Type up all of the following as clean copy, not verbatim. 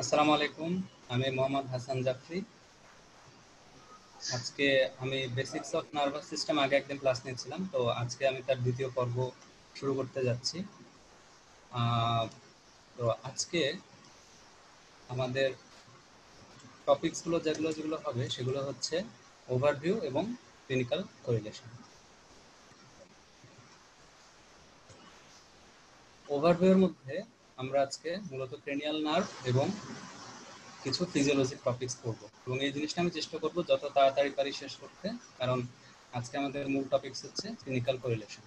আসসালামু আলাইকুম। আমি মোহাম্মদ হাসান জাফরি। আজকে আমি বেসিক্স অফ নার্ভাস সিস্টেম আগে একদিন ক্লাস নিয়েছিলাম, তো আজকে আমি তার দ্বিতীয় পর্ব শুরু করতে যাচ্ছি। আহ, তো আজকে আমাদের টপিকসগুলো যেগুলো যেগুলো হবে সেগুলো হচ্ছে ওভারভিউ এবং ক্লিনিক্যাল কোরিলেশন। ওভারভিউর মধ্যে আমরা আজকে মূলত ক্রেনিয়াল নার্ভ এবং কিছু ফিজিওলজিক টপিকস পড়ব, এবং এই জিনিসটা আমি চেষ্টা করব যত তাড়াতাড়ি পারি শেষ করতে, কারণ আজকে আমাদের মূল টপিকস হচ্ছে ক্লিনিক্যাল কোরিলেশন।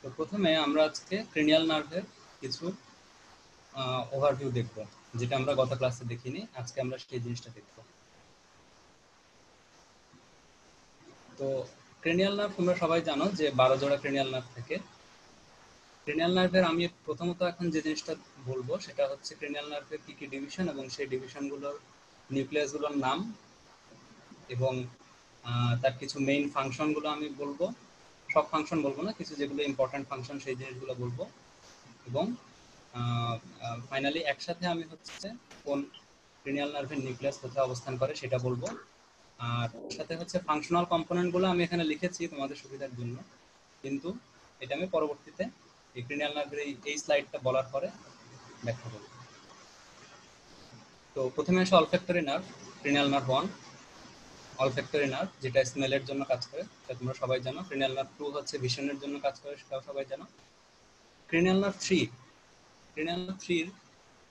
তো প্রথমে আমরা আজকে ক্রেনিয়াল নার্ভের কিছু ওভারভিউ দেখব, যেটা আমরা গত ক্লাসে দেখিনি। আজকে আমরা সেই জিনিসটা দেখব। তো ক্রেনিয়াল নার্ভ তোমরা সবাই জানো যে 12 জোড়া ক্রেনিয়াল নার্ভ থাকে। ক্রেনিয়াল নার্ভের আমি প্রথমত এখন যে জিনিসটা বলবো সেটা হচ্ছে ক্রেনিয়াল নার্ভের কি কি ডিভিশন এবং সেই ডিভিশনগুলোর নিউক্লিয়াসগুলোর নাম, এবং তার কিছু মেইন ফাংশনগুলো আমি বলবো। সব ফাংশন বলবো না, কিছু যেগুলো ইম্পর্টেন্ট ফাংশন সেই জিনিসগুলো বলবো। এবং ফাইনালি একসাথে আমি হচ্ছে কোন ক্রেনিয়াল নার্ভের নিউক্লিয়াস কোথায় অবস্থান করে সেটা বলবো। আর সাথে হচ্ছে ফাংশনাল কম্পোনেন্টগুলো আমি এখানে লিখেছি তোমাদের সুবিধার জন্য, কিন্তু এটা আমি পরবর্তীতে এই ক্রেনিয়াল নার্ভের এই স্লাইডটা বলার পরে ব্যাখ্যা করব। তো প্রথমে আসে olfactory nerve, cranial nerve 1। Olfactory nerve যেটা স্মেলের জন্য কাজ করে, এটা তোমরা সবাই জানো। ক্রেনিয়াল নার্ভ 2 হচ্ছে ভিশনের জন্য কাজ করে, সেটাও সবাই জানো। ক্রেনিয়াল নার্ভ 3, ক্রেনিয়াল নার্ভ 3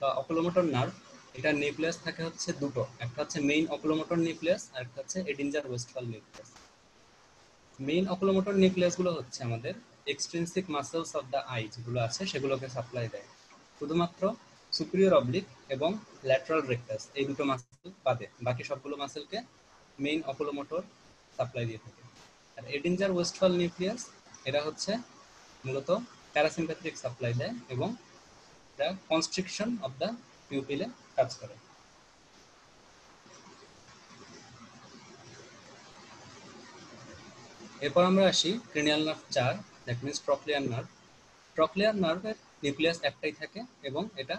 বা অকুলোমোটর নার্ভ, এটা নিউক্লিয়াস থাকে হচ্ছে দুটো, একটা হচ্ছে মেইন অকুলোমোটর নিউক্লিয়াস আর একটা হচ্ছে এডিঞ্জার ওয়েস্টফাল নিউক্লিয়াস। মেইন অকুলোমোটর নিউক্লিয়াস গুলো হচ্ছে আমাদের extrinsic muscles of the I যেগুলো আছে সেগুলোকে সাপ্লাই দেয়। শুধুমাত্র সুপিরিয়র অবলিক এবং ল্যাটারাল রেক্টাস এই দুটো মাসেল বাদে বাকি সবগুলো মাসেলকে মেইন অকুলোমোটর সাপ্লাই দিয়ে থাকে। আর এডিঞ্জার ওয়েস্টফাল নিউক্লিয়াস এরা হচ্ছে মূলত প্যারাসিম্প্যাথিক সাপ্লাই দেয় এবং এটা কনস্ট্রিকশন অফ দ্য পিউপিলে কাজ করে। এরপর আমরা আসি cranial nerve 4, that means trochlear nerve. Trochlear নার্ভের নিউক্লিয়াস একটাই থাকে, এবং এটা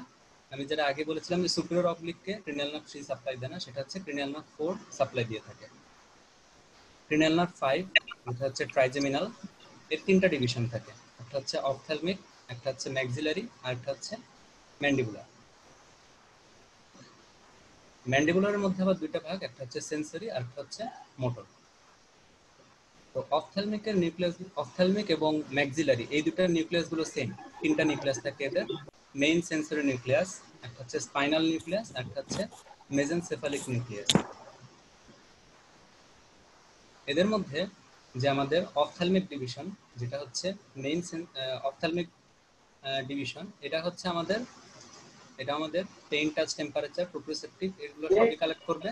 আমি যেটা আগে বলেছিলাম যে সুপিরিয়র অবলিককে ক্রেনিয়াল নার্ভ 3 সাপ্লাই দেয় না, সেটা হচ্ছে ক্রেনিয়াল নার্ভ 4 সাপ্লাই দিয়ে থাকে। ক্রেনিয়াল নার্ভ 5 যেটা হচ্ছে ট্রাইজেমিনাল, এর তিনটা ডিভিশন থাকে, একটা হচ্ছে অপথ্যালমিক, একটা হচ্ছে ম্যাক্সিলারি, আর একটা হচ্ছে ম্যান্ডিবুলার। ম্যান্ডিবুলারের মধ্যে আবার দুইটা ভাগ, একটা হচ্ছে সেন্সরি আর একটা হচ্ছে মোটর। তো অপথ্যালমিকের নিউক্লিয়াস, অপথ্যালমিক এবং ম্যাক্সিলারি এই দুটো নিউক্লিয়াস গুলো সেম, তিনটা নিউক্লিয়াস থাকে এদের। মেইন সেন্সরি নিউক্লিয়াস, একটা হচ্ছে স্পাইনাল নিউক্লিয়াস, একটা হচ্ছে মেজেনসেফালিক নিউক্লিয়াস। এদের মধ্যে যে আমাদের অপথ্যালমিক ডিভিশন, যেটা হচ্ছে মেইন অপথ্যালমিক ডিভিশন, এটা আমাদের পেইন, টাচ, টেম্পারেচার, প্রোপ্রিওসেপটিভ এগুলো সবই কালেক্ট করবে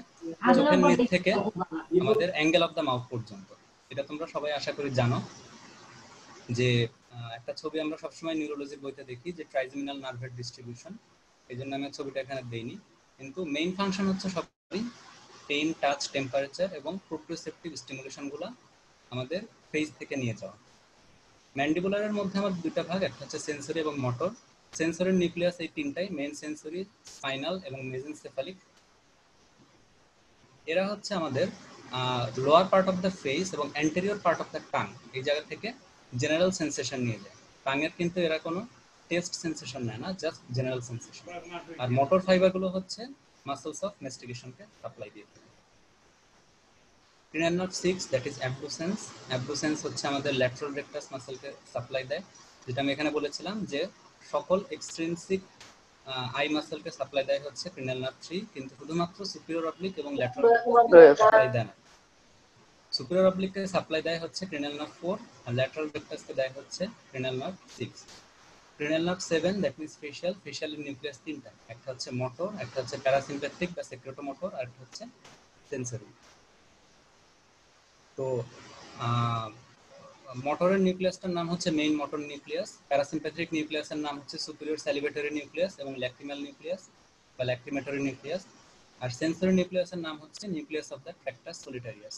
চোখের নিচ থেকে আমাদের অ্যাঙ্গেল অফ দ্য মাউথ পর্যন্ত। এটা তোমরা সবাই আশা করি জানো যে একটা ছবি আমরা সবসময় নিউরোলজির বইতে দেখি যে ট্রাইজেমিনাল নার্ভের ডিস্ট্রিবিউশন, এই জন্য আমি ছবিটা এখানে দেইনি, কিন্তু মেইন ফাংশন হচ্ছে সবই পেইন, টাচ, টেম্পারেচার এবং প্রোপ্রিওসেপটিভ স্টিমুলেশনগুলো আমাদের ফেস থেকে নিয়ে যাওয়া। ম্যান্ডিবুলারের মধ্যে আমাদের দুটা ভাগ, একটা হচ্ছে সেন্সরি এবং মোটর। সেন্সরের নিউক্লিয়াস এই তিনটাই, মেইন সেন্সরি, স্পাইনাল এবং মেজেনসেফালিক। এরা হচ্ছে আমাদের lower part of the face এবং anterior part of the tongue এই জায়গা থেকে জেনারেল সেন্সেশন নিয়ে যায়। টাঙের কিন্তু এরা কোনো টেস্ট সেন্সেশন নেয় না, জাস্ট জেনারেল সেন্সেশন। আর মোটর ফাইবারগুলো হচ্ছে মাসেলস অফ ম্যাস্টিকেশনকে সাপ্লাই দিয়ে থাকে। Cranial nerve 6, that is abducens. Abducens হচ্ছে আমাদের ল্যাটারাল রেক্টাস মাসেলকে সাপ্লাই দেয়, যেটা আমি এখানে বলেছিলাম যে সকল এক্সট্রিনসিক আই মাসেলকে সাপ্লাই দেয় হচ্ছে ক্রেনিয়াল নার্ভ 3, কিন্তু শুধুমাত্র সুপিরিয়র অবলিক এবং ল্যাটারাল সাপ্লাই দেয় না। সুপিরিয়র অবলিককে সাপ্লাই দেয় হচ্ছে ক্রেনিয়াল নার্ভ 4, আর ল্যাটারাল রেক্টাসকে দেয় হচ্ছে cranial nerve 6। Cranial nerve 7, that means facial. ফেশিয়ালের নিউক্লিয়াস তিনটা, একটা হচ্ছে মোটর, একটা হচ্ছে প্যারাসিম্প্যাথিক বা সেক্রেটোমোটর, আর একটা হচ্ছে সেন্সরি। তো মোটরের নিউক্লিয়াসটার নাম হচ্ছে মেইন মোটর নিউক্লিয়াস, প্যারাসিম্প্যাথিক নিউক্লিয়াসের নাম হচ্ছে সুপিরিয়র স্যালিভেটরি নিউক্লিয়াস এবং ল্যাক্রিমাল নিউক্লিয়াস বা ল্যাক্রিমেটরি নিউক্লিয়াস, আর সেন্সরি নিউক্লিয়াসের নাম হচ্ছে nucleus of the tractus solitarius.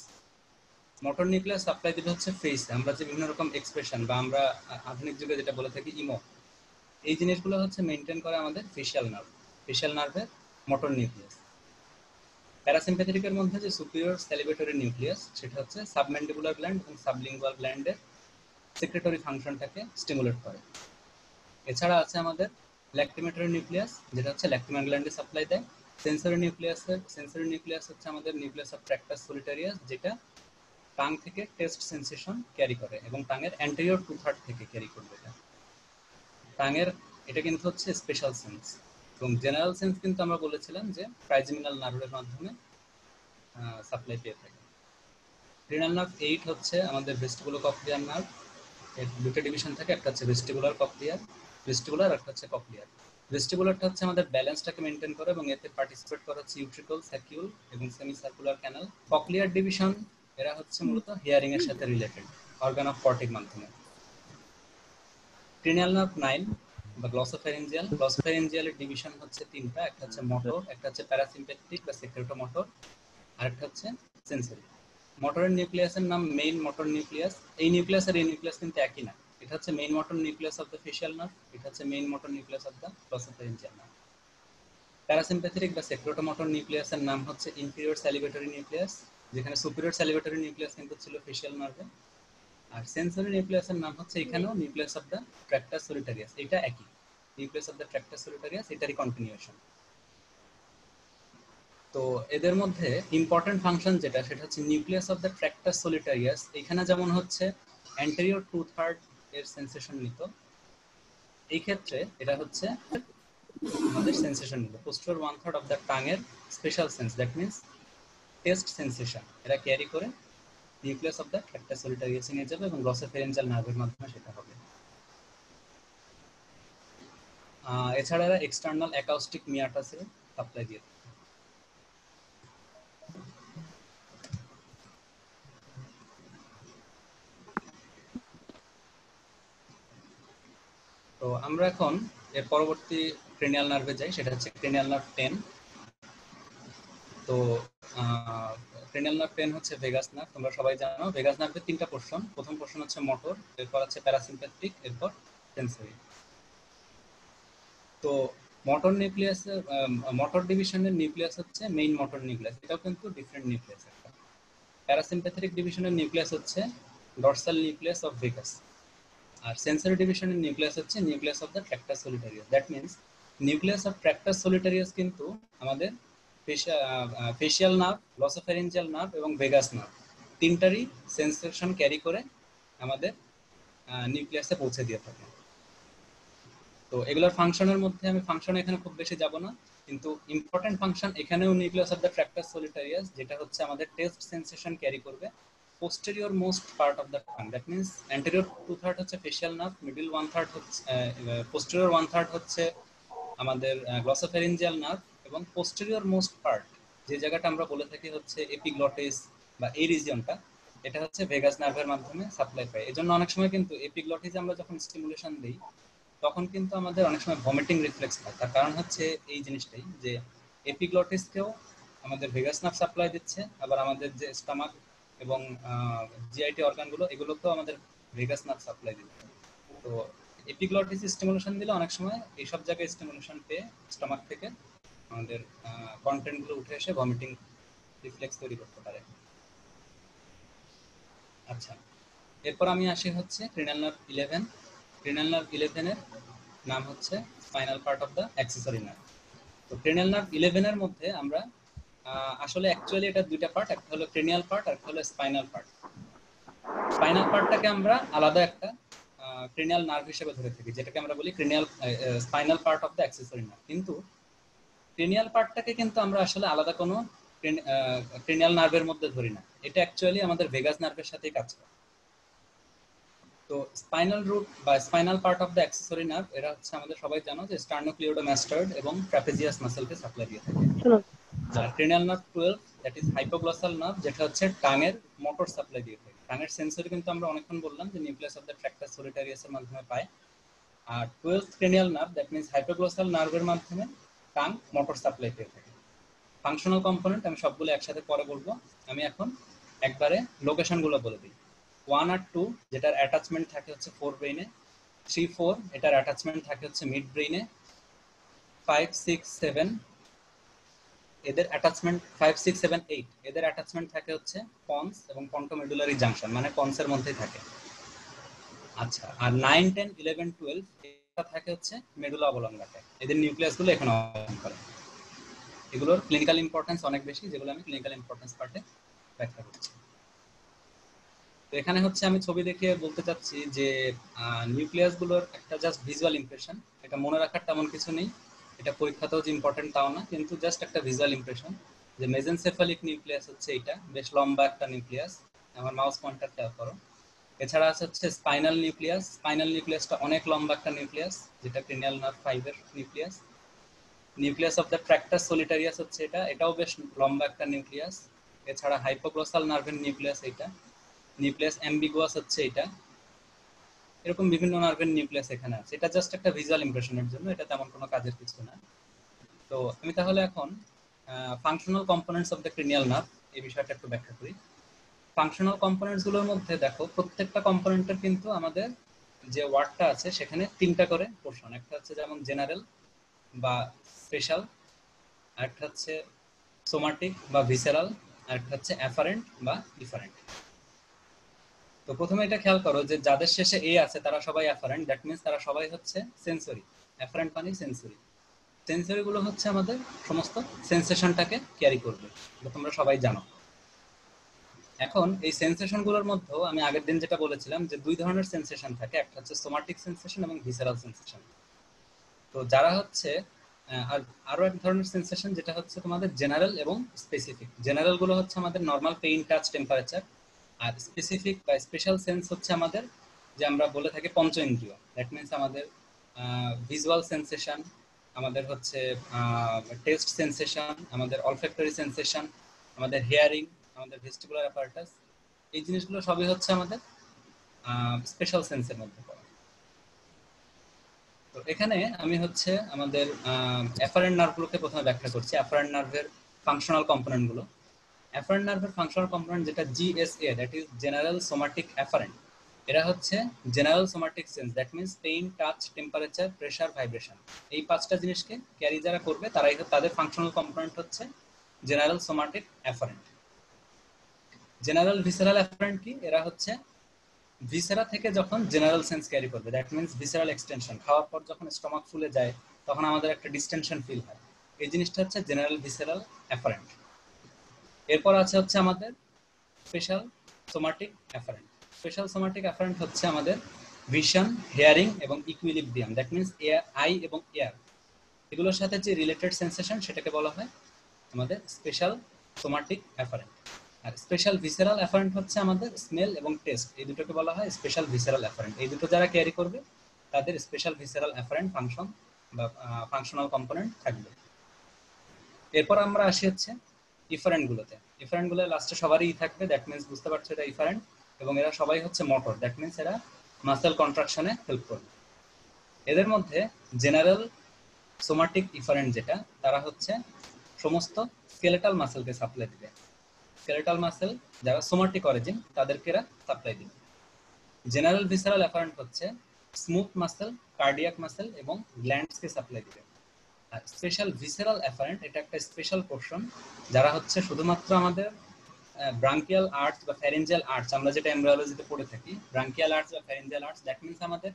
Motor nucleus supply দিতে হচ্ছে ফেস, আমরা যে বিভিন্ন রকম এক্সপ্রেশন বা আমরা আধুনিক যুগে যেটা বলে থাকি ইমো, এই জিনিসগুলো হচ্ছে মেনটেন করে আমাদের ফেশিয়াল নার্ভ। ফেশিয়াল নার্ভের মোটর নিউক্লিয়াস। প্যারাসিম্প্যাথেটিকের মধ্যে যে সুপিরিয়র স্যালিভেটরি নিউক্লিয়াস, সেটা হচ্ছে সাবম্যান্ডিবুলার গ্ল্যান্ড এবং সাবলিঙ্গুয়াল গ্ল্যান্ডের সেক্রেটরি ফাংশনটাকে স্টিমুলেট করে। এছাড়া আছে আমাদের ল্যাক্রিমেটরি নিউক্লিয়াস, যেটা হচ্ছে ল্যাক্রিমাল গ্ল্যান্ডে সাপ্লাই দেয়। সেন্সরি নিউক্লিয়াস হচ্ছে আমাদের নিউক্লিয়াস অফ ট্র্যাক্টাস সলিটারিয়াস, যেটা টাং থেকে টেস্ট সেন্সেশন ক্যারি করে এবং টাঙের অ্যান্টেরিয়র 2/3 থেকে ক্যারি করবে এটা। টাঙের এটা কিন্তু হচ্ছে স্পেশাল সেন্স, এবং জেনারেল সেন্স কিন্তু আমরা বলেছিলাম যে ট্রাইজেমিনাল নার্ভের মাধ্যমে সাপ্লাই পেয়ে থাকে। ক্রিনাল নার্ভ 8 হচ্ছে আমাদের ভেস্টিবুলোকক্লিয়ার নার্ভ। এর দুটো ডিভিশন থাকে, একটা হচ্ছে ভেস্টিবুলার আর একটা হচ্ছে কক্লিয়ার। ভেস্টিবুলারটা হচ্ছে আমাদের ব্যালেন্সটাকে মেনটেন করে এবং এতে পার্টিসিপেট করে হচ্ছে ইউট্রিকল, স্যাকিউল এবং semi circular canal. Cochlear division এরা হচ্ছে মূলত হিয়ারিং এর সাথে রিলেটেড, অর্গান অফ কর্টিক মাধ্যমে। ক্রিনিয়াল নার্ভ 9 বা গ্লসোফ্যারিঞ্জিয়ালের ডিভিশন হচ্ছে তিনটা, একটা হচ্ছে মোটর, একটা হচ্ছে প্যারাসিম্প্যাথেটিক বা সেক্রেটোমোটর, আর একটা হচ্ছে সেন্সরি। মোটরের নিউক্লিয়াসের নাম মেইন মোটর নিউক্লিয়াস। এই নিউক্লিয়াস আর এই নিউক্লিয়াস কিন্তু একই না। এটা হচ্ছে main motor nucleus of the facial nerve, এটা হচ্ছে main motor nucleus of the glossopharyngeal nerve. Parasympathetic বা সেক্রেটোমোটর নিউক্লিয়াসের নাম হচ্ছে ইনফিরিয়র স্যালিভেটরি নিউক্লিয়াস, যেখানে সুপিরিয়র স্যালিভেটরি নিউক্লিয়াস কিন্তু ছিল ফেশিয়াল নার্ভে। আর সেন্সরি নিউক্লিয়াসের নাম হচ্ছে এখানেও নিউক্লিয়াস অফ দ্য ট্র্যাক্টাস সলিটারিয়াস, এটা একই নিউক্লিয়াস অফ দ্য ট্র্যাক্টাস সলিটারিয়াস, এটারই কন্টিনিউশন। তো এদের মধ্যে ইম্পর্টেন্ট ফাংশন যেটা, সেটা হচ্ছে নিউক্লিয়াস অফ দ্য ট্র্যাক্টাস সলিটারিয়াস। এখানে যেমন হচ্ছে অ্যান্টেরিয়র 2/3 এর সেন্সেশন নিত, এই ক্ষেত্রে এটা হচ্ছে আমাদের সেন্সেশন নিত পোস্টেরিয়র 1/3 অফ দ্য টাং এর special sense, that means taste sensation এরা ক্যারি করে নিউক্লিয়াস অফ দ্য ট্র্যাক্টাস সলিটারিয়াস নিয়ে যাবে এবং গ্লসোফ্যারিঞ্জিয়াল নার্ভের মাধ্যমে সেটা হবে। এছাড়া এরা এক্সটার্নাল অ্যাকাউস্টিক মিয়াটাসে সাপ্লাই দিয়ে থাকে। তো আমরা এখন এর পরবর্তী ক্রেনিয়াল নার্ভে যাই, সেটা হচ্ছে ক্রেনিয়াল নার্ভ 10। তো ক্রেনিয়াল নার্ভ 10 হচ্ছে ভেগাস নার্ভ। তোমরা সবাই জানো ভেগাস নার্ভের তিনটা পোর্শন। প্রথম পোর্শন হচ্ছে মোটর, এরপর হচ্ছে প্যারাসিম্প্যাথেটিক, এরপর সেন্সরি। তো মোটর নিউক্লিয়াসের মোটর ডিভিশনের নিউক্লিয়াস হচ্ছে মেইন মোটর নিউক্লিয়াস, এটাও কিন্তু ডিফারেন্ট নিউক্লিয়াস একটা। প্যারাসিম্প্যাথেটিক ডিভিশনের নিউক্লিয়াস হচ্ছে ডরসাল নিউক্লিয়াস অফ ভেগাস, আর সেন্সরি ডিভিশনের নিউক্লিয়াস হচ্ছে nucleus of the tractus solitarius. That means nucleus of tractus solitarius কিন্তু আমাদের ফেশিয়াল নার্ভ, গ্লসোফ্যারিঞ্জিয়াল নার্ভ এবং ভেগাস নার্ভ তিনটারই সেন্সেশন ক্যারি করে আমাদের নিউক্লিয়াসে পৌঁছে দিয়ে থাকে। তো এগুলোর ফাংশনের মধ্যে আমি ফাংশন এখানে খুব বেশি যাব না, কিন্তু ইম্পর্টেন্ট ফাংশন এখানেও নিউক্লিয়াস অফ দ্য ট্র্যাক্টাস সলিটারিয়াস, যেটা হচ্ছে আমাদের টেস্ট সেন্সেশন ক্যারি করবে posterior most part of the tongue, that means anterior 2/3 হচ্ছে facial nerve, middle 1/3 হচ্ছে posterior 1/3 হচ্ছে আমাদের গ্লসোফ্যারিঞ্জিয়াল নার্ভ, এবং posterior most part যে জায়গাটা আমরা বলে থাকি হচ্ছে এপিগ্লটিস বা এই রিজিয়নটা, এটা হচ্ছে ভেগাস নার্ভের মাধ্যমে সাপ্লাই পায়। এজন্য অনেক সময় কিন্তু এপিগ্লটিসে আমরা যখন স্টিমুলেশন দিই তখন কিন্তু আমাদের অনেক সময় ভমিটিং রিফ্লেক্স হয়। তার কারণ হচ্ছে এই জিনিসটাই যে এপিগ্লটিসকেও আমাদের ভেগাস নার্ভ সাপ্লাই দিচ্ছে, আবার আমাদের যে স্টমাক এবং জিআইটি অর্গানগুলো এগুলোকেও আমাদের ভেগাস নার্ভ সাপ্লাই দিচ্ছে। তো এপিগ্লটিস স্টিমুলেশন দিলে অনেক সময় এইসব জায়গায় স্টিমুলেশন পেয়ে স্টমাক থেকে আমাদের কন্টেন্টগুলো উঠে এসে ভমিটিং রিফ্লেক্স তৈরি করতে পারে। আচ্ছা, এরপর আমি আসি হচ্ছে ক্রেনিয়াল নার্ভ 11। ক্রেনিয়াল নার্ভ 11 এর নাম হচ্ছে spinal part of the accessory nerve. তো ক্রেনিয়াল নার্ভ 11 এর মধ্যে আমরা আসলে অ্যাকচুয়ালি এটা দুইটা পার্ট, একটা হলো ক্রেনিয়াল পার্ট আর একটা হলো স্পাইনাল পার্ট। স্পাইনাল পার্টটাকে আমরা আলাদা একটা ক্রেনিয়াল নার্ভ হিসেবে ধরে থাকি, যেটাকে আমরা বলি cranial spinal part of the accessory nerve. কিন্তু ক্রেনিয়াল পার্টটাকে কিন্তু আমরা আসলে আলাদা কোনো ক্রেনিয়াল নার্ভের মধ্যে ধরি না, এটা অ্যাকচুয়ালি আমাদের ভেগাস নার্ভের সাথেই কাজ করে। তো স্পাইনাল রুট বা spinal part of the accessory nerve এরা হচ্ছে আমাদের সবাই জানো যে স্টার্নোক্লিওডোমাস্টয়েড এবং ট্রাপেজিয়াস মাসলকে সাপ্লাই দিয়ে থাকে। আর cranial nerve 12 that is hypoglossal nerve, যেটা হচ্ছে টাঙের মোটর সাপ্লাই দিয়ে থাকে। টাঙের সেন্সরি কিন্তু আমরা অনেকক্ষণ বললাম যে নিউক্লিয়াস অফ দ্য ট্র্যাক্টাস সলিটারিয়াসের মাধ্যমে পায়। আর 12th cranial nerve that means হাইপোগ্লসাল নার্ভের মাধ্যমে টাং মোটর সাপ্লাই পেয়ে থাকে। ফাংশনাল কম্পোনেন্ট আমি সবগুলো একসাথে পরে বলবো, আমি এখন একবারে লোকেশনগুলো বলে দিই। 1 আর 2 যেটার অ্যাটাচমেন্ট থাকে হচ্ছে ফোর ব্রেইনে, 3-4 এটার অ্যাটাচমেন্ট থাকে হচ্ছে মিড ব্রেইনে। 5-6-7 এদের অ্যাটাচমেন্ট 5-6-7-8 এদের অ্যাটাচমেন্ট থাকে হচ্ছে পন্স এবং পন্টোমেডুলারি জাংশন, মানে পন্সের মধ্যেই থাকে। আচ্ছা, আর 9-10-11-12 এটা থাকে হচ্ছে মেডুলা অবলঙ্গাতে। এদের নিউক্লিয়াসগুলো এখানে অবস্থান করে। এগুলোর ক্লিনিক্যাল ইম্পর্টেন্স অনেক বেশি, যেগুলো আমি ক্লিনিক্যাল ইম্পর্টেন্স পার্টে ব্যাখ্যা করছি। তো এখানে হচ্ছে আমি ছবি দেখিয়ে বলতে চাচ্ছি যে নিউক্লিয়াসগুলোর একটা জাস্ট ভিজুয়াল ইমপ্রেশন, এটা মনে রাখার তেমন কিছু নেই, এটা পরীক্ষাতেও যে ইম্পর্টেন্ট তাও না, কিন্তু জাস্ট একটা ভিজুয়াল ইমপ্রেশন যে মেজেনসেফালিক নিউক্লিয়াস হচ্ছে এটা, বেশ লম্বা একটা নিউক্লিয়াস। আমার মাউস পয়েন্টার খেয়াল করো। এছাড়া আছে হচ্ছে স্পাইনাল নিউক্লিয়াস। স্পাইনাল নিউক্লিয়াসটা অনেক লম্বা একটা নিউক্লিয়াস, যেটা ক্রিনিয়াল নার্ভ 5 এর nucleus. Nucleus of the tractus সলিটারিয়াস হচ্ছে এটা, এটাও বেশ লম্বা একটা নিউক্লিয়াস। এছাড়া হাইপোগ্লসাল নার্ভের নিউক্লিয়াস এটা। নিউক্লিয়াস অ্যাম্বিগুয়াস হচ্ছে এটা। এরকম বিভিন্ন নার্ভের নিউক্লিয়াস এখানে আছে। এটা জাস্ট একটা ভিজুয়াল ইমপ্রেশনের জন্য, এটা তেমন কোনো কাজের কিছু না। তো আমি তাহলে এখন functional components of the ক্রিনিয়াল nerve এই বিষয়টা একটু ব্যাখ্যা করি। ফাংশনাল কম্পোনেন্টস গুলোর মধ্যে দেখো, প্রত্যেকটা কম্পোনেন্টের কিন্তু আমাদের যে ওয়ার্ডটা আছে সেখানে 3টা করে পোর্শন। একটা হচ্ছে যেমন জেনারেল বা স্পেশাল, আরেকটা হচ্ছে সোমাটিক বা ভিসেরাল, আরেকটা হচ্ছে অ্যাফারেন্ট বা ইফারেন্ট। তো প্রথমে এটা খেয়াল করো যে যাদের শেষে এ আছে তারা সবাই অ্যাফারেন্ট, দ্যাট মিন্স তারা সবাই হচ্ছে সেন্সরি। অ্যাফারেন্ট মানে সেন্সরি। সেন্সরি গুলো হচ্ছে আমাদের সমস্ত সেন্সেশনটাকে ক্যারি করবে, এটা তোমরা সবাই জানো। এখন এই সেন্সেশন গুলোর মধ্যেও আমি আগের দিন যেটা বলেছিলাম যে 2 ধরনের সেন্সেশন থাকে, একটা হচ্ছে সোমাটিক সেন্সেশন এবং ভিসেরাল সেন্সেশন। তো যারা হচ্ছে আর আরো এক ধরনের সেন্সেশন যেটা হচ্ছে তোমাদের জেনারেল এবং স্পেসিফিক। জেনারেল গুলো হচ্ছে আমাদের নর্মাল পেইন, টাচ, টেম্পারেচার। আর স্পেসিফিক বা স্পেশাল সেন্স হচ্ছে আমাদের যে আমরা বলে থাকি পঞ্চ ইন্দ্রিয়। দ্যাট মিন্স আমাদের ভিজুয়াল সেন্সেশন, আমাদের হচ্ছে টেস্ট সেন্সেশন, আমাদের অলফ্যাক্টরি সেন্সেশন, আমাদের হিয়ারিং, আমাদের ভেস্টিবুলার অ্যাপারেটাস। এই জিনিসগুলো সবই হচ্ছে আমাদের স্পেশাল সেন্সের মধ্যে পড়ে। তো এখানে আমি হচ্ছে আমাদের অ্যাফারেন্ট নার্ভগুলোকে প্রথমে ব্যাখ্যা করছি, অ্যাফারেন্ট নার্ভের ফাংশনাল কম্পোনেন্টগুলো। অ্যাফারেন্ট নার্ভের ফাংশনাল কম্পোনেন্ট যেটা GSA, that is general somatic afferent. এরা হচ্ছে general somatic sense, that means pain, touch, temperature, pressure, vibration. এই 5টা জিনিসকে ক্যারি যারা করবে তারাই তাদের ফাংশনাল কম্পোনেন্ট হচ্ছে general somatic afferent. General visceral afferent কি? এরা হচ্ছে ভিসেরা থেকে যখন জেনারেল সেন্স ক্যারি করবে, দ্যাট মিন্স ভিসেরাল এক্সটেনশন। খাওয়ার পর যখন স্টমাক ফুলে যায় তখন আমাদের একটা ডিস্টেনশন ফিল হয়, এই জিনিসটা হচ্ছে জেনারেল ভিসেরাল অ্যাফারেন্ট। এরপর আছে হচ্ছে আমাদের special somatic afferent. Special somatic afferent হচ্ছে আমাদের ভিশন, হেয়ারিং এবং ইকুইলিব্রিয়াম, দ্যাট মিন্স আই এবং এয়ার, এগুলোর সাথে যে রিলেটেড সেন্সেশন সেটাকে বলা হয় আমাদের স্পেশাল সোমাটিক অ্যাফারেন্ট। আর স্পেশাল ভিসেরাল অ্যাফারেন্ট হচ্ছে আমাদের স্মেল এবং টেস্ট, এই দুটোকে বলা হয় স্পেশাল ভিসেরাল অ্যাফারেন্ট। এই দুটো যারা ক্যারি করবে তাদের স্পেশাল ভিসেরাল অ্যাফারেন্ট ফাংশন বা ফাংশনাল কম্পোনেন্ট থাকবে। এরপর আমরা আসি হচ্ছে ইফারেন্ট গুলোতে। ইফারেন্ট গুলো লাস্টে সবারই থাকবে, দ্যাট মিন্স বুঝতে পারছো এটা ইফারেন্ট, এবং এরা সবাই হচ্ছে মোটর, দ্যাট মিন্স এরা মাসেল কন্ট্রাকশনে হেল্প করবে। এদের মধ্যে জেনারেল সোমাটিক ইফারেন্ট যেটা, তারা হচ্ছে সমস্ত স্কেলেটাল মাসেলকে সাপ্লাই দিবে। স্কেলেটাল মাসেল যারা সোমাটিক অরিজিন তাদেরকে এরা সাপ্লাই দিবে। জেনারেল ভিসেরাল অ্যাফারেন্ট হচ্ছে স্মুথ মাসেল, কার্ডিয়াক মাসেল এবং গ্ল্যান্ডসকে সাপ্লাই দিবে। আর স্পেশাল ভিসেরাল অ্যাফারেন্ট এটা একটা স্পেশাল পোর্শন, যারা হচ্ছে শুধুমাত্র আমাদের ব্রাঙ্কিয়াল আর্টস বা ফ্যারিঞ্জিয়াল আর্টস, আমরা যেটা এমব্রায়োলজিতে পড়ে থাকি, ব্রাঙ্কিয়াল আর্টস বা ফ্যারিঞ্জিয়াল আর্টস, দ্যাট মিন্স আমাদের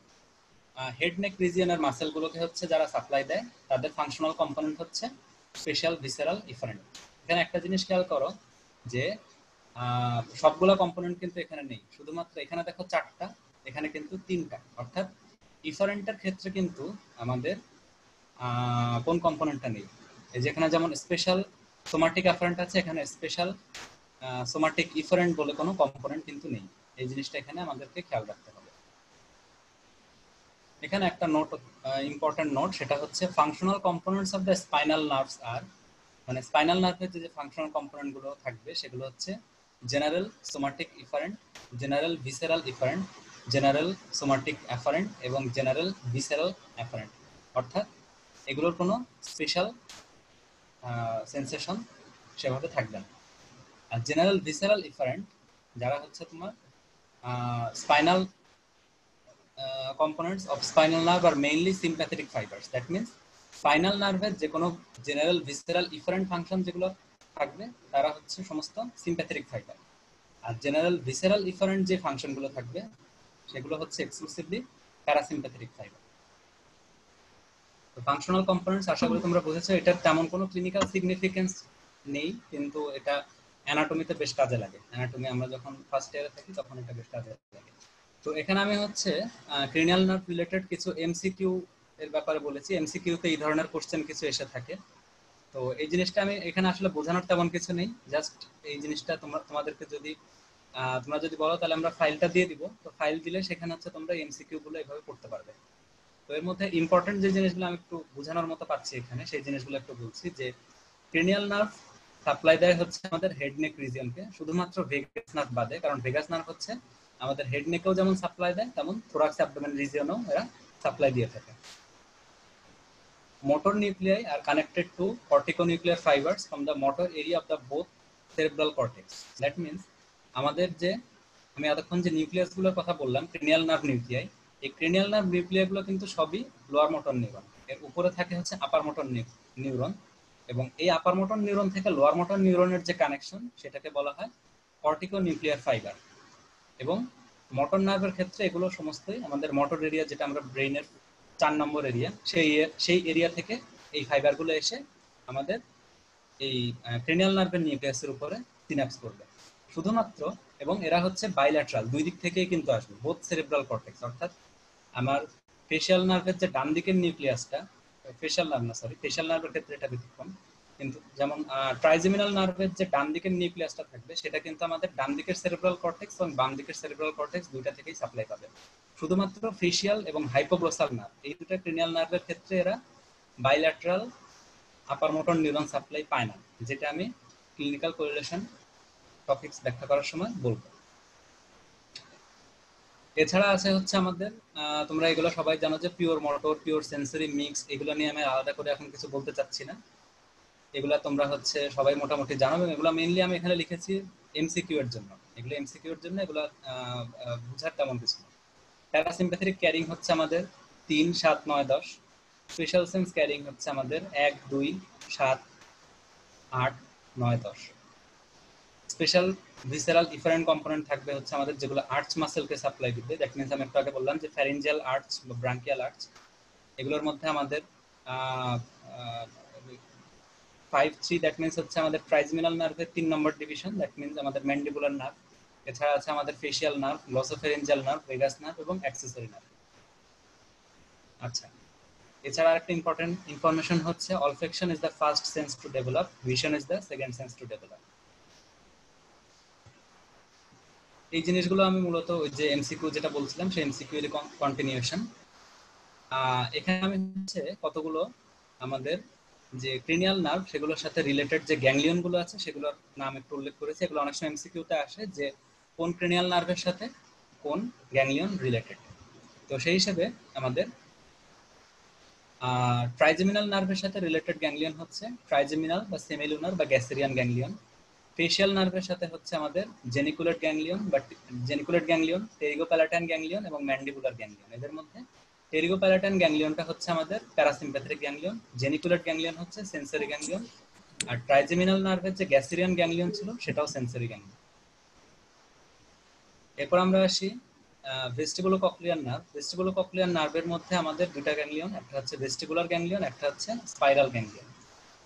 হেড নেক রিজিয়নের মাসেলগুলোকে হচ্ছে যারা সাপ্লাই দেয়, তাদের ফাংশনাল কম্পোনেন্ট হচ্ছে স্পেশাল ভিসেরাল ইফারেন্ট। এখানে একটা জিনিস খেয়াল করো যে সবগুলো কম্পোনেন্ট কিন্তু এখানে নেই, শুধুমাত্র এখানে দেখো 4টা, এখানে কিন্তু 3টা, অর্থাৎ ইফারেন্টের ক্ষেত্রে কিন্তু আমাদের কোন কম্পোনেন্টটা নেই। এই যেখানে যেমন স্পেশাল সোমাটিক অ্যাফারেন্ট আছে, এখানে স্পেশাল সোমাটিক ইফারেন্ট বলে কোনো কম্পোনেন্ট কিন্তু নেই। এই জিনিসটা এখানে আমাদেরকে খেয়াল রাখতে হবে। এখানে একটা নোট, ইম্পর্টেন্ট নোট, সেটা হচ্ছে functional components of the spinal nerves আর, মানে স্পাইনাল নার্ভের যে ফাংশনাল কম্পোনেন্ট গুলো থাকবে সেগুলো হচ্ছে general somatic efferent, general visceral efferent, general somatic afferent এবং জেনারেল ভিসেরাল অ্যাফারেন্ট। অর্থাৎ এগুলোর কোনো স্পেশাল সেন্সেশন সেভাবে থাকবে না। আর জেনারেল ভিসেরাল ইফারেন্ট যারা হচ্ছে তোমার spinal components of spinal nerve are mainly sympathetic fibers. That means spinal nerve যে কোনো general visceral efferent function যেগুলো থাকবে তারা হচ্ছে সমস্ত sympathetic fiber, আর general visceral efferent যে ফাংশন গুলো থাকবে সেগুলো হচ্ছে exclusively parasympathetic fiber. তো ফাংশনাল কম্পোনেন্টস আশা করি তোমরা বুঝেছো, এটার তেমন কোনো ক্লিনিক্যাল সিগনিফিকেন্স নেই, কিন্তু এটা অ্যানাটমিতে বেশ কাজে লাগে। অ্যানাটমি আমরা যখন ফার্স্ট ইয়ারে থাকি তখন এটা বেশ কাজে লাগে। তো এখানে আমি হচ্ছে ক্রেনিয়াল নার্ভ রিলেটেড কিছু এমসিকিউ এর ব্যাপারে বলেছি। এমসিকিউতে এই ধরনের কোশ্চেন কিছু এসে থাকে। তো এই জিনিসটা আমি এখানে আসলে বোঝানোর তেমন কিছু নেই, জাস্ট এই জিনিসটা তোমাদেরকে যদি তোমরা যদি বলো তাহলে আমরা ফাইলটা দিয়ে দিব। তো ফাইল দিলে সেখানে হচ্ছে তোমরা এমসিকিউ গুলো এভাবে করতে পারবে। তো এর মধ্যে ইম্পর্টেন্ট যে জিনিসগুলো আমি একটু বোঝানোর মতো পাচ্ছি এখানে, সেই জিনিসগুলো একটু বলছি। যে ক্রেনিয়াল নার্ভ সাপ্লাই দেয় হচ্ছে আমাদের হেড নেক রিজিয়নকে, শুধুমাত্র ভেগাস নার্ভ বাদে, কারণ ভেগাস নার্ভ হচ্ছে আমাদের হেড নেকেও যেমন সাপ্লাই দেয় তেমন থোরাক্স অ্যাবডোমেন রিজিয়নেও এরা সাপ্লাই দিয়ে থাকে। motor nuclei are connected to corticonuclear fibers from the motor area of the both cerebral cortex. That means আমাদের যে আমি এতক্ষণ যে নিউক্লিয়াস গুলোর কথা বললাম ক্রেনিয়াল নার্ভ নিউক্লিয়াই, এই ক্রেনিয়াল নার্ভ নিউক্লিয়াই গুলো কিন্তু সবই লোয়ার মোটর নিউরন। এর উপরে থাকে হচ্ছে আপার মোটর নিউরন, এবং এই আপার মোটর নিউরন থেকে লোয়ার মোটর নিউরনের যে কানেকশন সেটাকে বলা হয় কর্টিকোনিউক্লিয়ার ফাইবার। এবং মোটর নার্ভের ক্ষেত্রে এগুলো সমস্তই আমাদের মোটর এরিয়া, যেটা আমরা ব্রেইনের 4 নম্বর এরিয়া, সেই এরিয়া থেকে এই ফাইবারগুলো এসে আমাদের এই ক্রেনিয়াল নার্ভের নিউক্লিয়াসের উপরে সিনাপস করবে শুধুমাত্র। এবং এরা হচ্ছে বাইল্যাট্রাল, দুই দিক থেকেই কিন্তু আসবে, বোথ সেরেব্রাল কর্টেক্স। অর্থাৎ আমার ফেশিয়াল নার্ভের যে ডান দিকের নিউক্লিয়াসটা, ফেশিয়াল নার্ভের ক্ষেত্রে এটা ব্যতিক্রম, কিন্তু যেমন ট্রাইজেমিনাল নার্ভের যে ডান দিকের নিউক্লিয়াসটা থাকবে সেটা কিন্তু আমাদের ডান দিকের সেরেব্রাল কর্টেক্স এবং বাম দিকের সেরেব্রাল কর্টেক্স দুইটা থেকেই সাপ্লাই পাবে। শুধুমাত্র ফেশিয়াল এবং হাইপোগ্লোসাল নার্ভ, এই দুটো ক্রেনিয়াল নার্ভের ক্ষেত্রে এরা বাইল্যাট্রাল আপার মোটর নিউরন সাপ্লাই পায় না, যেটা আমি ক্লিনিক্যাল কোরিলেশন টপিকস ব্যাখ্যা করার সময় বলবো। এছাড়া আছে হচ্ছে আমাদের তোমরা এগুলো সবাই জানো যে pure motor, pure sensory, mix, এগুলো নিয়ে আমি আলাদা করে এখন কিছু বলতে চাচ্ছি না। এগুলা তোমরা হচ্ছে সবাই মোটামুটি জানো, এবং এগুলো মেইনলি আমি এখানে লিখেছি এমসিকিউ এর জন্য। এগুলো এমসিকিউ এর জন্য, এগুলো বুঝার তেমন কিছু না। প্যারাসিম্প্যাথেটিক ক্যারিং হচ্ছে আমাদের 3, 7, 9, 10। স্পেশাল সেন্স ক্যারিং হচ্ছে আমাদের 1, 2, 7, 8, 9, 10। স্পেশাল ভিসেরাল ইফারেন্ট কম্পোনেন্ট থাকবে হচ্ছে আমাদের যেগুলো আর্চ মাসেলকে সাপ্লাই দিবে। দ্যাট মিন্স আমি একটু আগে বললাম যে ফ্যারিঞ্জিয়াল আর্চ বা ব্রাঙ্কিয়াল আর্চ, এগুলোর মধ্যে আমাদের 5-3, দ্যাট মিন্স হচ্ছে আমাদের ট্রাইজেমিনাল নার্ভের 3 নম্বর ডিভিশন, দ্যাট মিন্স আমাদের ম্যান্ডিবুলার নার্ভ। এছাড়া আছে আমাদের facial nerve, glossopharyngeal nerve, vagus nerve এবং অ্যাক্সেসরি নার্ভ। আচ্ছা, এছাড়া একটা ইম্পর্টেন্ট ইনফরমেশন হচ্ছে olfaction is the first sense to develop, vision is the second sense to develop. এই জিনিসগুলো আমি মূলত ওই যে এমসিকিউ যেটা বলছিলাম সেই এমসিকিউ এর কন্টিনিউশন। এখানে আমি হচ্ছে কতগুলো আমাদের যে ক্রেনিয়াল নার্ভ সেগুলোর সাথে রিলেটেড যে গ্যাংলিয়ন গুলো আছে সেগুলোর নাম একটু উল্লেখ করেছি। এগুলো অনেক সময় এমসিকিউতে আসে যে কোন ক্রেনিয়াল নার্ভের সাথে কোন গ্যাংলিয়ন রিলেটেড। তো সেই হিসেবে আমাদের ট্রাইজেমিনাল নার্ভের সাথে রিলেটেড গ্যাংলিয়ন হচ্ছে ট্রাইজেমিনাল বা সেমিলুনার বা গ্যাসেরিয়ান গ্যাংলিয়ন। ফেশিয়াল নার্ভের সাথে হচ্ছে আমাদের জেনিকুলেট গ্যাংলিয়ন বা টেরিগোপ্যালাটাইন গ্যাংলিয়ন এবং ম্যান্ডিবুলার গ্যাংলিয়ন। এদের মধ্যে টেরিগোপ্যালাটাইন গ্যাংলিয়নটা হচ্ছে আমাদের প্যারাসিম্প্যাথেটিক গ্যাংলিয়ন, জেনিকুলেট গ্যাংলিয়ন হচ্ছে সেন্সরি গ্যাংলিয়ন, আর ট্রাইজেমিনাল নার্ভের যে গ্যাসেরিয়ান গ্যাংলিয়ন ছিল সেটাও সেন্সরি গ্যাংলিয়ন। এরপর আমরা আসি ভেস্টিবুলোকক্লিয়ার নার্ভ। ভেস্টিবুলোকক্লিয়ার নার্ভের মধ্যে আমাদের দুটা গ্যাংলিয়ন, একটা হচ্ছে ভেস্টিবুলার গ্যাংলিয়ন, একটা হচ্ছে স্পাইরাল গ্যাংলিয়ন।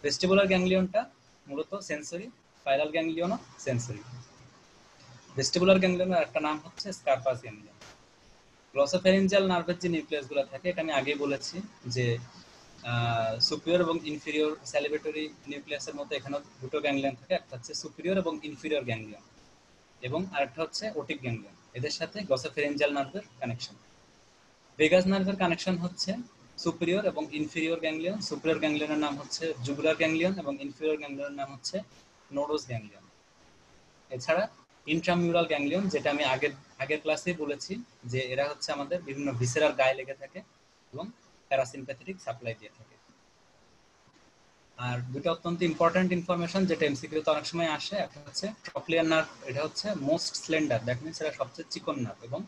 ভেস্টিবুলার গ্যাংলিয়নটা মূলত সেন্সরি, স্পাইরাল গ্যাংলিয়নও সেন্সরি। ভেস্টিবুলার গ্যাংলিয়নের একটা নাম হচ্ছে স্কারপাস গ্যাংলিয়ন। গ্লসোফেরিঞ্জিয়াল নার্ভের যে নিউক্লিয়াসগুলো থাকে, এটা আমি আগেই বলেছি যে সুপিরিয়র এবং ইনফিরিয়র স্যালিভেটরি নিউক্লিয়াসের মধ্যে এখানে দুটো গ্যাংলিয়ন থাকে, একটা হচ্ছে সুপিরিয়র এবং ইনফিরিয়র গ্যাংলিয়ন, এবং আরেকটা হচ্ছে ওটিক গ্যাংলিয়ন। এদের সাথে গ্লসোফেরিঞ্জিয়াল নার্ভের কানেকশন। ভেগাস নার্ভের কানেকশন হচ্ছে সুপিরিয়র এবং ইনফিরিয়র গ্যাংলিয়ন। সুপিরিয়র গ্যাংলিয়নের নাম হচ্ছে জুগুলার গ্যাংলিয়ন এবং ইনফিরিয়র গ্যাংলিয়নের নাম হচ্ছে নোডোস গ্যাংলিয়ন। এছাড়া ইন্ট্রামিউরাল গ্যাংলিয়ন, যেটা আমি আগের ক্লাসেই বলেছি যে এরা হচ্ছে আমাদের বিভিন্ন ভিসেরার গায়ে লেগে থাকে এবং প্যারাসিম্প্যাথেটিক সাপ্লাই দিয়ে থাকে। আর দুটো অত্যন্ত ইম্পর্টেন্ট ইনফরমেশন যেটা এমসিকিউতে অনেক সময় আসে, একটা হচ্ছে ট্রক্লিয়ার নার্ভ, এটা হচ্ছে মোস্ট স্লেন্ডার, দ্যাট মিন্স এটা সবচেয়ে চিকন নার্ভ, এবং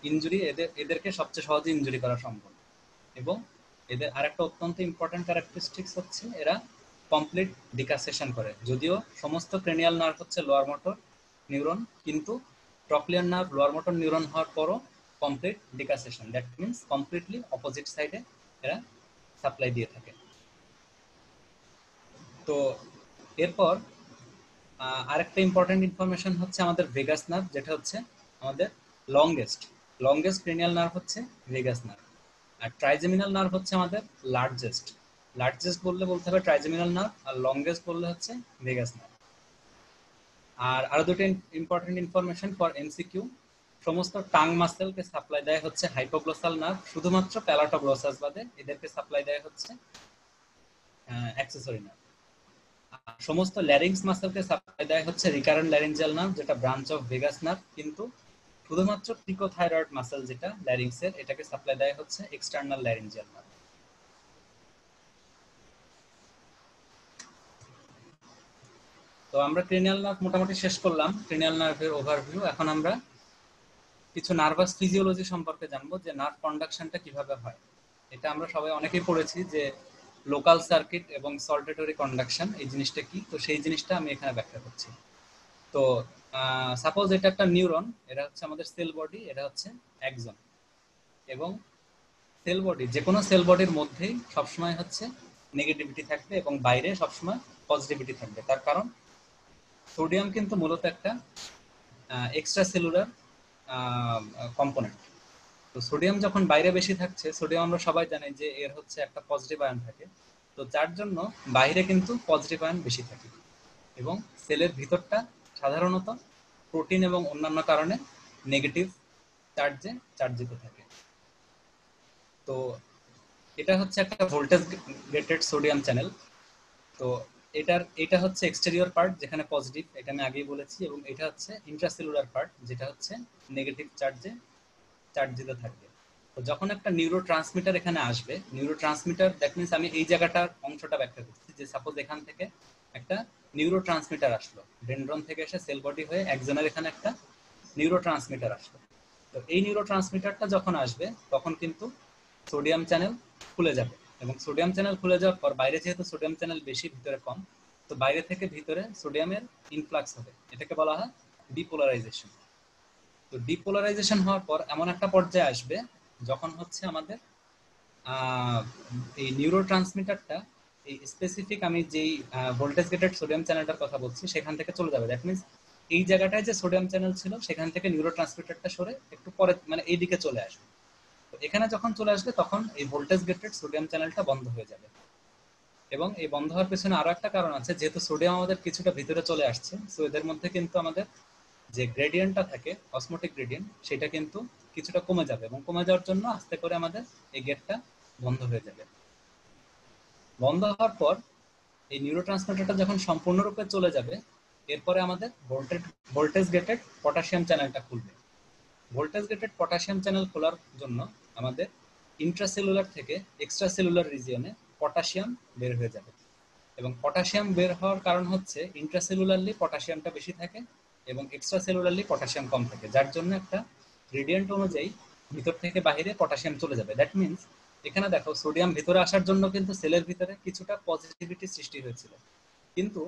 ইনজুরি এদেরকে সবচেয়ে সহজে ইনজুরি করা সম্ভব। এবং এদের আরেকটা অত্যন্ত ইম্পর্টেন্ট ক্যারেক্টারিস্টিক্স হচ্ছে এরা কমপ্লিট ডিকাসেশন করে। যদিও সমস্ত ক্রেনিয়াল নার্ভ হচ্ছে লোয়ার মোটর নিউরন, কিন্তু trochlear nerve lower motor neuron হওয়ার পরও complete decussation, that means completely opposite সাইডে এরা সাপ্লাই দিয়ে থাকে। তো এরপর আরেকটা ইম্পর্টেন্ট ইনফরমেশন হচ্ছে আমাদের ভেগাস নার্ভ, যেটা হচ্ছে আমাদের লংগেস্ট ক্রেনিয়াল নার্ভ হচ্ছে ভেগাস নার্ভ। আর ট্রাইজেমিনাল নার্ভ হচ্ছে আমাদের লার্জেস্ট বললে বলতে হবে ট্রাইজেমিনাল নার্ভ, আর লংগেস্ট বললে হচ্ছে ভেগাস নার্ভ। আর আরো দুটো ইম্পর্টেন্ট ইনফরমেশন ফর এমসিকিউ, সমস্ত টাং মাসেলকে সাপ্লাই দেয় হচ্ছে হাইপোগ্লোসাল নার্ভ, শুধুমাত্র প্যালাটোগ্লোসাস বাদে এদেরকে সাপ্লাই দেয় হচ্ছে অ্যাক্সেসরি নার্ভ। সমস্ত ল্যারিংস মাসেলকে সাপ্লাই দেয় হচ্ছে রিকারেন্ট ল্যারিঞ্জিয়াল নার্ভ, যেটা ব্রাঞ্চ অফ ভেগাস নার্ভ, কিন্তু শুধুমাত্র পিকোথাইরয়েড মাসেল যেটা ল্যারিংসের, এটাকে সাপ্লাই দেয় হচ্ছে এক্সটার্নাল ল্যারিঞ্জিয়াল নার্ভ। তো আমরা ক্রেনিয়াল নার্ভ মোটামুটি শেষ করলাম, ক্রেনিয়াল নার্ভের ওভারভিউ। এখন আমরা কিছু নার্ভাস ফিজিওলজি সম্পর্কে জানবো, যে নার্ভ কন্ডাকশনটা কিভাবে হয়। এটা আমরা সবাই অনেকেই পড়েছি যে লোকাল সার্কিট এবং সল্টেটরি কন্ডাকশন এই জিনিসটা কি, তো সেই জিনিসটা আমি এখানে ব্যাখ্যা করছি। তো সাপোজ এটা একটা নিউরন, এটা হচ্ছে আমাদের সেল বডি, এটা হচ্ছে অ্যাক্সন, এবং সেল বডি, যে কোনো সেল বডির মধ্যেই সবসময় হচ্ছে নেগেটিভিটি থাকবে এবং বাইরে সবসময় পজিটিভিটি থাকবে। তার কারণ সোডিয়াম কিন্তু মূলত একটা এক্সট্রা সেলুলার কম্পোনেন্ট। তো সোডিয়াম যখন বাইরে বেশি থাকছে, সোডিয়াম আমরা সবাই জানি যে এর হচ্ছে একটা পজিটিভ আয়ন থাকে, তো যার জন্য বাইরে কিন্তু পজিটিভ আয়ন বেশি থাকে। এবং সেলের ভিতরটা সাধারণত প্রোটিন এবং অন্যান্য কারণে নেগেটিভ চার্জে চার্জিত থাকে। তো এটা হচ্ছে একটা ভোল্টেজ গেটেড সোডিয়াম চ্যানেল। তো এটা হচ্ছে এক্সটেরিয়র পার্ট, যেখানে পজিটিভ, এটা আমি আগেই বলেছি, এবং এটা হচ্ছে ইন্ট্রাসেলুলার পার্ট, যেটা হচ্ছে নেগেটিভ চার্জে চার্জিত থাকবে। তো যখন একটা নিউরো ট্রান্সমিটার এখানে আসবে, নিউরো ট্রান্সমিটার দ্যাট মিনস আমি এই জায়গাটার অংশটা ব্যাখ্যা করছি, যে সাপোজ এখান থেকে একটা নিউরো ট্রান্সমিটার আসলো, ডেনড্রন থেকে এসে সেল বডি হয়ে একজনের এখানে একটা নিউরো ট্রান্সমিটার আসলো। তো এই নিউরো ট্রান্সমিটারটা যখন আসবে, তখন কিন্তু সোডিয়াম চ্যানেল খুলে যাবে, এবং সোডিয়াম চ্যানেল খুলে যাওয়ার পর বাইরে যেহেতু সোডিয়াম চ্যানেল বেশি, ভিতরে কম, তো বাইরে থেকে ভিতরে সোডিয়ামের ইনফ্লাক্স হবে, এটাকে বলা হয় ডিপোলারাইজেশন। তো ডিপোলারাইজেশন হওয়ার পর এমন একটা পর্যায়ে আসবে যখন হচ্ছে আমাদের এই নিউরো ট্রান্সমিটারটা এই স্পেসিফিক আমি যেই ভোল্টেজ গেটেড সোডিয়াম চ্যানেলটার কথা বলছি সেখান থেকে চলে যাবে। দ্যাট মিনস এই জায়গাটায় যে সোডিয়াম চ্যানেল ছিল সেখান থেকে নিউরো ট্রান্সমিটারটা সরে একটু পরে মানে এই দিকে চলে আসবে। তো এখানে যখন চলে আসবে তখন এই ভোল্টেজ গেটেড সোডিয়াম চ্যানেলটা বন্ধ হয়ে যাবে। এবং এই বন্ধ হওয়ার পেছনে আরো একটা কারণ আছে, যেহেতু সোডিয়াম আমাদের কিছুটা ভিতরে চলে আসছে, সো এদের মধ্যে কিন্তু আমাদের যে গ্রেডিয়েন্টটা থাকে অসমোটিক গ্রেডিয়েন্ট, সেটা কিন্তু কিছুটা কমে যাবে, এবং কমে যাওয়ার জন্য আস্তে করে আমাদের এই গেটটা বন্ধ হয়ে যাবে। বন্ধ হওয়ার পর এই নিউরোট্রান্সমিটারটা যখন সম্পূর্ণরূপে চলে যাবে, এরপরে আমাদের ভোল্টেজ গেটেড পটাশিয়াম চ্যানেলটা খুলবে। ভোল্টেজ গেটেড পটাশিয়াম চ্যানেল খোলার জন্য আমাদের ইন্ট্রাসেলুলার থেকে এক্সট্রাসেলুলার রিজিয়নে পটাশিয়াম বের হয়ে যাবে, এবং পটাশিয়াম বের হওয়ার কারণ হচ্ছে ইন্ট্রাসেলুলারলি পটাশিয়ামটা বেশি থাকে এবং এক্সট্রাসেলুলারলি পটাশিয়াম কম থাকে, যার জন্য একটা গ্রেডিয়েন্ট অনুযায়ী ভিতর থেকে বাইরে পটাশিয়াম চলে যাবে। দ্যাট মিনস এখানে দেখো সোডিয়াম ভিতরে আসার জন্য কিন্তু সেলের ভিতরে কিছুটা পজিটিভিটি সৃষ্টি হয়েছিল, কিন্তু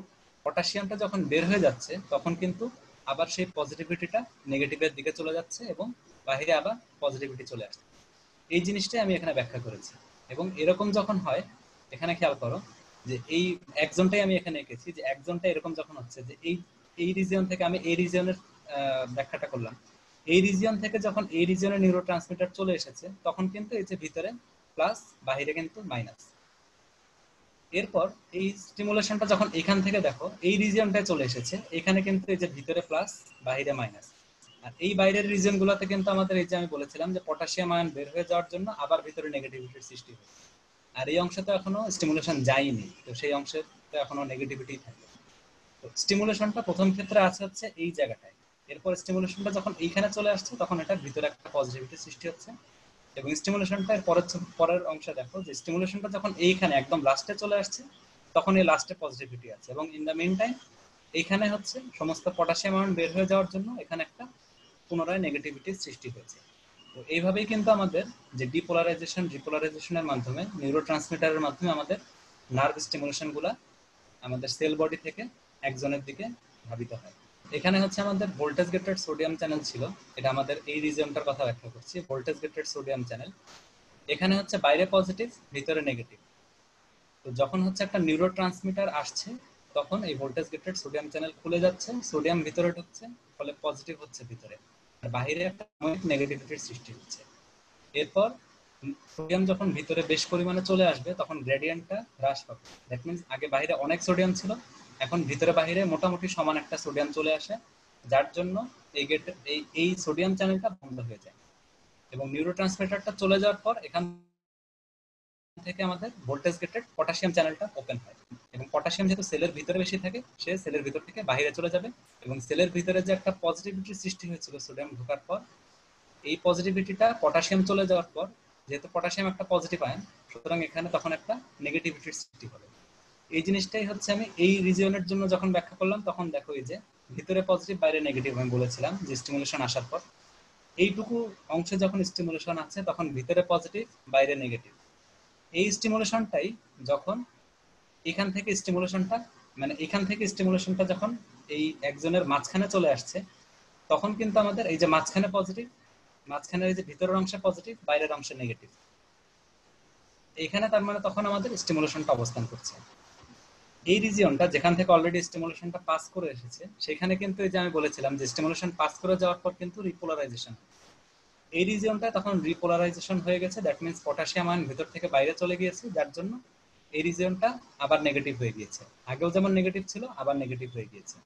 পটাশিয়ামটা যখন বের হয়ে যাচ্ছে তখন কিন্তু আবার সেই পজিটিভিটিটা নেগেটিভের দিকে চলে যাচ্ছে এবং বাইরে আবার পজিটিভিটি চলে আসছে। এই জিনিসটাই আমি এখানে ব্যাখ্যা করেছি। এবং এরকম যখন হয়, এখানে খেয়াল করো যে এই একজনটাই আমি এখানে এঁকেছি, যে একজনটা এরকম যখন হচ্ছে যে এই রিজিয়ন থেকে আমি এই রিজিয়নের ব্যাখ্যাটা করলাম, এই রিজিয়ন থেকে যখন এই রিজিয়নের নিউরো ট্রান্সমিটার চলে এসেছে তখন কিন্তু এই যে ভিতরে প্লাস বাহিরে কিন্তু মাইনাস। এরপর এই স্টিমুলেশনটা যখন এখান থেকে দেখো এই রিজিয়নটায় চলে এসেছে, এখানে কিন্তু এই যে ভিতরে প্লাস বাহিরে মাইনাস, আর এই বাইরের রিজন গুলোতে কিন্তু আমাদের এই যে আমি বলেছিলাম যে পটাশিয়াম আয়ন বের হয়ে যাওয়ার জন্য আবার ভিতরে নেগেটিভিটির সৃষ্টি হয়। আর এই অংশে তো এখনো স্টিমুলেশন যায়নি, তো সেই অংশে তো এখনো নেগেটিভিটি থাকে। তো স্টিমুলেশনটা প্রথম ক্ষেত্রে আছে হচ্ছে এই জায়গাটায়, এরপর স্টিমুলেশনটা যখন এইখানে চলে আসছে তখন এটা ভিতরে একটা পজিটিভিটি সৃষ্টি হচ্ছে। এবং স্টিমুলেশনটা পরের অংশে দেখো যে স্টিমুলেশনটা যখন এইখানে একদম লাস্টে চলে আসছে তখন এই লাস্টে পজিটিভিটি আছে, এবং ইন দ্য মেইন টাইম এইখানে হচ্ছে সমস্ত পটাশিয়াম আয়ন বের হয়ে যাওয়ার জন্য এখানে একটা পুনরায় নেগেটিভিটির সৃষ্টি হয়েছে। তো তো এইভাবেই কিন্তু আমাদের যে ডিপোলারাইজেশন রিপোলারাইজেশনের মাধ্যমে নিউরোট্রান্সমিটারের মাধ্যমে আমাদের নার্ভ স্টিমুলেশন গুলা আমাদের সেল বডি থেকে একজনের দিকে ধাবিত হয়। এখানে হচ্ছে আমাদের ভোল্টেজ গেটেড সোডিয়াম চ্যানেল ছিল, এটা আমাদের এই রিজিয়নটার কথা ব্যাখ্যা করছি। ভোল্টেজ গেটেড সোডিয়াম চ্যানেল, এখানে হচ্ছে বাইরে পজিটিভ ভিতরে নেগেটিভ। তো যখন হচ্ছে একটা নিউরোট্রান্সমিটার আসছে তখন এই ভোল্টেজ গেটেড সোডিয়াম চ্যানেল খুলে যাচ্ছে, সোডিয়াম ভিতরে ঢুকছে, ফলে পজিটিভ হচ্ছে ভিতরে, আর বাইরে একটা নেগেটিভিটির সৃষ্টি হচ্ছে। এরপর সোডিয়াম যখন ভিতরে বেশ পরিমাণে চলে আসবে তখন গ্রেডিয়েন্টটা হ্রাস পাবে। দ্যাট মিনস আগে বাইরে অনেক সোডিয়াম ছিল, এখন ভিতরে বাইরে মোটামুটি সমান একটা সোডিয়াম চলে আসে, যার জন্য এই সোডিয়াম চ্যানেলটা বন্ধ হয়ে যায় এবং নিউরোট্রান্সমিটারটা চলে যাওয়ার পর এখান থেকে আমাদের ভোল্টেজ গেটেড পটাশিয়াম চ্যানেলটা ওপেন হয় এবং পটাশিয়াম যেহেতু সেলের ভিতরে বেশি থাকে সে সেলের ভিতর থেকে বাইরে চলে যাবে এবং সেলের ভিতরে যে একটা পজিটিভিটির সৃষ্টি হয়েছিল সোডিয়াম ঢোকার পর, এই পজিটিভিটিটা পটাশিয়াম চলে যাওয়ার পর, যেহেতু পটাশিয়াম একটা পজিটিভ আয়ন, সুতরাং এখানে তখন একটা নেগেটিভিটির সৃষ্টি হবে। এই জিনিসটাই হচ্ছে আমি এই রিজিয়নের জন্য যখন ব্যাখ্যা করলাম তখন দেখো এই যে ভিতরে পজিটিভ বাইরে নেগেটিভ আমি বলেছিলাম যে স্টিমুলেশন আসার পর এইটুকু অংশে যখন স্টিমুলেশন আছে তখন ভিতরে পজিটিভ বাইরে নেগেটিভ। এই স্টিমুলেশনটাই যখন এখান থেকে স্টিমুলেশনটা এখান থেকে স্টিমুলেশনটা যখন এই একজনের মাঝখানে চলে আসছে তখন কিন্তু আমাদের এই যে মাঝখানে পজিটিভ, মাঝখানের এই যে ভিতরের অংশে পজিটিভ বাইরের অংশে নেগেটিভ, এখানে তার মানে তখন আমাদের স্টিমুলেশনটা অবস্থান করছে। এই রিজিয়নটা যেখান থেকে অলরেডি স্টিমুলেশনটা পাস করে এসেছে সেখানে কিন্তু এই যে আমি বলেছিলাম যে স্টিমুলেশন পাস করে যাওয়ার পর কিন্তু রিপোলারাইজেশন, এই রিজিয়নটা তখন রিপোলারাইজেশন হয়ে গেছে। দ্যাট মিন্স পটাশিয়াম আয়ন ভিতর থেকে বাইরে চলে গিয়েছে, যার জন্য এই রিজিয়নটা আবার নেগেটিভ হয়ে গিয়েছে, আগেও যেমন নেগেটিভ ছিল আবার নেগেটিভ হয়ে গিয়েছে।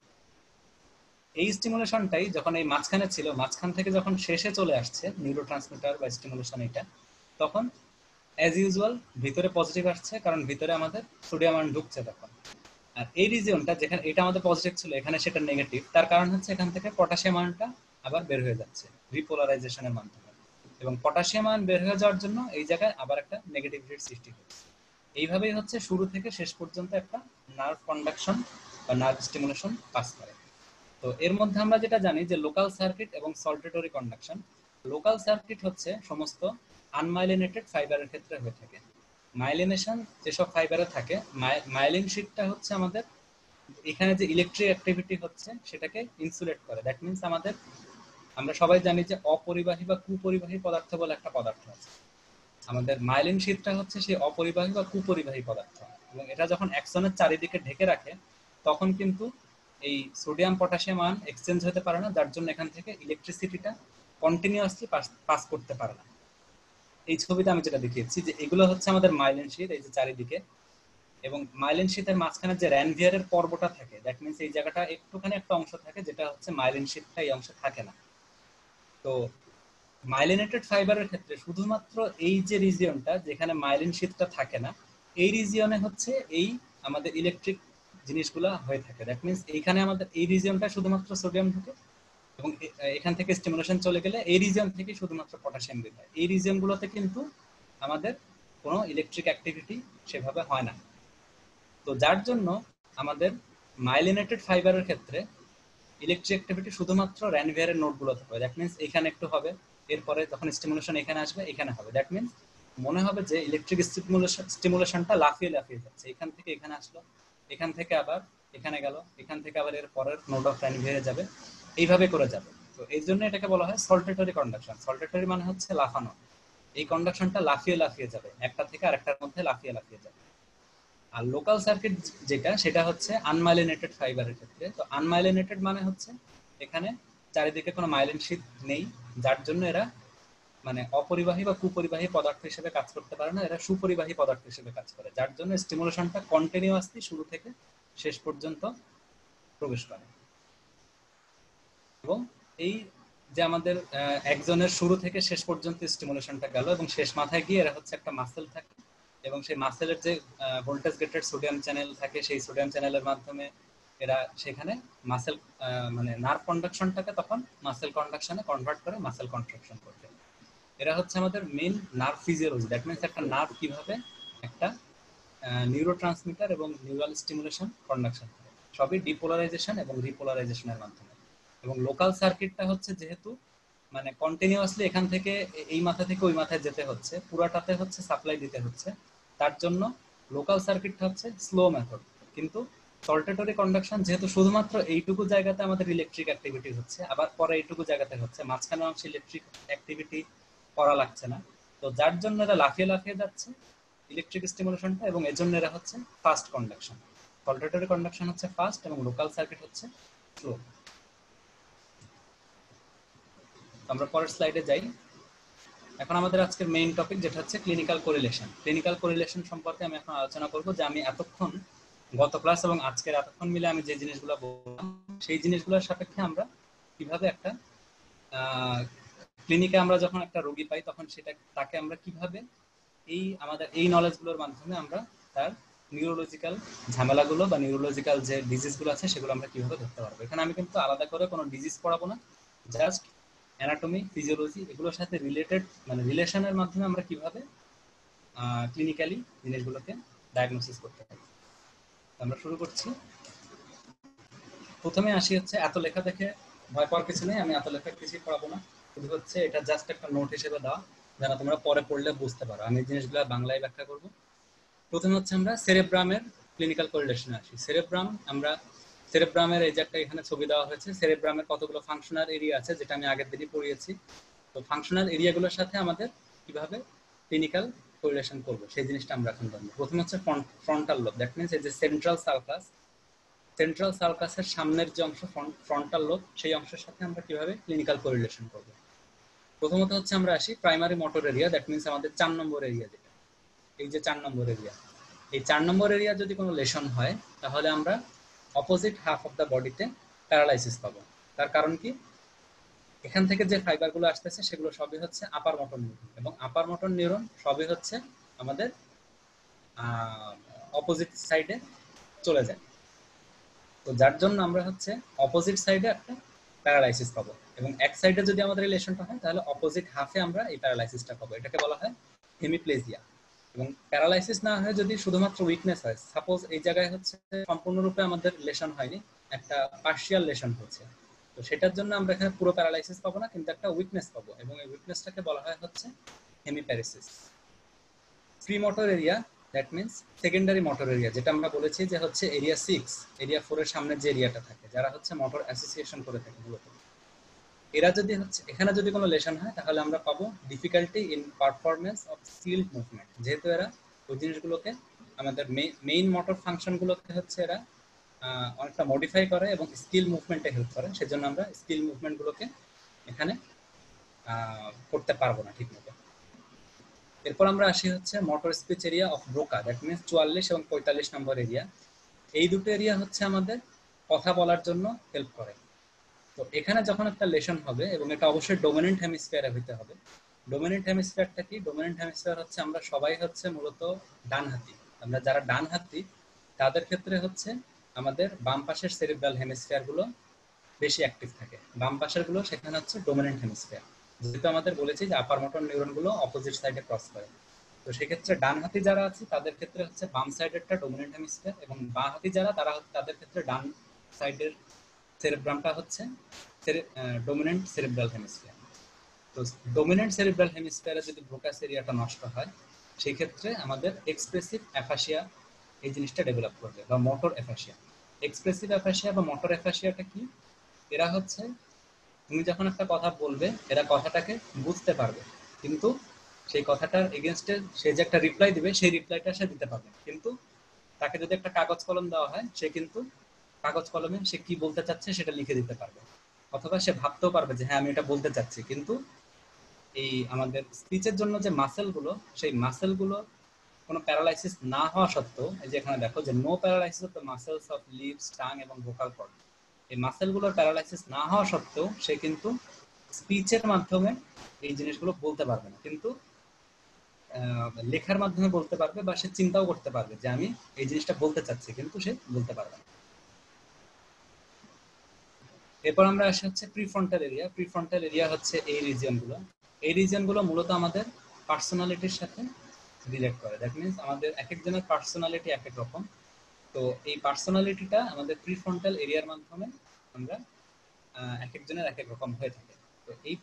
এই স্টিমুলেশনটাই যখন এই মাঝখানে ছিল, মাঝখান থেকে যখন শেষে চলে আসছে নিউরোট্রান্সমিটার বা স্টিমুলেশন এটা, তখন অ্যাজ ইউজুয়াল ভিতরে পজিটিভ আসছে কারণ ভিতরে আমাদের সোডিয়াম আয়ন ঢুকছে তখন। আর এই রিজিয়নটা যেখানে এটা আমাদের পজিটিভ ছিল এখানে সেটা নেগেটিভ, তার কারণ হচ্ছে এখান থেকে পটাশিয়াম আয়নটা আবার বের হয়ে যাচ্ছে রিপোলারাইজেশনের মাধ্যমে, এবং পটাশিয়াম আয়ন বের হয়ে যাওয়ার জন্য এই জায়গায় আবার একটা নেগেটিভিটির সৃষ্টি হচ্ছে। এইভাবেই হচ্ছে শুরু থেকে শেষ পর্যন্ত একটা নার্ভ কন্ডাকশন বা নার্ভ স্টিমুলেশন পাস করে। তো এর মধ্যে আমরা যেটা জানি যে লোকাল সার্কিট এবং সল্টেটরি কন্ডাকশন। লোকাল সার্কিট হচ্ছে সমস্ত আনমাইলিনেটেড ফাইবারের ক্ষেত্রে হয়ে থাকে। মাইলিনেশন যেসব ফাইবারে থাকে, মাইলিন শিটটা হচ্ছে আমাদের এখানে যে ইলেকট্রিক অ্যাক্টিভিটি হচ্ছে সেটাকে ইনসুলেট করে। দ্যাট মিনস আমরা সবাই জানি যে অপরিবাহী বা কুপরিবাহী পদার্থ বলে একটা পদার্থ আছে। আমাদের মাইলিন শীটটা হচ্ছে সেই অপরিবাহী বা কুপরিবাহী পদার্থ, এবং এটা যখন অ্যাক্সনের চারিদিকে ঢেকে রাখে তখন কিন্তু এই সোডিয়াম পটাশিয়াম আয়ন এক্সচেঞ্জ হতে পারে না, যার জন্য এখান থেকে ইলেকট্রিসিটিটা কন্টিনিউয়াসলি পাস করতে পারে না। এই ছবিতে আমি যেটা দেখিয়েছি যে এগুলো হচ্ছে আমাদের মাইলিন শীট, এই যে চারিদিকে, এবং মাইলিন শীতের মাঝখানে যে র্যানভিয়ারের পর্বটা থাকে, দ্যাট মিনস এই জায়গাটা একটুখানি একটা অংশ থাকে যেটা হচ্ছে মাইলিন শীটটা এই অংশে থাকে না। তো মাইলিনেটেড ফাইবারের ক্ষেত্রে শুধুমাত্র এই যে রিজিয়নটা যেখানে মাইলিন শীটটা থাকে না, এই রিজিয়নে হচ্ছে এই আমাদের ইলেকট্রিক জিনিসগুলো হয়ে থাকে। দ্যাট মিনস এইখানে আমাদের এই রিজিয়নটা শুধুমাত্র সোডিয়াম ঢুকে এবং এখান থেকে স্টিমুলেশন চলে গেলে এই রিজিয়ন থেকে শুধুমাত্র পটাশিয়াম বের হয়। এই রিজিয়নগুলোতে কিন্তু আমাদের কোনো ইলেকট্রিক অ্যাক্টিভিটি সেভাবে হয় না। তো যার জন্য আমাদের মাইলিনেটেড ফাইবারের ক্ষেত্রে ইলেকট্রিক অ্যাক্টিভিটি শুধুমাত্র র্যানভিয়ারের নোডগুলোতে হবে। দ্যাট মিনস এখানে একটু হবে, এরপরে যখন স্টিমুলেশন এখানে আসবে এখানে হবে। দ্যাট মিনস মনে হবে যে ইলেকট্রিক স্টিমুলেশনটা লাফিয়ে লাফিয়ে যাচ্ছে, এখান থেকে এখানে আসলো, এখান থেকে আবার এখানে গেল, এখান থেকে আবার এর পরের নোড অফ র্যানভিয়ারে যাবে, এইভাবে করে যাবে। তো এই জন্য এটাকে বলা হয় সল্টেটরি কন্ডাকশন। সল্টেটরি মানে হচ্ছে লাফানো, এই কন্ডাকশনটা লাফিয়ে লাফিয়ে যাবে, একটা থেকে আরেকটার মধ্যে লাফিয়ে লাফিয়ে যাবে। আর লোকাল সার্কিট যেটা, সেটা হচ্ছে আনমাইলিনেটেড ফাইবারের ক্ষেত্রে। তো আনমাইলিনেটেড মানে হচ্ছে এখানে চারিদিকে কোনো মাইলিন শীট নেই, যার জন্য এরা অপরিবাহী বা কুপরিবাহী পদার্থ হিসেবে কাজ করতে পারে না, এরা সুপরিবাহী পদার্থ হিসেবে কাজ করে, যার জন্য স্টিমুলেশনটা কন্টিনিউয়াসলি শুরু থেকে শেষ পর্যন্ত প্রবেশ করে। এবং এই যে আমাদের একজনের শুরু থেকে শেষ পর্যন্ত স্টিমুলেশনটা গেল এবং শেষ মাথায় গিয়ে এরা হচ্ছে একটা মাসেল থাকে, এবং সেই মাসেলের যে ভোল্টেজ গেটেড সোডিয়াম চ্যানেল থাকে সেই সোডিয়াম চ্যানেলের মাধ্যমে এরা সেখানে মাসেল নার্ভ কন্ডাকশনটাকে তখন মাসেল কন্ডাকশনে কনভার্ট করে মাসেল কন্ট্রাকশন করবে। এরা হচ্ছে আমাদের main nerve physiology. That means একটা নার্ভ কিভাবে একটা নিউরোট্রান্সমিটার এবং নিউরাল স্টিমুলেশন কন্ডাকশন করে, সবই ডিপোলারাইজেশন এবং রিপোলারাইজেশনের মাধ্যমে। এবং লোকাল সার্কিটটা হচ্ছে যেহেতু মানে কন্টিনিউয়াসলি এখান থেকে এই মাথা থেকে ওই মাথায় যেতে হচ্ছে, পুরাটাতে হচ্ছে সাপ্লাই দিতে হচ্ছে। তার জন্য লোকাল সার্কিটটা হচ্ছে স্লো মেথড। কিন্তু সল্টেটরি কন্ডাকশন যেহেতু শুধুমাত্র এইটুকু জায়গাতে আমাদের ইলেকট্রিক অ্যাক্টিভিটি হচ্ছে, আবার পরে এইটুকু জায়গাতে হচ্ছে, মাঝখানে অংশে ইলেকট্রিক অ্যাক্টিভিটি করা লাগছে না, তো যার জন্য এরা লাফিয়ে লাফিয়ে যাচ্ছে ইলেকট্রিক স্টিমুলেশনটা, এবং এর জন্য এরা হচ্ছে ফাস্ট কন্ডাকশন। সল্টেটরি কন্ডাকশন হচ্ছে ফাস্ট এবং লোকাল সার্কিট হচ্ছে স্লো। আমরা পরের স্লাইডে যাই। এখন আমাদের আজকের মেইন টপিক যেটা হচ্ছে ক্লিনিক্যাল কোরিলেশন। ক্লিনিক্যাল কোরিলেশন সম্পর্কে আমি এখন আলোচনা করব, যে আমি এতক্ষণ গত ক্লাস এবং আজকের এতক্ষণ মিলে আমি যে জিনিসগুলো বললাম সেই জিনিসগুলোর সাপেক্ষে আমরা কিভাবে একটা ক্লিনিকে আমরা যখন একটা রোগী পাই তখন সেটা তাকে আমরা কিভাবে এই আমাদের এই নলেজগুলোর মাধ্যমে আমরা তার নিউরোলজিক্যাল ঝামেলাগুলো বা নিউরোলজিক্যাল যে ডিজিজগুলো আছে সেগুলো আমরা কিভাবে ধরতে পারবো। এখানে আমি কিন্তু আলাদা করে কোনো ডিজিজ পড়াবো না, জাস্ট অ্যানাটমি, ফিজিওলজি এগুলোর সাথে রিলেটেড মানে রিলেশনের মাধ্যমে আমরা কিভাবে ক্লিনিক্যালি জিনিসগুলোকে ডায়াগনোসিস করতে পারি। আমরা শুরু করছি। প্রথমে আসি হচ্ছে, এত লেখা দেখে ভয় পাওয়ার কিছু নেই, আমি এত লেখা কিছুই পড়াবো না, শুধু হচ্ছে এটা জাস্ট একটা নোট হিসেবে দেওয়া, যারা তোমরা পরে পড়লে বুঝতে পারো। আমি জিনিসগুলো বাংলায় ব্যাখ্যা করব। প্রথমে হচ্ছে আমরা সেরেব্রামের ক্লিনিক্যাল কোরিলেশনে আসি। সেরেব্রামের এই যে একটা এখানে ছবি দেওয়া হয়েছে, সেরেব্রামের কতগুলো ফাংশনাল এরিয়া আছে যেটা আমি আগের দিনই পড়িয়েছি। তো ফাংশনাল এরিয়াগুলোর সাথে আমাদের কিভাবে ক্লিনিক্যাল কোরিলেশন করবো সেই জিনিসটা আমরা এখন জানবো। প্রথমে হচ্ছে ফ্রন্টাল লোব, দ্যাট মিনস এই যে সেন্ট্রাল সার্কাসের সামনের যে অংশ ফ্রন্টাল লোব, সেই অংশের সাথে আমরা কিভাবে ক্লিনিক্যাল কোরিলেশন করব। প্রথমত হচ্ছে আমরা আসি primary motor area, that means আমাদের 4 নম্বর এরিয়া, যেটা এই যে 4 নম্বর এরিয়া, এই 4 নম্বর এরিয়া যদি কোনো লেশন হয় তাহলে আমরা অপোজিট হাফ অফ দ্য বডিতে প্যারালাইসিস পাবো। তার কারণ কি, এখান থেকে যে ফাইবারগুলো আসতেছে সেগুলো সবই হচ্ছে আপার মোটর নিউরন, এবং আপার মোটর নিউরন সবই হচ্ছে আমাদের অপোজিট সাইডে চলে যায়। তো যার জন্য আমরা হচ্ছে অপোজিট সাইডে একটা প্যারালাইসিস পাবো, এবং এক সাইডে যদি আমাদের রিলেশনটা হয় তাহলে অপোজিট হাফে আমরা এই প্যারালাইসিসটা পাবো। এটাকে বলা হয় হেমিপ্লেজিয়া। এবং প্যারালাইসিস না হয় যদি শুধুমাত্র উইকনেস হয়, সাপোজ এই জায়গায় হচ্ছে সম্পূর্ণরূপে আমাদের লেশন হয়নি, একটা পার্শিয়াল লেশন হচ্ছে, তো সেটার জন্য আমরা এখানে পুরো প্যারালাইসিস পাবো না, কিন্তু একটা উইকনেস পাবো, এবং এই উইকনেসটাকে বলা হয় হচ্ছে hemiparesis. Premotor area, that means secondary motor area, যেটা আমরা বলেছি যে হচ্ছে এরিয়া 6, এরিয়া 4 এর সামনে যে এরিয়াটা থাকে, যারা হচ্ছে মোটর অ্যাসোসিয়েশন করে থাকে মূলত, এরা যদি হচ্ছে এখানে যদি কোনো লেশন হয় তাহলে আমরা পাবো difficulty in performance of skilled movement. যেহেতু এরা ওই জিনিসগুলোকে আমাদের মেইন মোটর ফাংশনগুলোকে হচ্ছে এরা অনেকটা মডিফাই করে এবং স্কিল মুভমেন্টে হেল্প করে, সেজন্য আমরা স্কিল মুভমেন্টগুলোকে এখানে করতে পারবো না ঠিক মতো। এরপর আমরা আসি হচ্ছে motor speech area of Broca, that means 44 এবং 45 নম্বর এরিয়া। এই দুটো এরিয়া হচ্ছে আমাদের কথা বলার জন্য হেল্প করে। তো এখানে যখন একটা লেশন হবে, এবং এটা অবশ্যই ডোমিনেন্ট হেমিস্ফিয়ারে হইতে হবে। ডোমিনেন্ট হেমিস্ফিয়ারটা কি? ডোমিনেন্ট হেমিস্ফিয়ার হচ্ছে আমরা সবাই হচ্ছে মূলত ডান হাতি। আমরা যারা ডান হাতি তাদের ক্ষেত্রে হচ্ছে আমাদের বাম পাশের সেরিব্রাল হেমিস্ফিয়ার গুলো বেশি অ্যাক্টিভ থাকে, বাম পাশের গুলো সেখানে হচ্ছে ডোমিনেন্ট হেমিস্ফিয়ার। যেহেতু আমাদের বলেছি যে আপার মোটর নিউরন গুলো অপোজিট সাইডে ক্রস করে, তো সেক্ষেত্রে ডান হাতি যারা আছে তাদের ক্ষেত্রে হচ্ছে বাম সাইডেরটা ডোমিনেন্ট হেমিস্ফিয়ার, এবং বাঁ হাতি যারা তারা তাদের ক্ষেত্রে ডান সাইডের সেরেব্রামটা হচ্ছে ডোমিনেন্ট সেরেব্রাল হেমিস্ফিয়ার। তো ডোমিনেন্ট সেরেব্রাল হেমিস্ফিয়ারে যদি ব্রোকাস এরিয়াটা নষ্ট হয়, সেই ক্ষেত্রে আমাদের এক্সপ্রেসিভ অ্যাফাসিয়া এই জিনিসটা ডেভেলপ করবে, বা মোটর অ্যাফাসিয়া। এক্সপ্রেসিভ অ্যাফাসিয়া বা মোটর অ্যাফাসিয়াটা কি? এরা হচ্ছে তুমি যখন একটা কথা বলবে এরা কথাটাকে বুঝতে পারবে, কিন্তু সেই কথাটার এগেনস্টে সে যে একটা রিপ্লাই দিবে সেই রিপ্লাইটা সে দিতে পারবে, কিন্তু তাকে যদি একটা কাগজ কলম দেওয়া হয় সে কিন্তু কাগজ কলমে সে কি বলতে চাচ্ছে সেটা লিখে দিতে পারবে, অথবা সে ভাবতেও পারবে যে হ্যাঁ আমি এটা বলতে চাচ্ছি। কিন্তু এই আমাদের স্পিচের জন্য যে মাসেলগুলো, সেই মাসেলগুলো কোনো প্যারালাইসিস না হওয়া সত্ত্বেও, এই যে এখানে দেখো যে no paralysis of the muscles of lips, tongue এবং ভোকাল কর্ড, এই মাসেলগুলোর প্যারালাইসিস না হওয়া সত্ত্বেও সে কিন্তু স্পিচের মাধ্যমে এই জিনিসগুলো বলতে পারবে না, কিন্তু লেখার মাধ্যমে বলতে পারবে, বা সে চিন্তাও করতে পারবে যে আমি এই জিনিসটা বলতে চাচ্ছি, কিন্তু সে বলতে পারবে না। এরপর আমরা আসি হচ্ছে প্রিফ্রন্টাল এরিয়া। প্রিফ্রন্টাল এরিয়া হচ্ছে এই রিজিয়নগুলো। এই রিজিয়নগুলো মূলত আমাদের পার্সোনালিটির সাথে রিলেট করে, দ্যাট মিনস আমাদের এক একজনের পার্সোনালিটি এক এক রকম। তো এই পার্সোনালিটিটা আমাদের প্রিফ্রন্টাল এরিয়ার মাধ্যমে আমরা এক একজনের এক এক রকম হয়ে থাকে। তো এই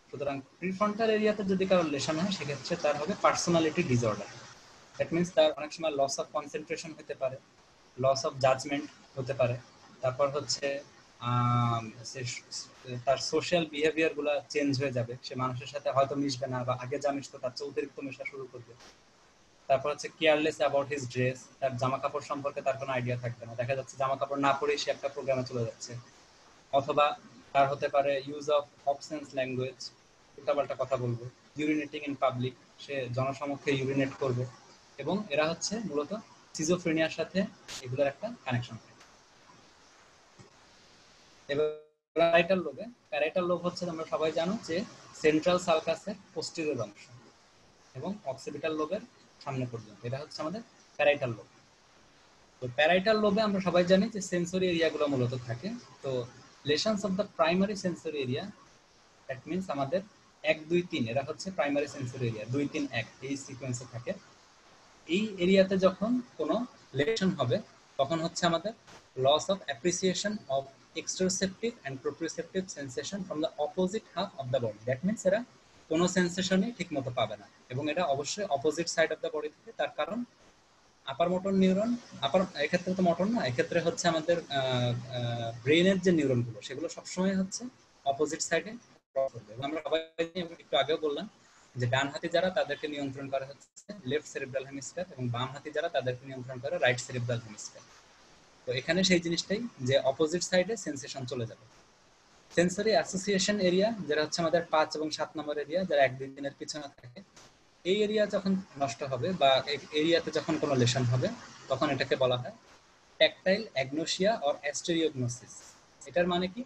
সুতরাং প্রিফ্রন্টাল এরিয়াতে যদি কারো লেশন হয় সেক্ষেত্রে তার হবে পার্সোনালিটি ডিসঅর্ডার। দ্যাট মিনস তার অনেক সময় লস অফ কনসেন্ট্রেশন হতে পারে, লস অফ জাজমেন্ট হতে পারে, তারপর হচ্ছে তার সোশ্যাল বিহেভিয়ার গুলা চেঞ্জ হয়ে যাবে, সে মানুষের সাথে হয়তো মিশবে না বা আগে যা মিশতো তার চেয়ে অতিরিক্ত মেশা শুরু করবে। তারপর হচ্ছে কেয়ারলেস অ্যাবাউট হিজ ড্রেস, তার জামা কাপড় সম্পর্কে তার কোনো আইডিয়া থাকবে না, দেখা যাচ্ছে জামা কাপড় না পরেই সে একটা প্রোগ্রামে চলে যাচ্ছে। অথবা তার হতে পারে ইউজ অফ অবসেন্স ল্যাঙ্গুয়েজ, উল্টাপাল্টা কথা বলবে। ইউরিনেটিং ইন পাবলিক, সে জনসমক্ষে ইউরিনেট করবে। এবং এরা হচ্ছে মূলত সিজোফ্রেনিয়ার সাথে এগুলোর একটা কানেকশন থাকে। এবার প্যারাইটাল লোবে, প্যারাইটাল লোব হচ্ছে তোমরা সবাই জানো যে সেন্ট্রাল সার্কাসের পোস্টেরিয়র অংশ এবং অক্সিপিটাল লোবের সামনে পর্যন্ত, এটা হচ্ছে আমাদের প্যারাইটাল লোব। তো প্যারাইটাল লোবে আমরা সবাই জানি যে সেন্সরি এরিয়াগুলো মূলত থাকে। তো lessons of the primary sensory area, that means আমাদের 1, 2, 3 এরা হচ্ছে প্রাইমারি সেন্সরি এরিয়া, 2, 3, 1 এই সিকোয়েন্সে থাকে। এই এরিয়াতে যখন কোনো লেশন হবে তখন হচ্ছে আমাদের loss of appreciation of exteroceptive and proprioceptive sensation from the opposite half of the body. That means এরা কোনো সেন্সেশনই ঠিক মতো পাবে না, এবং এটা অবশ্যই opposite side of the body থেকে। তার কারণ আপার মোটর নিউরন, আপার এক্ষেত্রে তো মোটর না, এক্ষেত্রে হচ্ছে আমাদের ব্রেনের যে নিউরনগুলো সেগুলো সবসময় হচ্ছে অপোজিট সাইডে। আমরা সবাই একটু আগেও বললাম যে ডান হাতি যারা তাদেরকে নিয়ন্ত্রণ করা হচ্ছে লেফট সেরিব্রাল হেমিস্ফিয়ার, এবং বাম হাতি যারা তাদেরকে নিয়ন্ত্রণ করে রাইট সেরিব্রাল হেমিস্ফিয়ার। তো এখানে সেই জিনিসটাই যে অপোজিট সাইডে সেন্সেশন চলে যাবে। সেন্সরি অ্যাসোসিয়েশন এরিয়া যেটা হচ্ছে আমাদের 5 এবং 7 নম্বর এরিয়া, যারা 1, 2, 3 এর পিছনে থাকে, এই এরিয়া যখন নষ্ট হবে বা এরিয়াতে যখন কোনো লেশন হবে তখন এটাকে বলা হয় ট্যাকটাইল অ্যাগনোসিয়া অর অ্যাস্টেরিওগনোসিস। এটার মানে কি?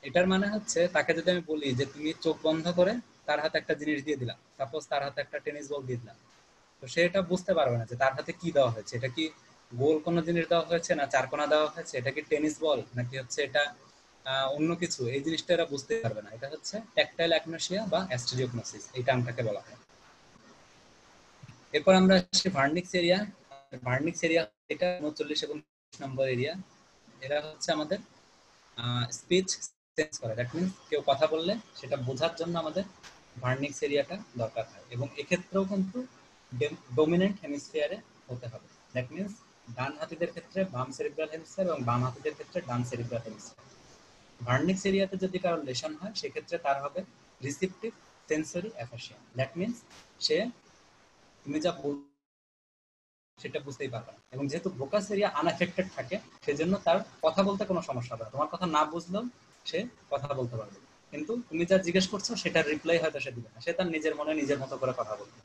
এটার মানে হচ্ছে তাকে যদি আমি বলি যে তুমি চোখ বন্ধ করে তার হাতে একটা জিনিস দিয়ে দিলাম, সাপোজ তার হাতে একটা টেনিস বল দিয়ে দিলাম, তো সে এটা বুঝতে পারবে না যে তার হাতে কি দেওয়া হয়েছে, এটা কি গোল কোনো জিনিস দেওয়া হয়েছে না চারকোনা দেওয়া হয়েছে, এটা কি টেনিস বল নাকি হচ্ছে এটা অন্য কিছু, এই জিনিসটা এরা বুঝতে পারবে না। এটা হচ্ছে ট্যাকটাইল অ্যাগনোসিয়া বা অ্যাস্টেরিওগনোসিস, এই টার্মটাকে বলা হয়। এরপর আমরা আসি ভার্নিক্স এরিয়া। ভার্নিক্স এরিয়া এটা 39 এবং 30 নম্বর এরিয়া। এরা হচ্ছে আমাদের স্পিচ সেন্স করে, দ্যাট মিনস কেউ কথা বললে সেটা বোঝার জন্য আমাদের ভার্নিক্স এরিয়াটা দরকার হয়, এবং এক্ষেত্রেও কিন্তু ডোমিনেন্ট হেমিস্ফিয়ারে হতে হবে। দ্যাট মিনস ডান হাতিদের ক্ষেত্রে বাম সেরিব্রাল হেমিস্ফিয়ার এবং বাম হাতিদের ক্ষেত্রে ডান সেরিব্রাল হেমিস্ফিয়ার। ভার্নিক্স এরিয়াতে যদি কারো লেশন হয় সেক্ষেত্রে তার হবে receptive sensory aphasia. That means সে তুমি যা সেটা বুঝতেই পারবে না, এবং যেহেতু ব্রোকাস এরিয়া আনএফেক্টেড থাকে সেজন্য তার কথা বলতে কোনো সমস্যা হবে না। তোমার কথা না বুঝলেও সে কথা বলতে পারবে, কিন্তু তুমি যা জিজ্ঞেস করছো সেটার রিপ্লাই হয়তো সে দিবে না, সে তার নিজের মনে নিজের মতো করে কথা বলবে,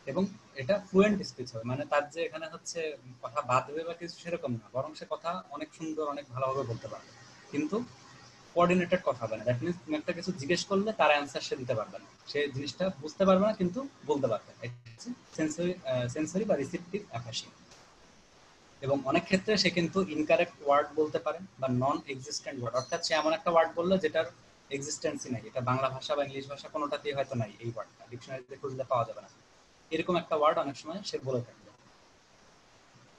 এবং এটা ফ্লুয়েন্ট স্পিচ হবে। মানে তার যে এখানে হচ্ছে কথা বাঁধবে বা কিছু সেরকম না, বরং সে কথা অনেক সুন্দর অনেক ভালোভাবে বলতে পারবে, কিন্তু কোঅর্ডিনেটেড কথা হবে না। দ্যাট মিনস তুমি একটা কিছু জিজ্ঞেস করলে তার অ্যান্সার সে দিতে পারবে না, সে জিনিসটা বুঝতে পারবে না কিন্তু বলতে পারবে। এটা হচ্ছে সেন্সরি বা রিসিপটিভ অ্যাফাসিয়া। এবং অনেক ক্ষেত্রে সে কিন্তু ইনকারেক্ট ওয়ার্ড বলতে পারে বা নন এক্সিস্টেন্ট ওয়ার্ড, অর্থাৎ সে এমন একটা ওয়ার্ড বললো যেটার এক্সিস্টেন্সই নাই, এটা বাংলা ভাষা বা ইংলিশ ভাষা কোনোটাতেই হয়তো নাই, এই ওয়ার্ডটা ডিকশনারিতে খুঁজলে পাওয়া যাবে না, এরকম একটা ওয়ার্ড অনেক সময় সে বলে থাকবে।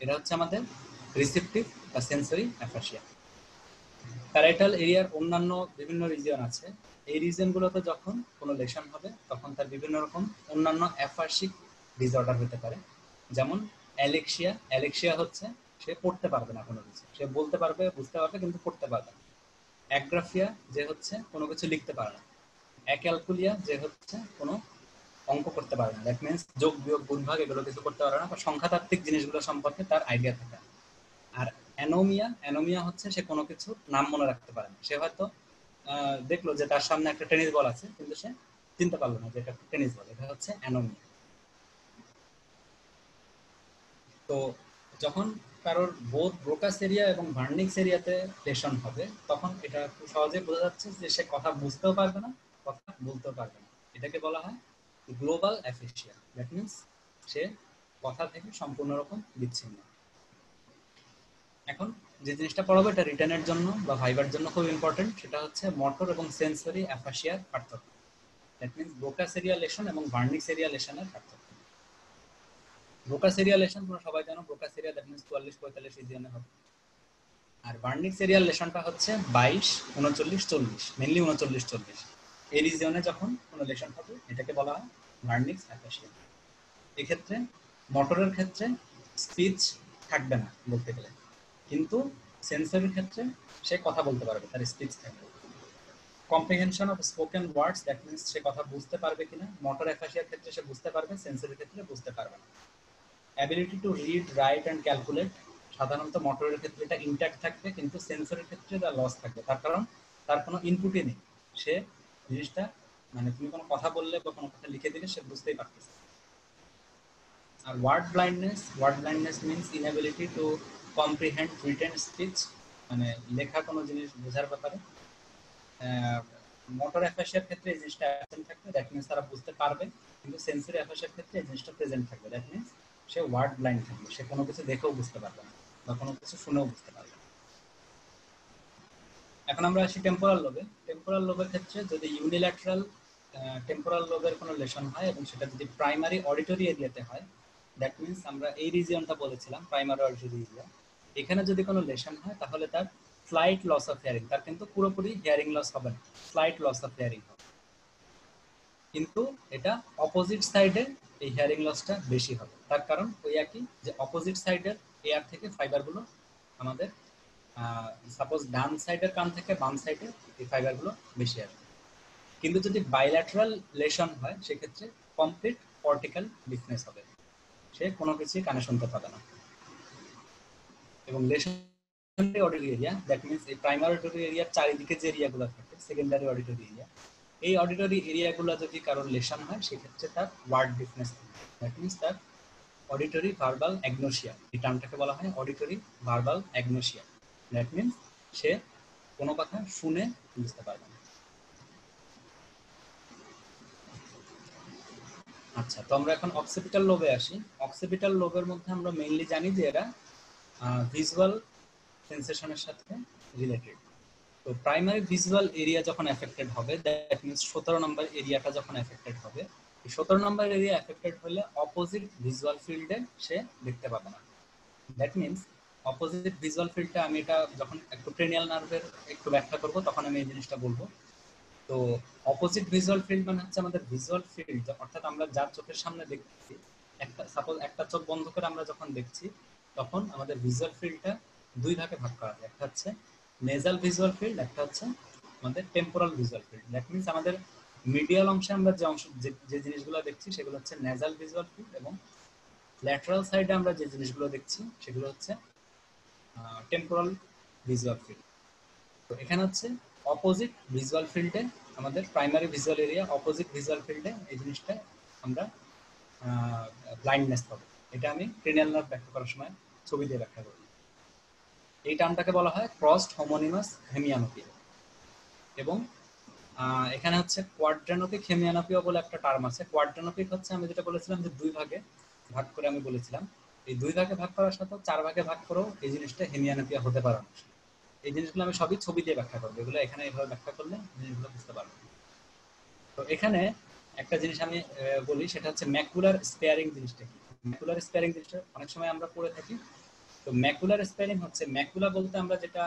এটা হচ্ছে আমাদের রিসিপটিভ বা সেন্সরি অ্যাফাসিয়া। প্যারাইটাল এরিয়ার অন্যান্য বিভিন্ন রিজিয়ন আছে, এই রিজিয়নগুলোতে যখন কোনো লেশন হবে তখন তার বিভিন্ন রকম অন্যান্য অ্যাফাসিক ডিসঅর্ডার হতে পারে। যেমন অ্যালেক্সিয়া, অ্যালেক্সিয়া হচ্ছে সে পড়তে পারবে না কোনো কিছু, সে বলতে পারবে বুঝতে পারবে কিন্তু পড়তে পারবে না। অ্যাগ্রাফিয়া যে হচ্ছে কোনো কিছু লিখতে পারে না। অ্যাক্যালকুলিয়া যে হচ্ছে কোনো অঙ্ক করতে পারে না, দ্যাট মিনস যোগ বিয়োগ গুণভাগ এগুলো কিছু করতে পারে না, বা সংখ্যাতাত্ত্বিক জিনিসগুলো সম্পর্কে তার আইডিয়া থাকে না। আর অ্যানোমিয়া, অ্যানোমিয়া হচ্ছে সে কোনো কিছু নাম মনে রাখতে পারে না, সে হয়তো দেখলো যে তার সামনে একটা টেনিস বল আছে কিন্তু সে চিনতে পারলো না যে এটা টেনিস বল, এটা হচ্ছে অ্যানোমিয়া। তো যখন কারোর বোথ ব্রোকাস এরিয়া এবং ভার্নিক্স এরিয়াতে লেশন হবে তখন এটা খুব সহজে বোঝা যাচ্ছে যে সে কথা বুঝতেও পারবে না, কথা বলতেও পারবে না। এটাকে বলা হয় গ্লোবাল অ্যাফেসিয়া। দ্যাট মিনস সে কথা থেকে সম্পূর্ণ রকম বিচ্ছিন্ন। এখন যে জিনিসটা পড়াবো এটা রিটেনের জন্য বা ভাইবার জন্য খুব ইম্পর্টেন্ট, সেটা হচ্ছে মোটর এবং সেন্সরি অ্যাফাসিয়ার পার্থক্য। That means Broca's area lesson এবং ভার্নিক্স এরিয়া লেশনের পার্থক্য। ব্রোকাস এরিয়া লেশন তোমরা সবাই জানো, ব্রোকাস এরিয়া দ্যাট মিনস 44-45 রিজিয়নে হবে। আর ভার্নিক্স এরিয়ার লেশনটা হচ্ছে 22, 39, 40, মেনলি 39, 40। এই রিজিয়নে যখন কোনো লেশন হবে এটাকে বলা হয় ভার্নিক্স অ্যাফাসিয়া। এক্ষেত্রে মোটরের ক্ষেত্রে স্পিচ থাকবে না বলতে গেলে, কিন্তু সেন্সরের ক্ষেত্রে সে কথা বলতে পারবে, তার স্পিচ থাকবে। Comprehension of spoken words, that means সে কথা বুঝতে পারবে কিনা। মোটর অ্যাফাসিয়ার ক্ষেত্রে সে বুঝতে পারবে, সেন্সরের ক্ষেত্রে বুঝতে পারবে না। Ability to read, right and calculate, সাধারণত মোটরের ক্ষেত্রে এটা ইনট্যাক্ট থাকবে, কিন্তু সেন্সরের ক্ষেত্রে তার লস থাকবে, তার কারণ তার কোনো ইনপুটই নেই। সে জিনিসটা মানে তুমি কোনো কথা বললে বা কোনো কথা লিখে দিলে সে বুঝতেই পারতেছে। আর word blindness means inability to comprehend written speech, মানে লেখা কোনো জিনিস বোঝার ব্যাপারে। মোটর অ্যাফাসিয়ার ক্ষেত্রে এই জিনিসটা অ্যাবসেন্ট থাকবে, দ্যাট মিনস তারা বুঝতে পারবে, কিন্তু সেন্সরি অ্যাফাসিয়ার ক্ষেত্রে এই জিনিসটা প্রেজেন্ট থাকবে, দ্যাট মিনস সে ওয়ার্ড ব্লাইন্ড থাকবে, সে কোনো কিছু দেখেও বুঝতে পারবে না বা কোনো কিছু শুনেও বুঝতে পারবে না। এখন আমরা আসি টেম্পোরাল লোবে। টেম্পোরাল লোবের ক্ষেত্রে যদি ইউনিল্যাটারাল টেম্পোরাল লোবের কোনো লেশন হয় এবং সেটা যদি প্রাইমারি অডিটরি এরিয়াতে হয়, দ্যাট মিনস আমরা এই রিজিয়নটা বলেছিলাম প্রাইমারি অডিটরি এরিয়া, এখানে যদি কোনো লেশন হয় তাহলে তার স্লাইট লস অফ হিয়ারিং, তার কিন্তু পুরোপুরি হিয়ারিং লস হবে না, স্লাইট লস অফ হিয়ারিং হবে, কিন্তু এটা অপোজিট সাইডে এই হিয়ারিং লসটা বেশি হবে। তার কারণ ওই একই, যে অপোজিট সাইডের এয়ার থেকে ফাইবারগুলো আমাদের সাপোজ ডান সাইডের কান থেকে বাম সাইডে এই ফাইবারগুলো বেশি আসবে। কিন্তু যদি বাইল্যাটারাল লেশন হয় সেক্ষেত্রে কমপ্লিট কর্টিক্যাল ডিফনেস হবে, সে কোনো কিছুই কানে শুনতে পাবে না। এবং লেশনারি অডিটরি এরিয়া, দ্যাট মিনস এই প্রাইমারি অডিটরি এরিয়ার চারিদিকে যে এরিয়াগুলো থাকে সেকেন্ডারি অডিটরি এরিয়া, এই অডিটরি এরিয়াগুলো যদি কারোর লেশন হয় সেক্ষেত্রে তার ওয়ার্ড ডিফনেস থাকবে, দ্যাট মিনস তার অডিটরি ভার্বাল অ্যাগনোসিয়া, এই টার্মটাকে বলা হয় auditory verbal agnosia. That means সে কোনো কথা শুনে বুঝতে পারবে না। আচ্ছা, তো আমরা এখন অক্সিপিটাল লোবে আসি। অক্সিপিটাল লোবের মধ্যে আমরা মেইনলি জানি যে এরা ভিজুয়াল সেন্সেশনের সাথে রিলেটেড। তো প্রাইমারি ভিজুয়াল এরিয়া যখন এফেক্টেড হবে, দ্যাট মিনস 17 নম্বর এরিয়াটা যখন এফেক্টেড হবে, এই 17 নম্বর এরিয়া এফেক্টেড হলে অপোজিট ভিজুয়াল ফিল্ডে সে দেখতে পাবে না। দ্যাট মিনস অপোজিট ভিজুয়াল ফিল্ডটা, আমি এটা যখন একটু ক্রেনিয়াল নার্ভের একটু ব্যাখ্যা করবো তখন আমি এই জিনিসটা বলবো। তো অপোজিট ভিজুয়াল ফিল্ড মানে হচ্ছে আমাদের ভিজুয়াল ফিল্ড, অর্থাৎ আমরা যার চোখের সামনে দেখছি, একটা সাপোজ একটা চোখ বন্ধ করে আমরা যখন দেখছি তখন আমাদের ভিজুয়াল ফিল্ডটা দুই ভাগে ভাগ করা যায়, একটা হচ্ছে নেজাল ভিজুয়াল ফিল্ড, একটা হচ্ছে আমাদের temporal visual field. That means আমাদের মিডিয়াল অংশে আমরা যে অংশ যে জিনিসগুলো দেখছি সেগুলো হচ্ছে নেজাল ভিজুয়াল ফিল্ড, এবং ল্যাটারাল সাইডে আমরা যে জিনিসগুলো দেখছি সেগুলো হচ্ছে টেম্পোরাল ভিজুয়াল ফিল্ড। তো এখানে হচ্ছে অপোজিট ভিজুয়াল ফিল্ডে আমাদের primary visual area, opposite visual ফিল্ডে এই জিনিসটা আমরা ব্লাইন্ডনেস পাবো। এটা আমি ক্রেনিয়াল নার্ভ ব্যাখ্যা করার সময় ছবি দিয়ে ব্যাখ্যা করব। এই টার্মটাকে বলা হয় ক্রসড হোমোনিমাস হেমিয়ানোপিয়া। এবং এখানে হচ্ছে কোয়াড্রানোপিক হেমিয়ানোপিয়া বলে একটা টার্ম আছে। কোয়াড্রানোপিক হচ্ছে আমি যেটা বলেছিলাম যে দুই ভাগে ভাগ করে আমি বলেছিলাম, এই দুই ভাগে ভাগ করার সাথে 4 ভাগে ভাগ করেও এই জিনিসটা হেমিয়ানোপিয়া হতে পারে না। এই জিনিসগুলো আমি সবই ছবি দিয়ে ব্যাখ্যা করবো, এগুলো এখানে এভাবে ব্যাখ্যা করলে জিনিসগুলো বুঝতে পারবো। তো এখানে একটা জিনিস আমি বলি, সেটা হচ্ছে ম্যাকুলার স্পেয়ারিং জিনিসটা কি। ম্যাকুলার স্পেয়ারিং জিনিসটা অনেক সময় আমরা পড়ে থাকি। তো ম্যাকুলার স্পেয়ারিং হচ্ছে, ম্যাকুলা বলতে আমরা যেটা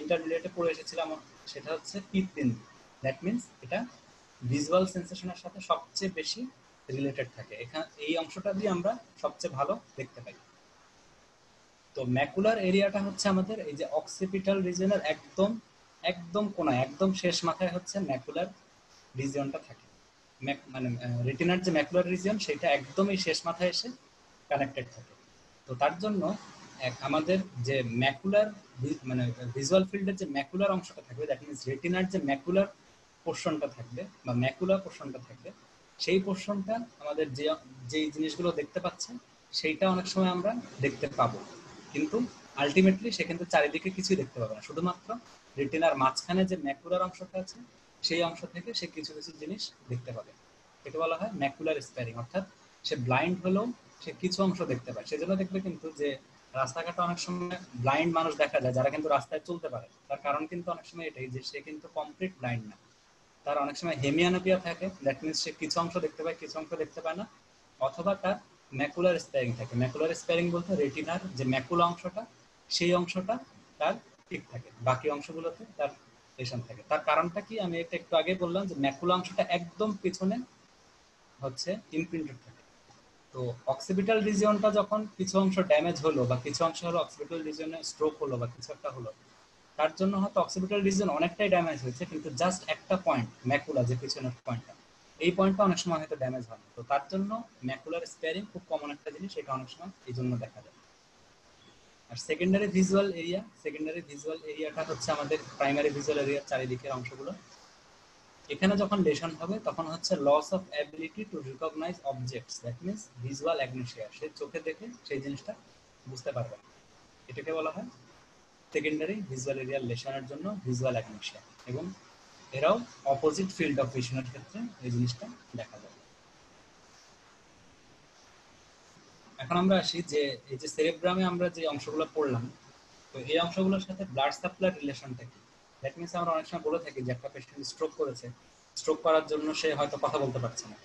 ইন্টারমিডিয়েটে পড়ে এসেছিলাম সেটা হচ্ছে পিপবিন্দু। দ্যাট মিনস এটা ভিজুয়াল সেন্সেশনের সাথে সবচেয়ে বেশি রিলেটেড থাকে, এখানে এই অংশটা দিয়ে আমরা সবচেয়ে ভালো দেখতে পাই। তো ম্যাকুলার এরিয়াটা হচ্ছে আমাদের এই যে অক্সিপিটাল রিজিয়নের একদম একদম কোনায়, একদম শেষ মাথায় হচ্ছে ম্যাকুলার রিজিয়নটা থাকে। মানে রেটিনার যে ম্যাকুলার রিজিয়ন সেটা একদমই শেষ মাথায় এসে কানেক্টেড থাকে। তো তার জন্য আমাদের যে ম্যাকুলার মানে ভিজুয়াল ফিল্ডের যে ম্যাকুলার অংশটা থাকবে, দ্যাট মিনস রেটিনার যে ম্যাকুলার পোর্শনটা থাকবে বা ম্যাকুলার পোর্শনটা থাকবে, সেই পোর্শনটা আমাদের যেই জিনিসগুলো দেখতে পাচ্ছে সেইটা অনেক সময় আমরা দেখতে পাবো, কিন্তু আলটিমেটলি সে কিন্তু চারিদিকে কিছুই দেখতে পাবে না, শুধুমাত্র রেটিনার মাঝখানে যে ম্যাকুলার অংশটা আছে সেই অংশ থেকে সে কিছু কিছু জিনিস দেখতে পাবে। একে বলা হয় ম্যাকুলার স্প্যারিং, অর্থাৎ সে ব্লাইন্ড হলেও সে কিছু অংশ দেখতে পায়। সেজন্য দেখবে কিন্তু যে রাস্তাঘাটে অনেক সময় ব্লাইন্ড মানুষ দেখা যায় যারা কিন্তু রাস্তায় চলতে পারে, তার কারণ কিন্তু অনেক সময় এটাই যে সে কিন্তু কমপ্লিট ব্লাইন্ড না, তার অনেক সময় হেমিয়ানোপিয়া থাকে, দ্যাট মিনস সে কিছু অংশ দেখতে পায় কিছু অংশ দেখতে পায় না, অথবা তার ম্যাকুলার স্প্যারিং থাকে। ম্যাকুলার স্প্যারিং বলতে রেটিনার যে ম্যাকুলা অংশটা সেই অংশটা তার ঠিক থাকে, বাকি অংশগুলোতে তার লেশন থাকে। তার কারণটা কি আমি এটা একটু আগে বললাম যে ম্যাকুলা অংশটা একদম পিছনে হচ্ছে ইমপ্রিন্টেড থাকে। তো অক্সিপিটাল রিজিয়নটা যখন কিছু অংশ ড্যামেজ হলো বা কিছু অংশ হলো অক্সিপিটাল রিজিয়নে স্ট্রোক হলো বা কিছু একটা হলো, তার জন্য হয়তো অক্সিপিটাল রিজিয়ন অনেকটাই ড্যামেজ হয়েছে, কিন্তু জাস্ট একটা পয়েন্ট ম্যাকুলা যে পিছনের পয়েন্টটা, এই পয়েন্টটা অনেক সময় হয়তো ড্যামেজ হয়। তো তার জন্য ম্যাকুলার স্পেয়ারিং খুব কমন একটা জিনিস, এটা অনেক সময় এই জন্য দেখা যায়। আর সেকেন্ডারি ভিজুয়াল এরিয়াটা হচ্ছে আমাদের প্রাইমারি ভিজুয়াল এরিয়ার চারিদিকের অংশগুলো। এখানে যখন লেশন হবে তখন হচ্ছে loss of ability to recognise objects, that means visual agnosia, সে চোখে দেখে সেই জিনিসটা বুঝতে পারবে না। এটাকে বলা হয় সেকেন্ডারি ভিজুয়াল এরিয়ার লেশনের জন্য ভিজুয়াল অ্যাগনোসিয়া, এবং এরাও অপোজিট ফিল্ড অফ ভিশনের ক্ষেত্রে এই জিনিসটা দেখা যায়। এখন আমরা আসি যে এই যে সেরেব্রামে আমরা যে অংশগুলো পড়লাম, তো এই অংশগুলোর সাথে ব্লাড সাপ্লাই রিলেশনটা কি? দ্যাট মিনস আমরা অনেক সময় বলে থাকি যে একটা পেশেন্ট স্ট্রোক করেছে, স্ট্রোক করার জন্য সে হয়তো কথা বলতে পারছে না।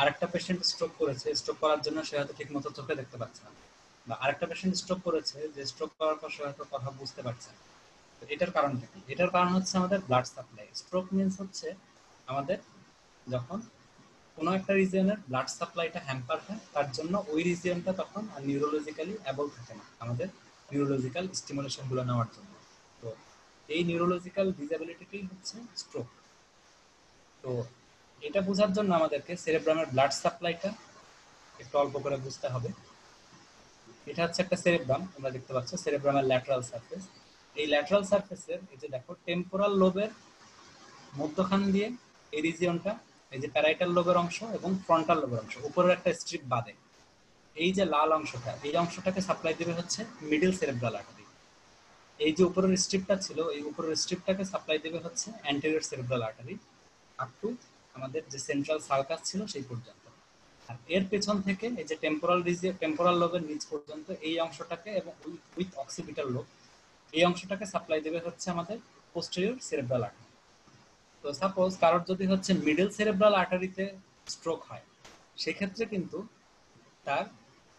আরেকটা পেশেন্ট স্ট্রোক করেছে, স্ট্রোক করার জন্য সে হয়তো ঠিক মতো চোখে দেখতে পাচ্ছে না। বা আরেকটা পেশেন্ট স্ট্রোক করেছে, যে স্ট্রোক করার পর সে হয়তো কথা বুঝতে পারছে না। তো এটার কারণটা কি? এটার কারণ হচ্ছে আমাদের ব্লাড সাপ্লাই। স্ট্রোক মিনস হচ্ছে আমাদের যখন কোনো একটা রিজিয়নের ব্লাড সাপ্লাইটা হ্যাম্পার হয়, তার জন্য ওই রিজিয়নটা তখন আর নিউরোলজিক্যালি অ্যাবল থাকে না আমাদের নিউরোলজিক্যাল স্টিমুলেশনগুলো নেওয়ার জন্য। তো এই নিউরোলজিক্যাল ডিসএবিলিটিটাই হচ্ছে স্ট্রোক। তো এটা বোঝার জন্য আমাদেরকে সেরেব্রামের ব্লাড সাপ্লাইটা একটু অল্প করে বুঝতে হবে। এটা হচ্ছে একটা সেরেব্রাম, তোমরা দেখতে পাচ্ছ সেরেব্রামের ল্যাটারাল সারফেস। এই ল্যাটারাল সারফেসের এই যে দেখো টেম্পোরাল লোবের মধ্যখান দিয়ে এই রিজিয়নটা, এই যে প্যারাইটাল লোবের অংশ এবং ফ্রন্টাল লোবের অংশ, উপরের একটা স্ট্রিপ বাদে এই যে লাল অংশটা, এই অংশটাকে সাপ্লাই দেবে হচ্ছে মিডল সেরেব্রাল আর্টারি। এই যে উপরের স্ট্রিপটা ছিল, এই উপরের স্ট্রিপটাকে সাপ্লাই দেবে হচ্ছে anterior cerebral artery up to আমাদের যে সেন্ট্রাল সার্কাস ছিল সেই পর্যন্ত। আর এর পেছন থেকে এই যে টেম্পোরাল লোবের নিচ পর্যন্ত এই অংশটাকে, এবং উইথ অক্সিপিটাল লোব, এই অংশটাকে সাপ্লাই দেবে হচ্ছে আমাদের পোস্টেরিয়র সেরেব্রাল আর্টারি। তো সাপোজ কারোর যদি হচ্ছে মিডল সেরেব্রাল আর্টারিতে স্ট্রোক হয়, সেক্ষেত্রে কিন্তু তার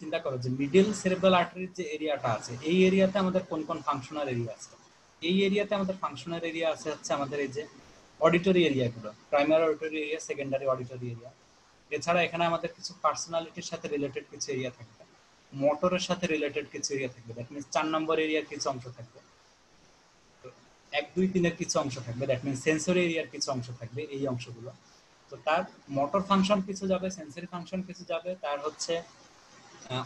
চিন্তা করো যে মিডল সেরেব্রাল আর্টারির যে এরিয়াটা আছে, এই এরিয়াতে আমাদের কোন কোন ফাংশনাল এরিয়া আছে। এই এরিয়াতে আমাদের ফাংশনাল এরিয়া আছে হচ্ছে আমাদের এই যে অডিটরি এরিয়াগুলো, primary auditory area, secondary auditory area. এছাড়া এখানে আমাদের কিছু পার্সোনালিটির সাথে রিলেটেড কিছু এরিয়া থাকবে, মোটরের সাথে রিলেটেড কিছু এরিয়া থাকবে, দ্যাট মিনস 4 নম্বর এরিয়ার কিছু অংশ থাকবে, 1, 2, 3-এর কিছু অংশ থাকবে, দ্যাট মিনস সেন্সরি এরিয়ার কিছু অংশ থাকবে, এই অংশগুলো। তো তার মোটর ফাংশন কিছু যাবে, সেন্সরি ফাংশন কিছু যাবে, তার হচ্ছে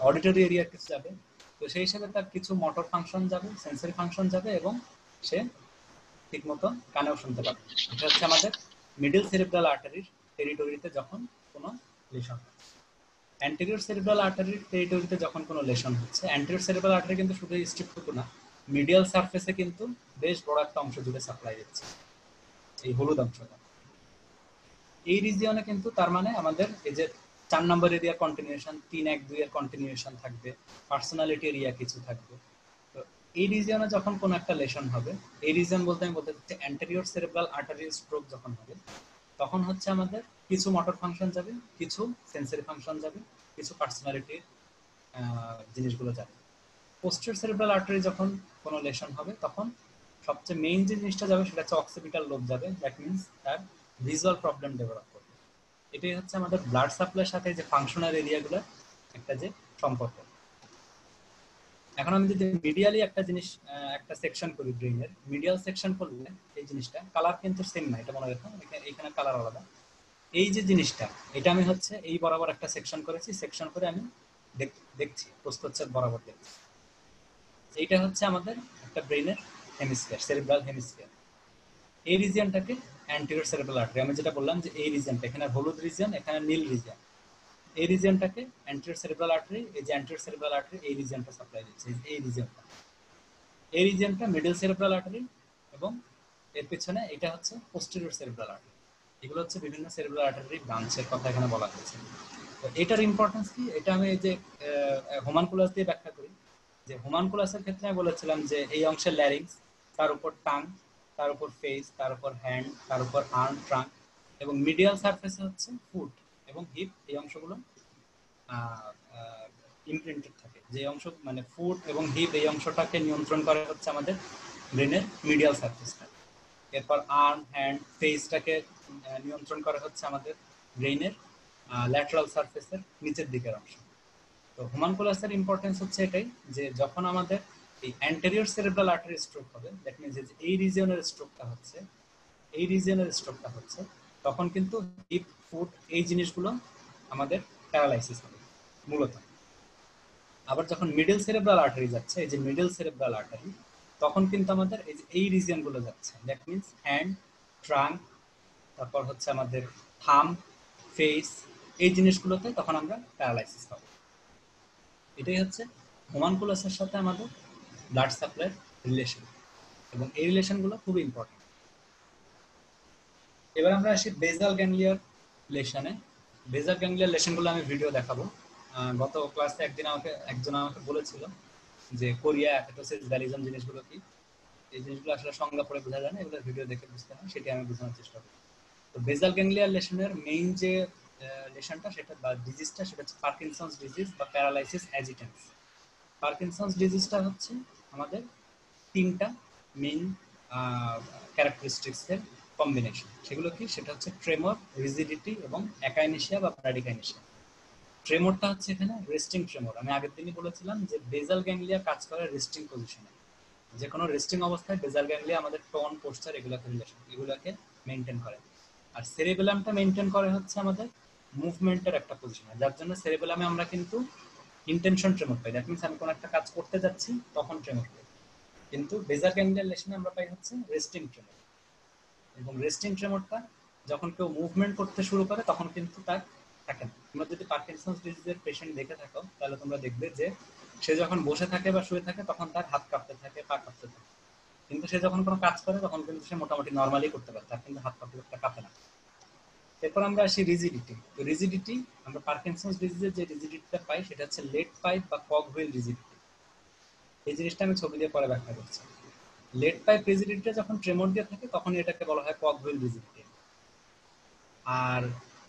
অডিটরি এরিয়ার কিছু যাবে। তো সেই হিসাবে তার কিছু মোটর ফাংশন যাবে, সেন্সরি ফাংশন যাবে, এবং সে ঠিক মতো কানেও শুনতে পাবে। এটা হচ্ছে আমাদের মিডল সেরেব্রাল আর্টারির টেরিটরিতে যখন কোনো লেশন হয়। অ্যান্টেরিয়র সেরেব্রাল আর্টারির টেরিটরিতে যখন কোনো লেশন হচ্ছে, অ্যান্টেরিয়র সেরেব্রাল আর্টারি কিন্তু শুধু স্ট্রিপটুকু না, মিডিয়াল সারফেসে কিন্তু বেশ বড় একটা অংশ জুড়ে সাপ্লাই দিচ্ছে, এই হলুদ অংশটা। এই রিজিয়নে কিন্তু তার মানে আমাদের এই যে 4 নম্বর এরিয়া কন্টিনিউশন, 3, 1, 2 এর কন্টিনিউশন থাকবে, পার্সোনালিটি এরিয়া কিছু থাকবে। তো এই রিজিয়নে যখন কোনো একটা লেশন হবে, এই রিজিয়ন বলতে আমি বলতে চাচ্ছি অ্যান্টেরিয়র সেরেব্রাল আর্টারি স্ট্রোক যখন হবে, তখন হচ্ছে আমাদের কিছু মোটর ফাংশন যাবে, কিছু সেন্সরি ফাংশন যাবে, কিছু পার্সোনালিটির জিনিসগুলো যাবে। পোস্টেরিয়র সেরেব্রাল আর্টারি যখন কোনো লেশন হবে, তখন সবচেয়ে মেইন যে জিনিসটা যাবে সেটা হচ্ছে অক্সিপিটাল লোব যাবে, দ্যাট মিনস তার ভিজুয়াল প্রবলেম ডেভেলপ করবে। এটাই হচ্ছে আমাদের ব্লাড সাপ্লাইয়ের সাথে যে ফাংশনাল এরিয়াগুলোর একটা যে সম্পর্ক। এখন আমি যদি মিডিয়ালি একটা জিনিস, একটা সেকশন করি ব্রেইনের, মিডিয়াল সেকশন করলে এই জিনিসটা কালার কিন্তু সেম না, এটা মনে রাখো, এখানে কালার আলাদা। এই যে জিনিসটা, এটা আমি হচ্ছে এই বরাবর একটা সেকশন করেছি, সেকশন করে আমি দেখছি প্রস্থচ্ছেদ বরাবর দেখছি। এইটা হচ্ছে আমাদের একটা ব্রেইনের হেমিস্ফিয়ার, সেরিব্রাল হেমিস্ফিয়ার। এই রিজিয়নটাকে অ্যান্টেরিয়র সেরেব্রাল আর্টারি, আমি যেটা বললাম যে এই রিজিয়নটা, এখানে হলুদ রিজিয়ন, এখানে নীল রিজিয়ন, এই রিজিয়নটাকে অ্যান্টেরিয়র সেরেব্রাল আর্টারি, এই যে অ্যান্টেরিয়র সেরেব্রাল আর্টারি এই রিজিয়নটা সাপ্লাই দিচ্ছে, এই রিজিয়নটা। এই রিজিয়নটা মিডল সেরেব্রাল আর্টারি, এবং এর পেছনে এটা হচ্ছে পোস্টেরিয়র সেরেব্রাল আর্টারি। এগুলো হচ্ছে বিভিন্ন সেরেব্রাল আর্টারি ব্রাঞ্চের কথা এখানে বলা হয়েছে। তো এটার ইম্পর্টেন্স কি, এটা আমি এই যে হোমানকুলাস দিয়ে ব্যাখ্যা করি। যে হোমানকুলাসের ক্ষেত্রে আমি বলেছিলাম যে এই অংশের ল্যারিংস, তার উপর টাং, তার উপর ফেস, তার উপর হ্যান্ড, তার উপর আর্ম, ট্রাঙ্ক, এবং মিডিয়াল সারফেসে হচ্ছে ফুট এবং হিপ, এই অংশগুলো ইমপ্রিন্টেড থাকে। যে অংশ মানে ফুট এবং হিপ, এই অংশটাকে নিয়ন্ত্রণ করে হচ্ছে আমাদের ব্রেনের মিডিয়াল সারফেসটা। এরপর আর্ম, হ্যান্ড, ফেসটাকে নিয়ন্ত্রণ করে হচ্ছে আমাদের ব্রেইনের ল্যাটারাল সারফেসের নিচের দিকের অংশ। তো হোমানকুলাসের ইম্পর্টেন্স হচ্ছে এটাই যে যখন আমাদের এই অ্যান্টেরিয়র সেরেব্রাল আর্টারি স্ট্রোক হবে, দ্যাট মিনস যে এই রিজিয়নের স্ট্রোকটা হচ্ছে তখন কিন্তু হিপ, ফুট এই জিনিসগুলো আমাদের প্যারালাইসিস হবে মূলত। আবার যখন মিডল সেরেব্রাল আর্টারি যাচ্ছে, এই যে মিডল সেরেব্রাল আর্টারি, তখন কিন্তু আমাদের এই যে এই রিজিয়নগুলো যাচ্ছে, দ্যাট মিনস হ্যান্ড, ট্রাঙ্ক, তারপর হচ্ছে আমাদের থাম, ফেস, এই জিনিসগুলোতে তখন আমরা প্যারালাইসিস পাবো। এটাই হচ্ছে হোমানকুলাসের সাথে আমাদের ব্লাড সাপ্লাইয়ের রিলেশন, এবং এই রিলেশনগুলো খুবই ইম্পর্টেন্ট। এবার আমরা আসি বেজাল গ্যাংলিয়ার লেশনে। বেজাল গ্যাংলিয়ার লেশনগুলো আমি ভিডিও দেখাবো। গত ক্লাসে একজন আমাকে বলেছিল যে কোরিয়া, অ্যাথেটোসিস, ব্যালিজম জিনিসগুলো কি। এই জিনিসগুলো আসলে সংজ্ঞা পড়ে বোঝা যায় না, এগুলো ভিডিও দেখে বুঝতে হয়, সেটি আমি বোঝানোর চেষ্টা করি। তো বেজাল গ্যাংলিয়ার লেশনের মেইন যে লেশনটা সেটা বা ডিজিজটা, সেটা হচ্ছে পার্কিনসন্স ডিজিজ বা প্যারালাইসিস অ্যাজিটেন্স। পার্কিনসন্স ডিজিজটা হচ্ছে আমাদের তিনটা মেইন ক্যারেক্টারিস্টিক্সের কম্বিনেশন। সেগুলো কি? সেটা হচ্ছে ট্রেমর, রিজিডিটি এবং অ্যাকাইনেশিয়া বা ব্র্যাডিকাইনেশিয়া। ট্রেমরটা হচ্ছে এখানে রেস্টিং ট্রেমর। আমি আগের দিনই বলেছিলাম যে বেজাল গ্যাংলিয়া কাজ করে রেস্টিং পজিশনে। যে কোনো রেস্টিং অবস্থায় বেজাল গ্যাংলিয়া আমাদের টোন, পোস্টার এগুলোকে মেনটেন করে। আর সেরেবেলামটা মেনটেন করে হচ্ছে আমাদের মুভমেন্টের একটা পজিশনে, যার জন্য সেরেবেলামে আমরা কিন্তু intention tremor pi. That means আমি কোনো একটা কাজ করতে যাচ্ছি তখন ট্রেমর পাই। কিন্তু বেজাল গ্যাংলিয়ার লেশনে আমরা পাই হচ্ছে রেস্টিং ট্রেমর। এবং রেস্টিং ট্রেমরটা যখন কেউ মুভমেন্ট করতে শুরু করে তখন কিন্তু তার থাকে না। তোমরা যদি পার্কিনসন্স ডিজিজের পেশেন্ট দেখে থাকো তাহলে তোমরা দেখবে যে সে যখন বসে থাকে বা শুয়ে থাকে তখন তার হাত কাঁপতে থাকে, পা কাঁপতে থাকে, কিন্তু সে যখন কোনো কাজ করে তখন কিন্তু সে মোটামুটি নর্মালি করতে পারে, তার কিন্তু হাত পা খুব একটা কাঁপে না। এরপর আমরা আসি রিজিডিটি। তো রিজিডিটি, আমরা পার্কিনসন্স ডিজিজের যে রিজিডিটিটা পাই সেটা হচ্ছে লেড পাইপ বা কক হুইল রিজিডিটি। এই জিনিসটা আমি ছবি দিয়ে পরে ব্যাখ্যা করছি। লেড পাইপ রিজিডিটিটা যখন ট্রেমর দিয়ে থাকে তখন এটাকে বলা হয় কক হুইল রিজিডিটি। আর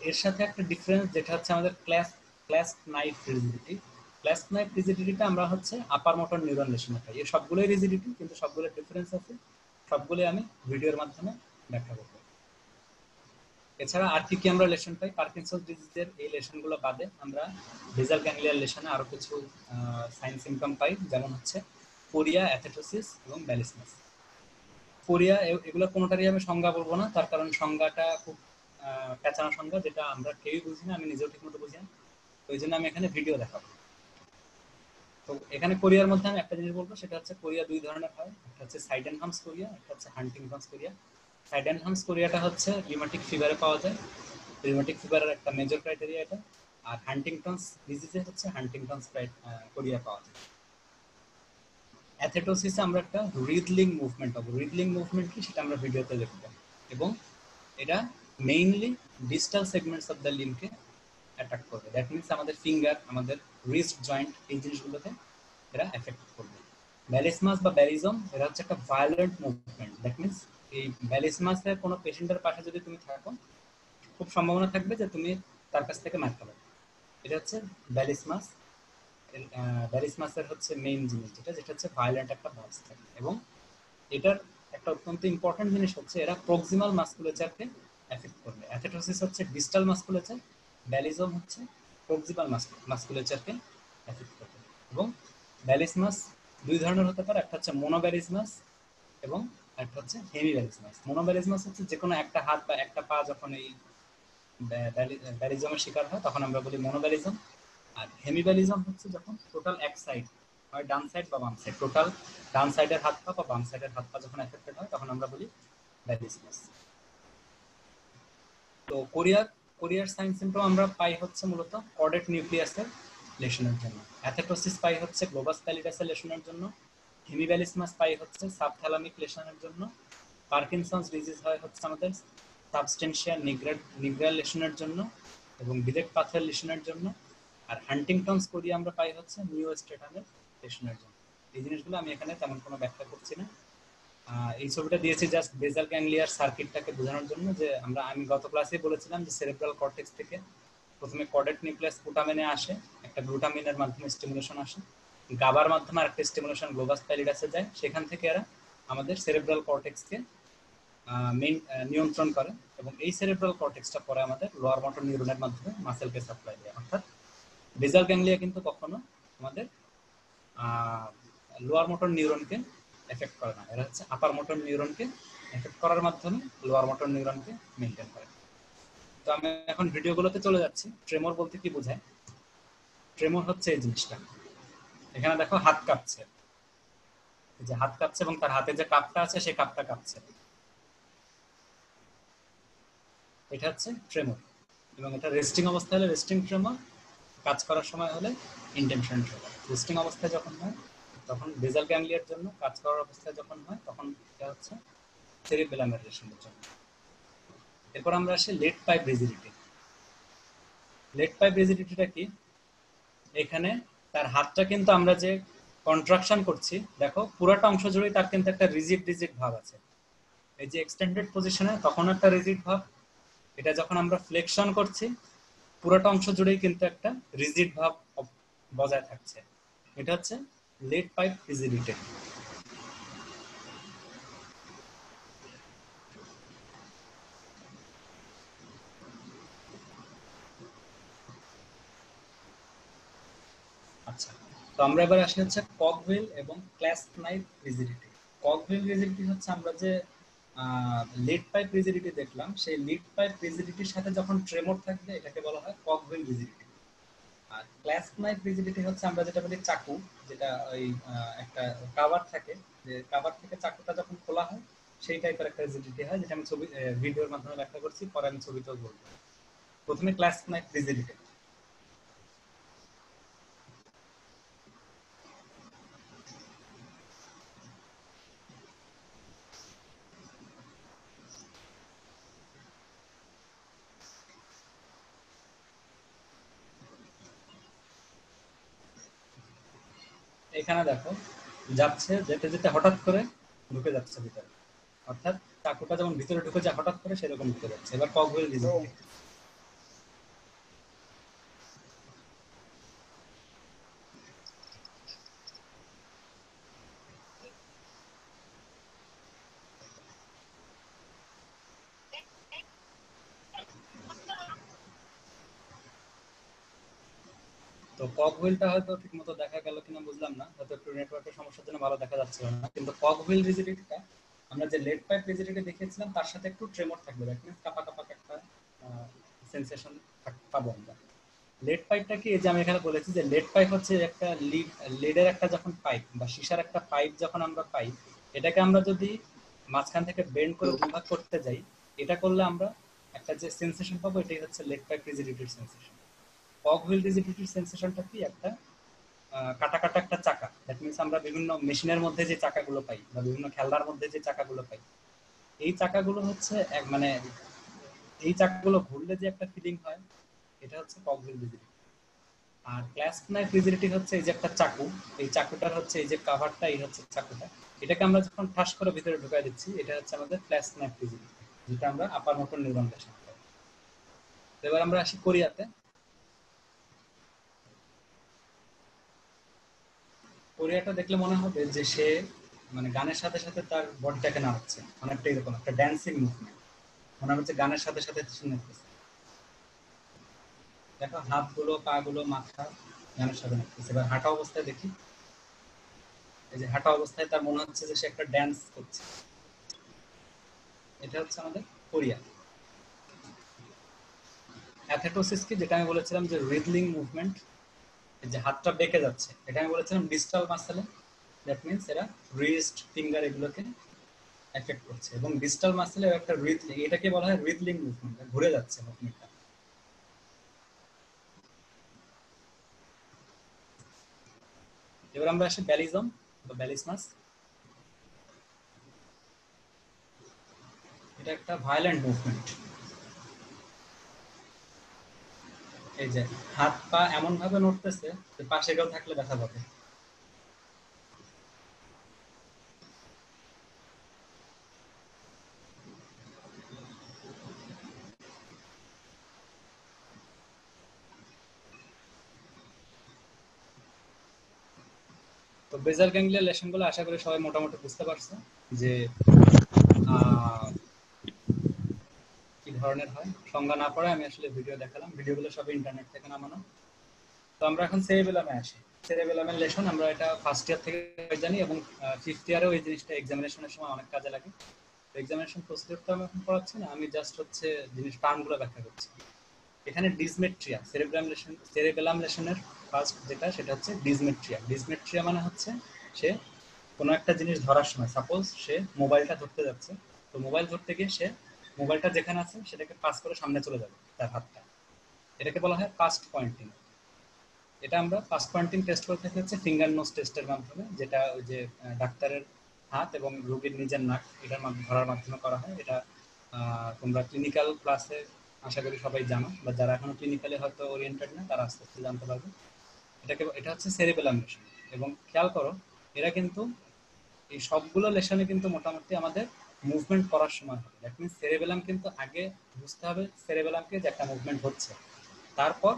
এর সাথে একটা ডিফারেন্স যেটা হচ্ছে আমাদের ক্লাস্প নাইফ রিজিডিটি। ক্লাস্প নাইফ রিজিডিটিটা আমরা হচ্ছে আপার মোটর নিউরন লেশনে পাই। এই সবগুলোই রিজিডিটি, কিন্তু সবগুলোর ডিফারেন্স আছে, সবগুলোই আমি ভিডিওর মাধ্যমে ব্যাখ্যা করব। এছাড়া আর কি কি আমরা লেশন পাই পার্কিনসন্স ডিজিজের? এই লেশনগুলো বাদে আমরা বেজাল গ্যাংলিয়ার লেশনে আরো কিছু সাইন সিম্পটম পাই, যেমন হচ্ছে কোরিয়া, অ্যাথেটোসিস এবং ব্যালিসমাস। কোরিয়া, এগুলো কোনোটারই আমি সংজ্ঞা বলবো না, তার কারণ সংজ্ঞাটা খুব পেঁচানো সংজ্ঞা, যেটা আমরা কেউই বুঝি না, আমি নিজেও ঠিক মতো বুঝি না। ওই জন্য আমি এখানে ভিডিও দেখাবো। তো এখানে কোরিয়ার মধ্যে আমি একটা জিনিস বলবো, সেটা হচ্ছে কোরিয়া দুই ধরনের হয়, একটা হচ্ছে সাইডেনহামস কোরিয়া, একটা হচ্ছে হান্টিংটনস কোরিয়া। সাইডেনহামস কোরিয়াটা হচ্ছে রিউমেটিক ফিভারে পাওয়া যায়, রিউমেটিক ফিভারের একটা মেজর ক্রাইটেরিয়া এটা। আর হান্টিংটনস ডিজিজে হচ্ছে হান্টিংটনস কোরিয়া পাওয়া যায়। অ্যাথেটোসিসে আমরা একটা রিডলিং মুভমেন্ট পাবো। রিডলিং মুভমেন্ট কি সেটা আমরা ভিডিওতে দেখবো, এবং এটা mainly distal segments of the লিম্বকে অ্যাটাক করবে। দ্যাট মিনস আমাদের ফিঙ্গার, আমাদের রিস্ট জয়েন্ট, এই জিনিসগুলোতে এরা এফেক্ট করবে। ব্যালিসমাস বা ব্যালিজম, এরা হচ্ছে একটা ভায়োলেন্ট মুভমেন্ট। দ্যাট মিনস এই ব্যালিসমাসের কোনো পেশেন্টের পাশে যদি তুমি থাকো, খুব সম্ভাবনা থাকবে যে তুমি তার কাছ থেকে মার খাবে। এটা হচ্ছে ব্যালিসমাস। ব্যালিসমাসের হচ্ছে মেইন জিনিস যেটা হচ্ছে ভায়োলেন্ট একটা ভার্স থাকে, এবং এটার একটা অত্যন্ত ইম্পর্টেন্ট জিনিস হচ্ছে এরা প্রক্সিমাল মাসকুলেচারকে এফেক্ট করবে। অ্যাথেটোসিস হচ্ছে ডিস্টাল মাসকুলেচার, ব্যালিজম হচ্ছে প্রক্সিমাল মাসকুলেচারকে এফেক্ট করবে। এবং ব্যালিসমাস দুই ধরনের হতে পারে, একটা হচ্ছে মোনোব্যালিসমাস এবং একটা হচ্ছে হেমিব্যালিসমাস। মোনোব্যালিসমাস হচ্ছে যে কোনো একটা হাত বা একটা পা যখন এই ব্যালিজমের শিকার হয় তখন আমরা বলি মোনোব্যালিজম। আর হেমিব্যালিজম হচ্ছে যখন টোটাল এক সাইড, হয় ডান সাইড বা বাম সাইড, টোটাল ডান সাইডের হাত পা বা বাম সাইডের হাত পা যখন এফেক্টেড হয় তখন আমরা বলি ব্যালিসমাস। তো কোরিয়ার সাইন সিম্পটম আমরা পাই হচ্ছে মূলত কর্ডেট নিউক্লিয়াসের লেশনের জন্য, অ্যাথেটোসিস পাই হচ্ছে গ্লোবাস প্যালিডাসের লেশনের জন্য, হেমিব্যালিসমাস পাই হচ্ছে সাবথ্যালামিক লেশনের জন্য, পার্কিনসন্স ডিজিজ হয় হচ্ছে আমাদের সাবস্টেনশিয়া নিগ্রা লেশনের জন্য এবং ডিরেক্ট পাথের লেশনের জন্য, আর হান্টিংটনস কোরিয়া আমরা পাই হচ্ছে নিউস্টেটামের লেশনের জন্য। এই জিনিসগুলো আমি এখানে তেমন কোনো ব্যাখ্যা করছি না। এই ছবিটা দিয়েছি জাস্ট বেজাল গ্যাংলিয়ার সার্কিটটাকে বোঝানোর জন্য, যে আমি গত ক্লাসে বলেছিলাম যে সেরেব্রাল কর্টেক্স থেকে প্রথমে কর্ডেট নিউক্লিয়াস গ্লুটামিনে আসে, একটা গ্লুটামিনের মাধ্যমে স্টিমুলেশন আসে, গাবার মাধ্যমে আরেকটা স্টিমুলেশন গ্লোবাস প্যালিডাসে যায়, সেখান থেকে এরা আমাদের সেরেব্রাল কর্টেক্সকে নিয়ন্ত্রণ করে, এবং এই সেরেব্রাল কর্টেক্সটা পরে আমাদের লোয়ার মোটর নিউরনের মাধ্যমে মাসেলকে সাপ্লাই দেয়। অর্থাৎ বেসাল গ্যাংলিয়া কিন্তু কখনো আমাদের লোয়ার মোটর নিউরনকে এফেক্ট করে না, এরা হচ্ছে আপার মোটর নিউরনকে এফেক্ট করার মাধ্যমে লোয়ার মোটর নিউরনকে মেনটেন করে। তো আমি এখন ভিডিওগুলোতে চলে যাচ্ছি। ট্রেমর বলতে কি বোঝায়? ট্রেমর হচ্ছে এই জিনিসটা, এখানে দেখো হাত কাঁপছে, যে হাত কাঁপছে এবং তার হাতে যে কাপটা আছে সেই কাপটা কাঁপছে, এটা হচ্ছে ট্রেমর। এবং এটা রেস্টিং অবস্থায় হলে রেস্টিং ট্রেমর, কাজ করার সময় হলে ইনটেনশন ট্রেমর। রেস্টিং অবস্থায় যখন হয় তখন বেসাল গ্যাংলিয়ার জন্য, কাজ করার অবস্থায় যখন হয় তখন এটা হচ্ছে সেরিবেলামের রেশনের জন্য। এরপর আমরা আসি lead pipe rigidity. Lead pipe রিজিডিটিটা কি? এখানে তার হাতটা কিন্তু আমরা যে কন্ট্রাকশন করছি, দেখো পুরোটা অংশ জুড়েই তার কিন্তু একটা রিজিড রিজিড ভাব আছে। এই যে এক্সটেন্ডেড পজিশনে তখন একটা রিজিড ভাব, এটা যখন আমরা ফ্লেকশন করছি পুরোটা অংশ জুড়েই কিন্তু একটা রিজিড ভাব বজায় থাকছে। এটা হচ্ছে লেট পাইপ রিজিডিটি। আচ্ছা, তো আমরা এবার আসি হচ্ছে কগভিল এবং ক্ল্যাস্প নাইফ রিজিডিটি। কগভিল রিজিডিটি হচ্ছে আমরা যে লিড পাইপ রিজিডিটি দেখলাম, সেই লিড পাইপ রিজিডিটির সাথে যখন ট্রেমর থাকবে এটাকে বলা হয় কগভিল রিজিডিটি। আর ক্ল্যাস্প নাইফ রিজিডিটি হচ্ছে আমরা যেটা বলি চাকু, যেটা ওই একটা কাভার থাকে, যে কাভার থেকে চাকুটা যখন খোলা হয় সেই টাইপের একটা রিজিডিটি হয়, যেটা আমি ছবি ভিডিওর মাধ্যমে ব্যাখ্যা করছি, পরে আমি ছবিতেও বলবো। প্রথমে ক্ল্যাস্প নাইফ রিজিডিটি। এখানে দেখো যাচ্ছে, যেতে যেতে হঠাৎ করে ঢুকে যাচ্ছে ভিতরে, অর্থাৎ চাকুটা যেমন ভিতরে ঢুকে যায় হঠাৎ করে সেরকম ঢুকে যাচ্ছে। এবার কগভিল রিজিডিটি। তো কক হুইলটা হয়তো ঠিক মতো দেখা গেল কিনা বুঝলাম না, হয়তো একটু নেটওয়ার্কের সমস্যার জন্য ভালো দেখা যাচ্ছিল না, কিন্তু কক হুইল রিজিডিটিটা আমরা যে লেড পাইপ রিজিডিটি দেখিয়েছিলাম তার সাথে একটু ট্রেমর থাকবে, দ্যাট মিন্স কাপা কাপা একটা সেন্সেশন পাবো আমরা। লেড পাইপটা কি, এই যে আমি এখানে বলেছি যে লেড পাইপ হচ্ছে একটা লিডের একটা যখন পাইপ বা সীসার একটা পাইপ যখন আমরা পাই, এটাকে আমরা যদি মাঝখান থেকে বেন্ড করে দুভাগ করতে যাই, এটা করলে আমরা একটা যে সেন্সেশন পাবো এটাই হচ্ছে লেড পাইপ রিজিডিটির সেন্সেশন। কক হুইল রিজিডিটির সেন্সেশনটা কি, একটা কাটা কাটা একটা চাকা, দ্যাট মিনস আমরা বিভিন্ন মেশিনের মধ্যে যে চাকাগুলো পাই বা বিভিন্ন খেলনার মধ্যে যে চাকাগুলো পাই, এই চাকাগুলো হচ্ছে মানে এই চাকাগুলো ঘুরলে যে একটা ফিলিং হয়, এটা হচ্ছে কক হুইল রিজিডিটি। আর ক্ল্যাস্প নাইফ রিজিডিটি হচ্ছে এই যে একটা চাকু, এই চাকুটার হচ্ছে এই যে কাভারটা, এই হচ্ছে চাকুটা, এটাকে আমরা যখন ঠাস করে ভিতরে ঢুকাই দিচ্ছি, এটা হচ্ছে আমাদের ক্ল্যাস্প নাইফ রিজিডিটি, যেটা আমরা আপার মোটর নিউরনদের সাথে পাই। এবার আমরা আসি কোরিয়াতে। কোরিয়াটা দেখলে মনে হবে যে সে মানে গানের সাথে সাথে তার বডিটাকে নাড়াচ্ছে, অনেকটা এরকম একটা ড্যান্সিং মুভমেন্ট, মনে হচ্ছে গানের সাথে সাথে সে নাচতেছে। দেখো হাতগুলো, পা গুলো, মাথা গানের সাথে নাচতেছে। এবার হাঁটা অবস্থায় দেখি, এই যে হাঁটা অবস্থায় তার মনে হচ্ছে যে সে একটা ড্যান্স করছে। এটা হচ্ছে আমাদের কোরিয়া। অ্যাথেটোসিস কি, যেটা আমি বলেছিলাম যে রিদলিং মুভমেন্ট, যে হাতটা বেঁকে যাচ্ছে, এটা আমি বলেছিলাম ডিস্টাল মাসেলে, দ্যাট মিন্স এরা রিস্ট, ফিঙ্গার এগুলোকে এফেক্ট করছে, এবং ডিস্টাল মাসেলে একটা রিদলিং, এটাকে বলা হয় রিদলিং মুভমেন্ট, ঘুরে যাচ্ছে মুভমেন্টটা। এবার আমরা আসি ব্যালিজম বা ব্যালিসমাস। এটা একটা ভায়োলেন্ট মুভমেন্ট, এই যে হাত পা এমন ভাবে নড়তেছে যে পাশে কেউ থাকলে ব্যথা পাবে। তো বেজাল গ্যাংলিয়ার লেশনগুলো আশা করি সবাই মোটামুটি বুঝতে পারছে, যে ধরনের হয়, সংজ্ঞা না পড়ে আমি আসলে ভিডিও দেখালাম, ভিডিওগুলো সব ইন্টারনেট থেকে নামানো। তো আমরা এখন সেরেবেলামে আসি। সেরেবেলামের লেসন আমরা এটা ফার্স্ট ইয়ার থেকে জানি এবং ফিফথ ইয়ারেও এই জিনিসটা এক্সামিনেশনের সময় অনেক কাজে লাগে। এক্সামিনেশন প্রসিডিউরটা আমি এখন পড়াচ্ছি না, আমি জাস্ট হচ্ছে জিনিস টার্মগুলো ব্যাখ্যা করছি। এখানে ডিসমেট্রিয়া, সেরেবেলাম লেশনের ফার্স্ট যেটা সেটা হচ্ছে ডিসমেট্রিয়া। ডিসমেট্রিয়া মানে হচ্ছে সে কোনো একটা জিনিস ধরার সময়, সাপোজ সে মোবাইলটা ধরতে যাচ্ছে, তো মোবাইল ধরতে গিয়ে সে মোবাইলটা যেখানে আছে সেটাকে পাস করে সামনে চলে যাবে তার হাতটা, এটাকে বলা হয় পাস্ট পয়েন্টিং। এটা আমরা পাস্ট পয়েন্টিং টেস্ট করে থাকি হচ্ছে ফিঙ্গার নোজ টেস্টের মাধ্যমে, যেটা ওই যে ডাক্তারের হাত এবং রোগীর নিজের নাক এটার ধরার মাধ্যমে করা হয়। এটা তোমরা ক্লিনিক্যাল ক্লাসে আশা করি সবাই জানো, বা যারা এখনো ক্লিনিক্যালে হয়তো ওরিয়েন্টেড না তারা আস্তে আস্তে জানতে পারবে। এটা হচ্ছে সেরিবেলাম লেশন। এবং খেয়াল করো, এরা কিন্তু এই সবগুলো লেশনে কিন্তু মোটামুটি আমাদের মুভমেন্ট করার সময় হবে। দ্যাট মিনস সেরেবেলাম কিন্তু আগে বুঝতে হবে সেরেবেলামকে যে একটা মুভমেন্ট হচ্ছে, তারপর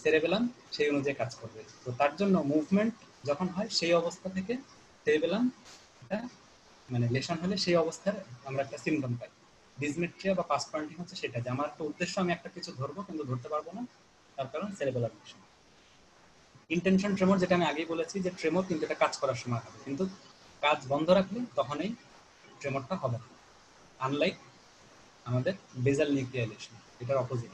সেরেবেলাম সেই অনুযায়ী কাজ করবে। তো তার জন্য মুভমেন্ট যখন হয় সেই অবস্থা থেকে সেরেবেলাম এটা মানে লেশন হলে সেই অবস্থার আমরা একটা সিমটম পাই। ডিসমেট্রিয়া বা পাস পয়েন্টিং হচ্ছে সেটা, যে আমার একটা উদ্দেশ্য, আমি একটা কিছু ধরবো কিন্তু ধরতে পারবো না, তার কারণ সেরেবেলাম লেশন। ইন্টেনশন ট্রেমর, যেটা আমি আগেই বলেছি যে ট্রেমর কিন্তু এটা কাজ করার সময় হবে, কিন্তু কাজ বন্ধ রাখলে তখনই ট্রেমরটা হবে না। আনলাইক আমাদের বেজাল নিউক্লিয়ার লেশন, এটার অপোজিট।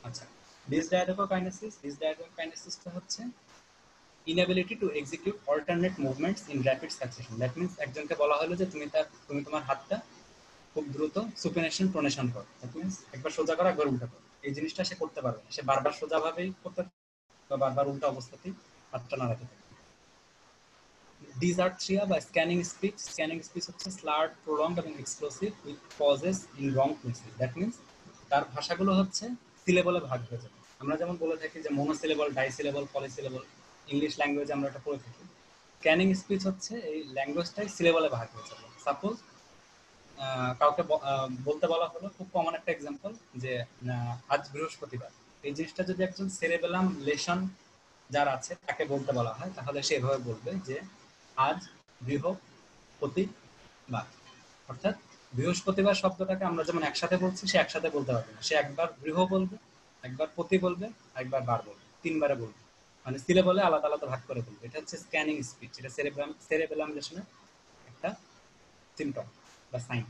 আচ্ছা, ডিসডায়াডোকাইনেসিসটা হচ্ছে inability to execute alternate movements in rapid succession. That means একজনকে বলা হলো যে তুমি তোমার হাতটা খুব দ্রুত সুপিনেশন প্রোনেশন করো, দ্যাট মিনস একবার সোজা করা একবার উল্টা করো, এই জিনিসটা সে করতে পারবে না, সে বারবার সোজাভাবেই করতে বা বারবার উল্টা অবস্থাতেই হাতটা নাড়াতে থাকে। ডিসআর্থ্রিয়া বা স্ক্যানিং স্পিচ। স্ক্যানিং স্পিচ হচ্ছে স্লার্ড, প্রলংড এবং explosive with pauses in wrong places. That means তার ভাষাগুলো হচ্ছে সিলেবলে ভাগ হয়ে যাবে। আমরা যেমন বলে থাকি যে মনোসিলেবল, ডাইসিলেবল, পলিসিলেবল, ইংলিশ ল্যাঙ্গুয়েজে আমরা এটা পড়ে থাকি। স্ক্যানিং স্পিচ হচ্ছে এই ল্যাঙ্গুয়েজটাই সিলেবলে ভাগ হয়ে যাবে। সাপোজ কাউকে বলতে বলা হলো, খুব কমন একটা এক্সাম্পল, যে আজ বৃহস্পতিবার, এই জিনিসটা যদি একজন সেরেবেলাম লেশন যার আছে তাকে বলতে বলা হয়, তাহলে সে এভাবে বলবে যে আজ বৃহস্পতিবার। অর্থাৎ বৃহস্পতিবার শব্দটাকে আমরা যেমন একসাথে বলছি, সে একসাথে বলতে পারবে না, সে একবার বৃহ বলবে, একবার পতি বলবে, একবার বার বলবে, তিনবারে বলবে, মানে সিলেবলে আলাদা আলাদা ভাগ করে বলবে। এটা হচ্ছে স্ক্যানিং স্পিচ, এটা সেরেবেলাম লেশনের একটা সিমটম বা সাইন।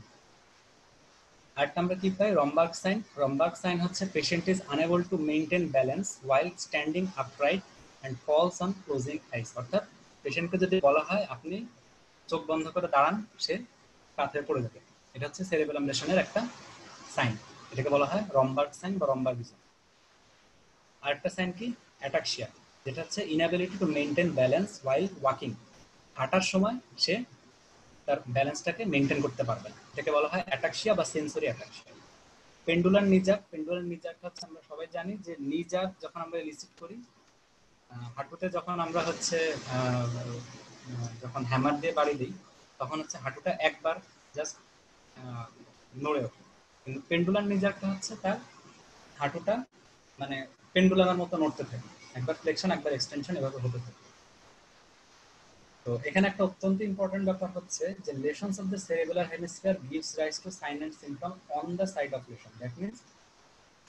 আরেকটা আমরা কি পাই, রমবার্গ সাইন। রমবার্গ সাইন হচ্ছে patient is unable to maintain balance while standing upright and falls on closing eyes. অর্থাৎ পেশেন্টকে যদি বলা হয় আপনি চোখ বন্ধ করে দাঁড়ান, সে কাত হয়ে পড়ে যাবে। এটা হচ্ছে সেরেবেলাম লেশনের একটা সাইন, এটাকে বলা হয় রমবার্গ সাইন বা রমবার্গিজম। আরেকটা সাইন কি, অ্যাটাক্সিয়া, যেটা হচ্ছে inability to maintain balance while walking. হাঁটার সময় সে তার ব্যালেন্সটাকে মেনটেন করতে পারবে না, এটাকে বলা হয় অ্যাটাক্সিয়া বা সেন্সরি অ্যাটাক্সিয়া। পেন্ডুলার নিজাক। পেন্ডুলার নিজাকটা হচ্ছে আমরা সবাই জানি যে নিজাক যখন আমরা রিসিভ করি, হাঁটুতে যখন আমরা হচ্ছে যখন হ্যামার দিয়ে বাড়ি দিই, তখন হচ্ছে হাঁটুটা একবার জাস্ট নড়ে ওঠে। কিন্তু পেন্ডুলার নিজাকটা হচ্ছে তার হাঁটুটা মানে পেন্ডুলামের মতো নড়তে থাকে, একবার ফ্লেকশন একবার এক্সটেনশন এভাবে হতে থাকে। তো এখানে একটা অত্যন্ত ইম্পর্টেন্ট ব্যাপার হচ্ছে যে lesions of the cerebral hemisphere gives rise to sign and symptom on the side of lesion. That means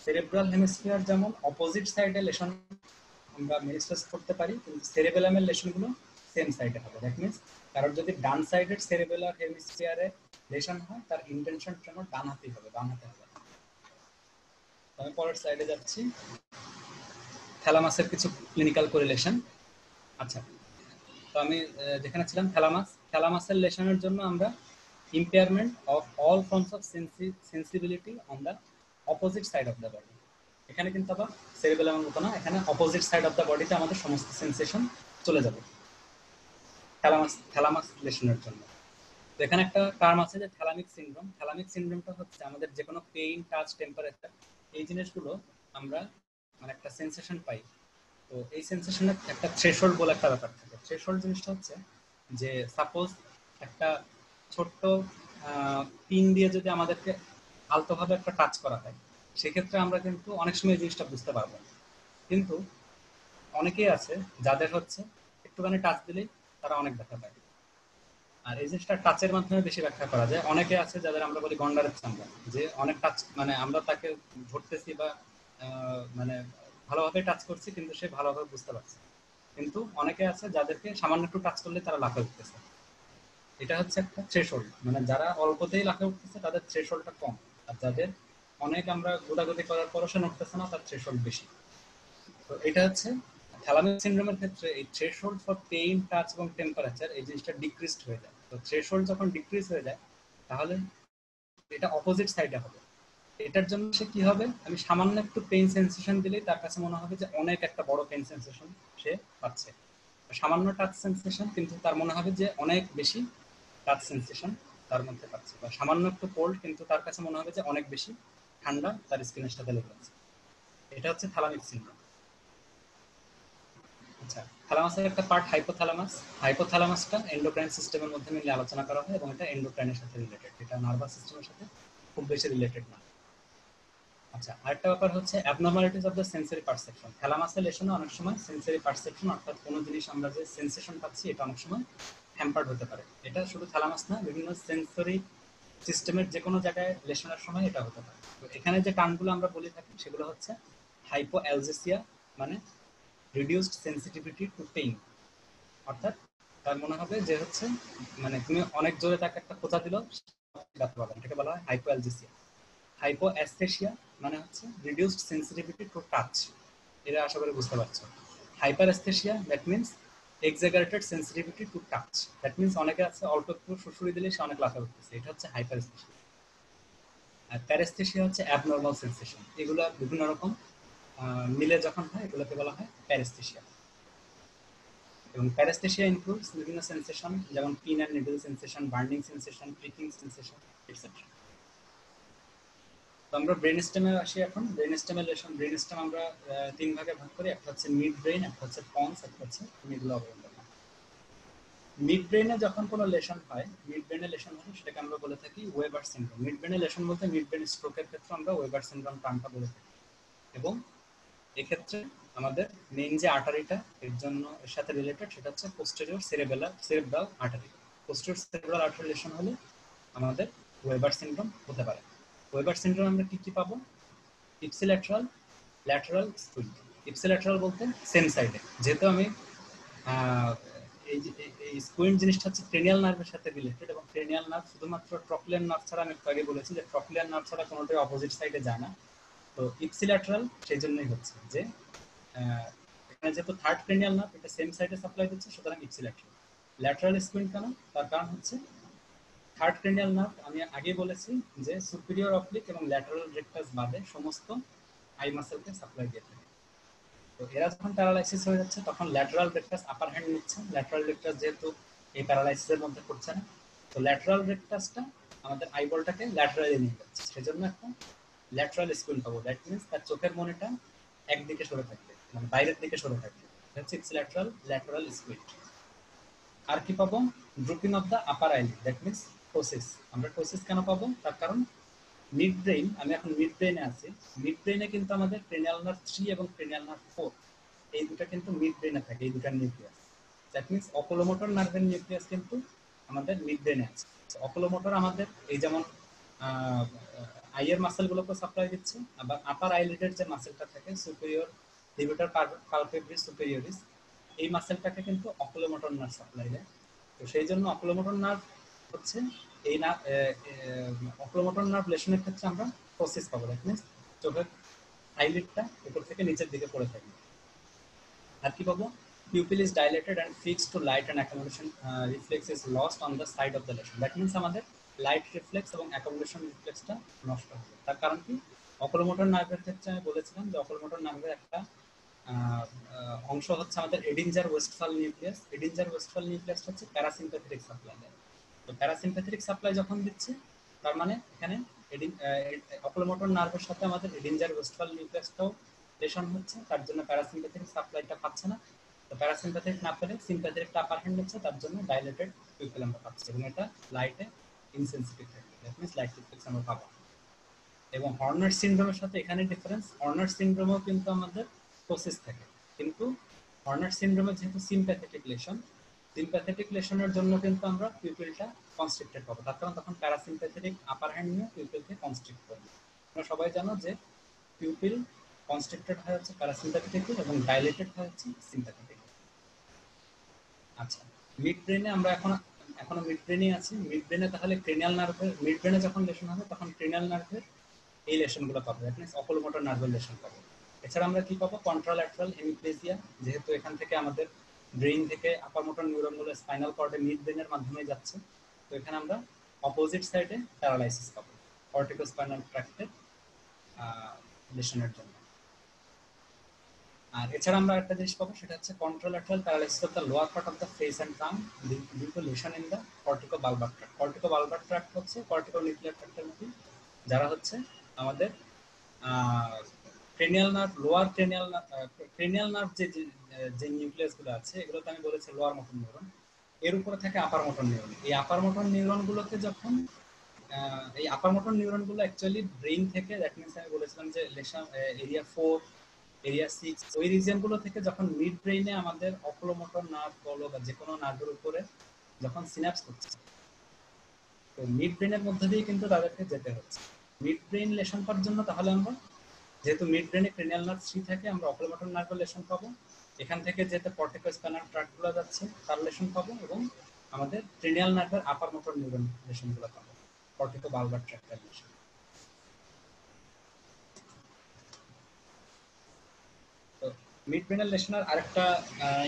cerebral hemisphere যেমন অপোজিট সাইডে লেশন আমরা ম্যানিফেস্ট করতে পারি, কিন্তু সেরেবেলামের লেশনগুলো সেম সাইডে হবে। দ্যাট মিনস কারোর যদি ডান সাইডের সেরেবেলার হেমিস্ফিয়ারে লেশন হয়, তার ইন্টেনশন ট্রেমর ডান হাতেই হবে, বাম হাতে হবে। আমি পরের স্লাইডে যাচ্ছি, থ্যালামাসের কিছু ক্লিনিক্যাল কোরিলেশন। আচ্ছা, তো আমি যেখানে ছিলাম, থ্যালামাসের লেশনের জন্য আমরা impairment of all forms of sensibility on the opposite side of the body. এখানে কিন্তু আবার সেরিবেলামের মতো না, এখানে অপোজিট সাইড অফ দ্য বডিতে আমাদের সমস্ত সেন্সেশন চলে যাবে থ্যালামাস লেশনের জন্য। তো এখানে একটা টার্ম আছে যে থ্যালামিক সিনড্রোম। থ্যালামিক সিনড্রোমটা হচ্ছে আমাদের যে কোনো পেইন, টাচ, টেম্পারেচার, এই জিনিসগুলো আমরা মানে একটা সেন্সেশন পাই। তো এই সেন্সেশনের একটা থ্রেশহোল্ড বলে একটা ব্যাপার থাকে। থ্রেশহোল্ড জিনিসটা হচ্ছে যে সাপোজ একটা ছোট্ট পিন দিয়ে যদি আমাদেরকে আলতোভাবে একটা টাচ করা হয়, সেক্ষেত্রে আমরা কিন্তু অনেক সময় এই জিনিসটা বুঝতে পারবো না। কিন্তু অনেকেই আছে যাদের হচ্ছে একটুখানি টাচ দিলেই তারা অনেক ব্যথা পায়। আর এই জিনিসটা টাচের মাধ্যমে বেশি ব্যাখ্যা করা যায়। অনেকে আছে যাদের আমরা বলি গন্ডারের চামড়া, যে অনেক টাচ, মানে আমরা তাকে ধরতেছি বা মানে ভালোভাবে টাচ করছি কিন্তু সে ভালোভাবে বুঝতে পারছে, কিন্তু অনেকে আছে যাদেরকে সামান্য একটু টাচ করলে তারা লাফে উঠতেছে। এটা হচ্ছে একটা থ্রেশহোল্ড, মানে যারা অল্পতেই লাফে উঠতেছে তাদের থ্রেশহোল্ডটা কম, আর যাদের অনেক আমরা গোদাগুদি করার পরও সে উঠতেছে না তার থ্রেশহোল্ড বেশি। তো এটা হচ্ছে থ্যালামিক সিনড্রোমের ক্ষেত্রে এই থ্রেশহোল্ড ফর পেইন, টাচ এবং টেম্পারেচার এই জিনিসটা ডিক্রিজড হয়ে যায়। তো থ্রেশহোল্ড যখন ডিক্রিজ হয়ে যায় তাহলে এটা অপোজিট সাইডে হবে। এটার জন্য সে কি হবে, আমি সামান্য একটু পেইন সেন্সেশন দিলেই তার কাছে মনে হবে যে অনেক একটা বড় পেইন সেন্সেশন সে পাচ্ছে। সামান্য টাচ সেন্সেশন কিন্তু তার মনে হবে যে অনেক বেশি টাচ সেন্সেশন তার মধ্যে পাচ্ছে, বা সামান্য একটু কোল্ড কিন্তু তার কাছে মনে হবে যে অনেক বেশি ঠান্ডা তার স্কিনের সাথে লেগে আছে। এটা হচ্ছে থ্যালামিক সিনড্রোম। আচ্ছা, থ্যালামাসের একটা পার্ট হাইপোথ্যালামাস। হাইপোথ্যালামাসটা এন্ডোক্রাইন সিস্টেমের মধ্যে মিলে আলোচনা করা হয় এবং এটা এন্ডোক্রাইনের সাথে রিলেটেড, এটা নার্ভাস সিস্টেমের সাথে খুব বেশি রিলেটেড না। আচ্ছা, আরেকটা ব্যাপার হচ্ছে abnormalities of the sensory perception. থ্যালামাসের লেশনে অনেক সময় সেন্সরি পারসেপশন, অর্থাৎ কোনো জিনিস আমরা যে সেন্সেশন পাচ্ছি এটা অনেক সময় হ্যাম্পার্ড হতে পারে। এটা শুধু থ্যালামাস না, বিভিন্ন সেন্সরি সিস্টেমের যে কোনো জায়গায় লেশনের সময় এটা হতে পারে। তো এখানে যে টার্মগুলো আমরা বলে থাকি সেগুলো হচ্ছে হাইপোঅ্যালজেসিয়া, মানে রিডিউসড সেন্সিটিভিটি টু পেইন, অর্থাৎ তার মনে হবে যে হচ্ছে মানে তুমি অনেক জোরে তাকে একটা খোঁচা দিল ব্যথা পাবে, এটাকে বলা হয় হাইপোঅ্যালজেসিয়া। হাইপোঅ্যাস্থেসিয়া মানে হচ্ছে রিডিউসড সেন্সিটিভিটি টু টাচ, এটা আশা করি বুঝতে পারছো। Hyperaesthesia that means exaggerated sensitivity to touch, that means অনেকে আছে অল্প একটু সুড়সুড়ি দিলে সে অনেক লাফা উঠতেছে, এটা হচ্ছে হাইপারএস্থেসিয়া। আর প্যারেস্থেসিয়া হচ্ছে অ্যাবনর্মাল সেন্সেশন। এগুলো বিভিন্ন রকম মিলে যখন হয় এগুলোকে বলা হয় প্যারেস্থেসিয়া। এবং প্যারেস্থেসিয়া ইনক্লুডস বিভিন্ন সেন্সেশন, যেমন pin and needle sensation, burning sensation, pricking sensation, etcetera. তো আমরা ব্রেন স্টেমে আসি এখন। ব্রেন স্টেমের লেশন, ব্রেন স্টেম আমরা তিন ভাগে ভাগ করি, একটা হচ্ছে মিড ব্রেন, একটা হচ্ছে পন্স, একটা হচ্ছে মিডল অফ ব্রেন। মিড ব্রেনে যখন কোনো লেশন হয়, মিড ব্রেনে লেশন হলে সেটাকে আমরা বলে থাকি ওয়েবার সিনড্রোম। মিড ব্রেনে লেশন বলতে মিড ব্রেন স্ট্রোকের ক্ষেত্রে আমরা ওয়েবার সিনড্রোম টার্মটা বলে থাকি। এবং এক্ষেত্রে আমাদের মেইন যে আর্টারিটা এর জন্য এর সাথে রিলেটেড সেটা হচ্ছে posterior cerebral artery. Posterior cerebral artery lesion হলে আমাদের ওয়েবার সিনড্রোম হতে পারে। ওয়েবার সিনড্রোম আমরা কি কি পাবো? Ipsilateral, lateral, squid. ইপসিল্যাটারাল বলতে সেম সাইডে, যেহেতু আমি এই যে এই স্কুইড জিনিসটা হচ্ছে ক্রেনিয়াল নার্ভের সাথে রিলেটেড, এবং ক্রেনিয়াল নার্ভ শুধুমাত্র ট্রক্লিয়ার নার্ভ ছাড়া, আমি একটু আগে বলেছি যে ট্রক্লিয়ার নার্ভ ছাড়া কোনোটাই অপোজিট সাইডে যায় না। তো ইপসিল্যাটারাল সেই জন্যই হচ্ছে যে এখানে যেহেতু থার্ড ক্রেনিয়াল নার্ভ এটা সেম সাইডে সাপ্লাই দিচ্ছে, সুতরাং ইপসিল্যাটারাল। ল্যাটারাল স্কুইড কেন? তার কারণ হচ্ছে থার্ড ক্রেনিয়াল নার্ভ আমি আগে বলেছি যে সুপিরিয়র অবলিক এবং ল্যাটারাল রেকটাস বাদে সমস্ত আই মাসেলকে সাপ্লাই দিয়ে থাকে। তো এরা যখন প্যারালাইসিস হয়ে যাচ্ছে তখন ল্যাটারাল রেকটাস আপার হ্যান্ড নিচ্ছে। ল্যাটারাল রেকটাস যেহেতু এই প্যারালাইসিসের মধ্যে পড়ছে না, তো ল্যাটারাল রেকটাসটা আমাদের আইবলটাকে ল্যাটারালি নিয়ে যাচ্ছে, সেজন্য একটা ল্যাটারাল স্কুইল পাবো। দ্যাট মিনস তার চোখের মনিটা একদিকে সরে থাকবে, মানে বাইরের দিকে সরে থাকবে। হচ্ছে ল্যাটারাল ল্যাটারাল স্কুইল। আর কি পাবো? Drooping of the upper eyelid, that means ptosis. আমরা টোসিস কেন পাবো? তার কারণ মিড ব্রেইন, আমি এখন মিড ব্রেইনে আছি, মিড ব্রেইনে কিন্তু আমাদের ক্রেনিয়াল নার্ভ 3 এবং ক্রেনিয়াল নার্ভ 4 এই দুটো কিন্তু মিড ব্রেইনে থাকে, এই দুটার নিউক্লিয়াস। দ্যাট মিনস অকুলোমোটর নার্ভের নিউক্লিয়াস কিন্তু আমাদের মিড ব্রেইনে আছে। অকুলোমোটর আমাদের এই যেমন আইয়ের মাসেলগুলোকে সাপ্লাই দিচ্ছে, আবার আপার আইলিডের যে মাসেলটা থাকে সুপিরিয়র লিভেটর পালপেব্রিস সুপিরিয়রিস, এই মাসেলটাকে কিন্তু অকুলোমোটর নার্ভ সাপ্লাই দেয়। তো সেই জন্য অকুলোমোটর নার্ভ হচ্ছে এই না অকুলোমোটর নার্ভ লেশনের ক্ষেত্রে আমরা প্রসেস পাবো। দ্যাট মিনস চোখের আইলিডটা উপর থেকে নিচের দিকে পড়ে থাকবে। আর কি পাবো? Pupil is dilated and fixed to light and accumulation reflex is lost on the side of the lesion. That means আমাদের লাইট রিফ্লেক্স এবং অ্যাকুমুলেশন রিফ্লেক্সটা নষ্ট হবে। তার কারণ কি? অকুলোমোটর নার্ভের ক্ষেত্রে আমি বলেছিলাম যে অকুলোমোটর নার্ভের একটা অংশ হচ্ছে আমাদের এডিঞ্জার ওয়েস্টফাল নিউক্লিয়াস। এডিঞ্জার ওয়েস্টফাল নিউক্লিয়াসটা হচ্ছে প্যারাসিম্প্যাথেটিক সাপ্লাই দেয়। তো প্যারাসিম্প্যাথেটিক সাপ্লাই যখন দিচ্ছে তার মানে এখানে অকুলোমোটর নার্ভের সাথে আমাদের এডিঞ্জার ওয়েস্টফাল নিউক্লিয়াসটাও লেশন হচ্ছে, তার জন্য প্যারাসিম্প্যাথেটিক সাপ্লাইটা পাচ্ছে না। তো প্যারাসিম্প্যাথেটিক না পেলে সিম্প্যাথেটিকটা আপার হ্যান্ড হচ্ছে, তার জন্য ডাইলেটেড পিউপিল আমরা পাচ্ছি এবং এটা লাইটে ইনসেনসিটিভ থাকে। দ্যাট মিনস লাইট রিফ্লেক্স আমরা পাবো। এবং হর্নার সিনড্রোমের সাথে এখানে ডিফারেন্স, হর্নার সিনড্রোমেও কিন্তু আমাদের প্রসেস থাকে, কিন্তু হর্নার সিনড্রোমে যেহেতু সিম্প্যাথেটিক লেশন, সিম্প্যাথেটিক লেশনের জন্য কিন্তু আমরা পিউপিলটা কনস্ট্রিক্টেড পাবো, তার কারণ তখন প্যারাসিম্প্যাথেটিক আপার হ্যান্ড নিয়ে পিউপিলকে কনস্ট্রিক্ট করবে। তোমরা সবাই জানো যে পিউপিল কনস্ট্রিক্টেড হয় হচ্ছে প্যারাসিম্প্যাথেটিক এবং ডাইলেটেড হয় হচ্ছে সিম্প্যাথেটিক। আচ্ছা, মিড ব্রেনে আমরা এখনো মিড ব্রেনে আছি। মিড ব্রেনে তাহলে ক্রেনিয়াল নার্ভের, মিড ব্রেনে যখন লেশন হবে তখন ক্রেনিয়াল নার্ভের এই লেশনগুলো পাবো, দ্যাট মিনস অকুলোমোটর নার্ভের লেশন পাবো। এছাড়া আমরা কি পাবো? কন্ট্রাল্যাটারাল হেমিপ্লেজিয়া, যেহেতু এখান থেকে আমাদের ব্রেইন থেকে আপার মোটর নিউরনগুলো স্পাইনাল কর্ডে মিড ব্রেনের মাধ্যমে যাচ্ছে, তো এখানে আমরা অপোজিট সাইডে প্যারালাইসিস পাবো কর্টিকোস্পাইনাল ট্র্যাক্টের লেশনের জন্য। আর এছাড়া আমরা একটা জিনিস পাবো, সেটা হচ্ছে contralateral paralysis of the lower part of the face and tongue due to lesion in the corticobulbar tract. Corticobulbar tract হচ্ছে কর্টিকোনিউক্লিয়ার ট্র্যাক্টের মধ্যে, যারা হচ্ছে আমাদের cranial nerve, lower cranial nerve যে নিউক্লিয়াসগুলো আছে, এগুলোতে আমি বলেছি লোয়ার মোটর নিউরন, এর উপরে থাকে আপার মোটর নিউরন। এই আপার মোটর নিউরনগুলোকে যখন এই আপার মোটর নিউরনগুলো অ্যাকচুয়ালি ব্রেইন থেকে, দ্যাট মিনস আমি বলেছিলাম যে লেশন এরিয়া 4, এরিয়া 6, ওই রিজিয়নগুলো থেকে যখন মিড ব্রেইনে আমাদের অকুলোমোটর নার্ভ বলো বা যে কোনো নার্ভের উপরে যখন সিনাপস হচ্ছে, তো মিড ব্রেনের মধ্যে দিয়ে কিন্তু তাদেরকে যেতে হচ্ছে। মিড ব্রেইন লেশন পাওয়ার জন্য তাহলে আমরা, যেহেতু মিড ব্রেনে ক্রেনিয়াল নার্ভ 3 থাকে, আমরা অকুলোমোটর নার্ভের লেশন পাবো, এখান থেকে যেতে কর্টিকোস্পাইনাল ট্র্যাক্টগুলো যাচ্ছে তার লেশন পাবো, এবং আমাদের ক্রেনিয়াল নার্ভের আপার মোটর নিউরন লেশনগুলো পাবো, কর্টিকোবালবার ট্র্যাক্টের লেশন। তো মিড ব্রেনের লেশনের আরেকটা